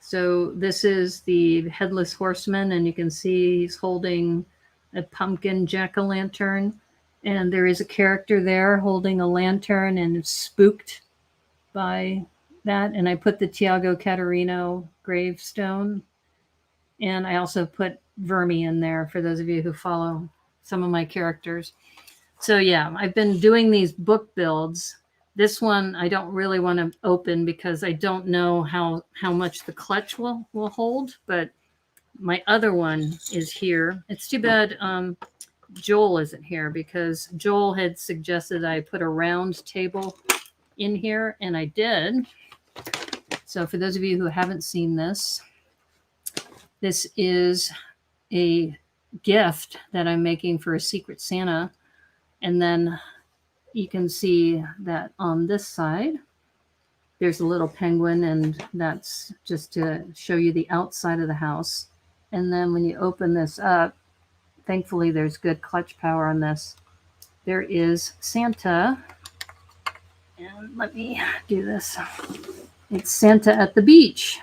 So this is the Headless Horseman, and you can see he's holding a pumpkin jack-o'-lantern, and there is a character there holding a lantern and is spooked by that. And I put the Tiago Caterino gravestone, and I also put Vermi in there for those of you who follow some of my characters. So yeah, I've been doing these book builds. This one I don't really want to open because I don't know how much the clutch will hold, but my other one is here. It's too bad Joel isn't here because Joel had suggested I put a round table in here, and I did. So for those of you who haven't seen this, this is a gift that I'm making for a Secret Santa. And then you can see that on this side, there's a little penguin, and that's just to show you the outside of the house. And then when you open this up, thankfully there's good clutch power on this. There is Santa. And let me do this. It's Santa at the beach.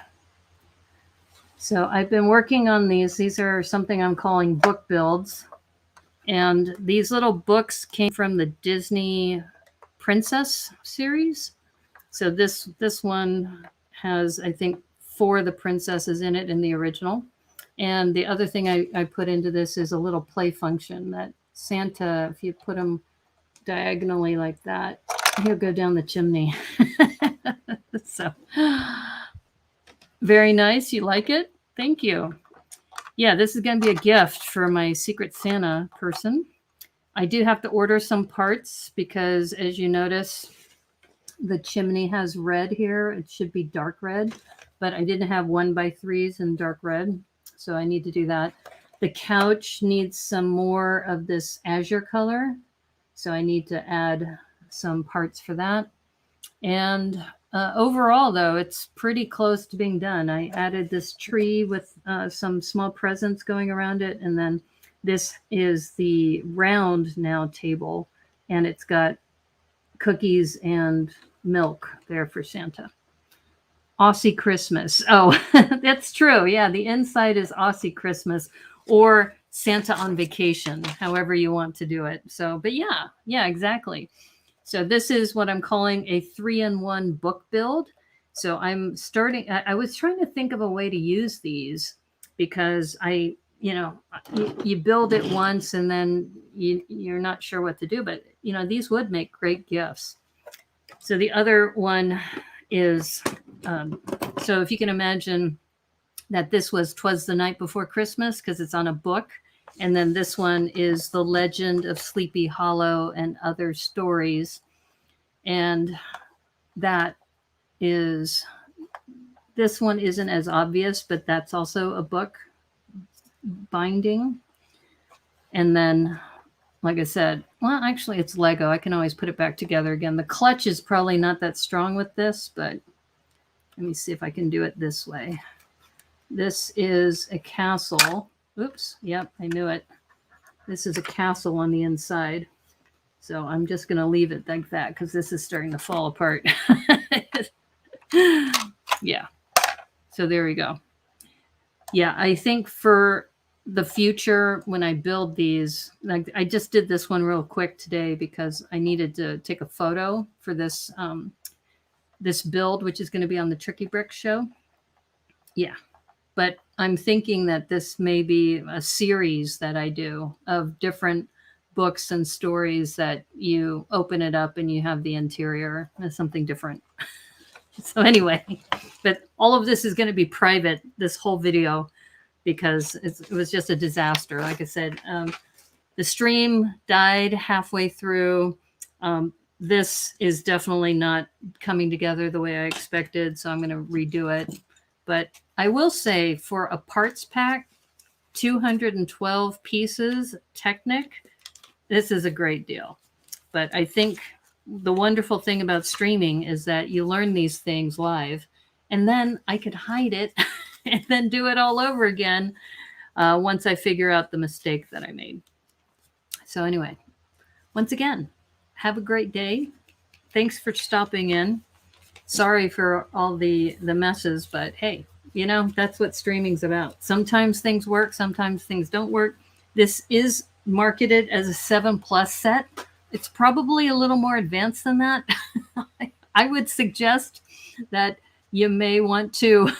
So I've been working on these. These are something I'm calling book builds. And these little books came from the Disney Princess series. So this one has, I think, 4 of the princesses in it in the original. And the other thing I put into this is a little play function that Santa, if you put him diagonally like that, he'll go down the chimney. So very nice. You like it? Thank you. Yeah, this is going to be a gift for my Secret Santa person. I do have to order some parts because, as you notice, the chimney has red here. It should be dark red, but I didn't have 1x3s in dark red, so I need to do that. The couch needs some more of this azure color, so I need to add some parts for that. And overall, though, it's pretty close to being done. I added this tree with some small presents going around it. And then this is the round now table. And it's got cookies and milk there for Santa. Aussie Christmas. Oh, that's true. Yeah, the inside is Aussie Christmas or Santa on vacation, however you want to do it. So, but yeah, exactly. So this is what I'm calling a 3-in-1 book build. So I'm starting, I was trying to think of a way to use these because you build it once and then you're not sure what to do, but these would make great gifts. So the other one is, so if you can imagine that this was 'Twas the Night Before Christmas because it's on a book. And then this one is The Legend of Sleepy Hollow and Other Stories. And that is, this one isn't as obvious, but that's also a book binding. And then, like I said, well, actually it's Lego. I can always put it back together again. The clutch is probably not that strong with this, but let me see if I can do it this way. This is a castle. Oops. Yep, I knew it. This is a castle on the inside. So I'm just going to leave it like that because this is starting to fall apart. Yeah. So there we go. Yeah, I think for the future, when I build these, like I just did this one real quick today because I needed to take a photo for this this build, which is going to be on the Tricky Brick show. Yeah, but I'm thinking that this may be a series that I do of different books and stories that you open it up and you have the interior as something different. So anyway, but all of this is going to be private, this whole video, because it was just a disaster. Like I said, the stream died halfway through. This is definitely not coming together the way I expected, so I'm going to redo it. But I will say for a parts pack, 212 pieces Technic, this is a great deal. But I think the wonderful thing about streaming is that you learn these things live, and then I could hide it and then do it all over again once I figure out the mistake that I made. So anyway, once again, have a great day. Thanks for stopping in. Sorry for all the messes, but hey, you know, that's what streaming's about. Sometimes things work, sometimes things don't work. This is marketed as a 7+ set. It's probably a little more advanced than that. I would suggest that you may want to,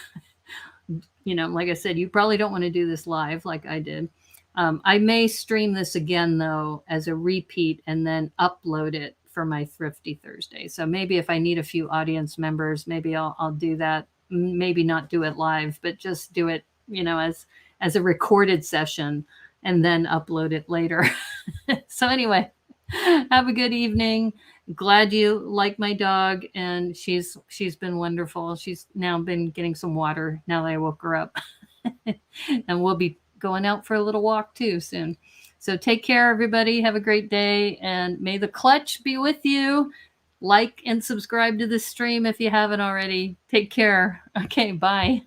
you know, like I said, you probably don't want to do this live like I did. I may stream this again, though, as a repeat and then upload it for my Thrifty Thursday. So maybe if I need a few audience members, maybe I'll do that. Maybe not do it live, but just do it, you know, as a recorded session and then upload it later. So anyway, have a good evening. Glad you like my dog, and she's been wonderful. She's now been getting some water now that I woke her up. And we'll be going out for a little walk too soon. So take care, everybody. Have a great day, and may the clutch be with you. Like and subscribe to this stream if you haven't already. Take care. Okay, bye.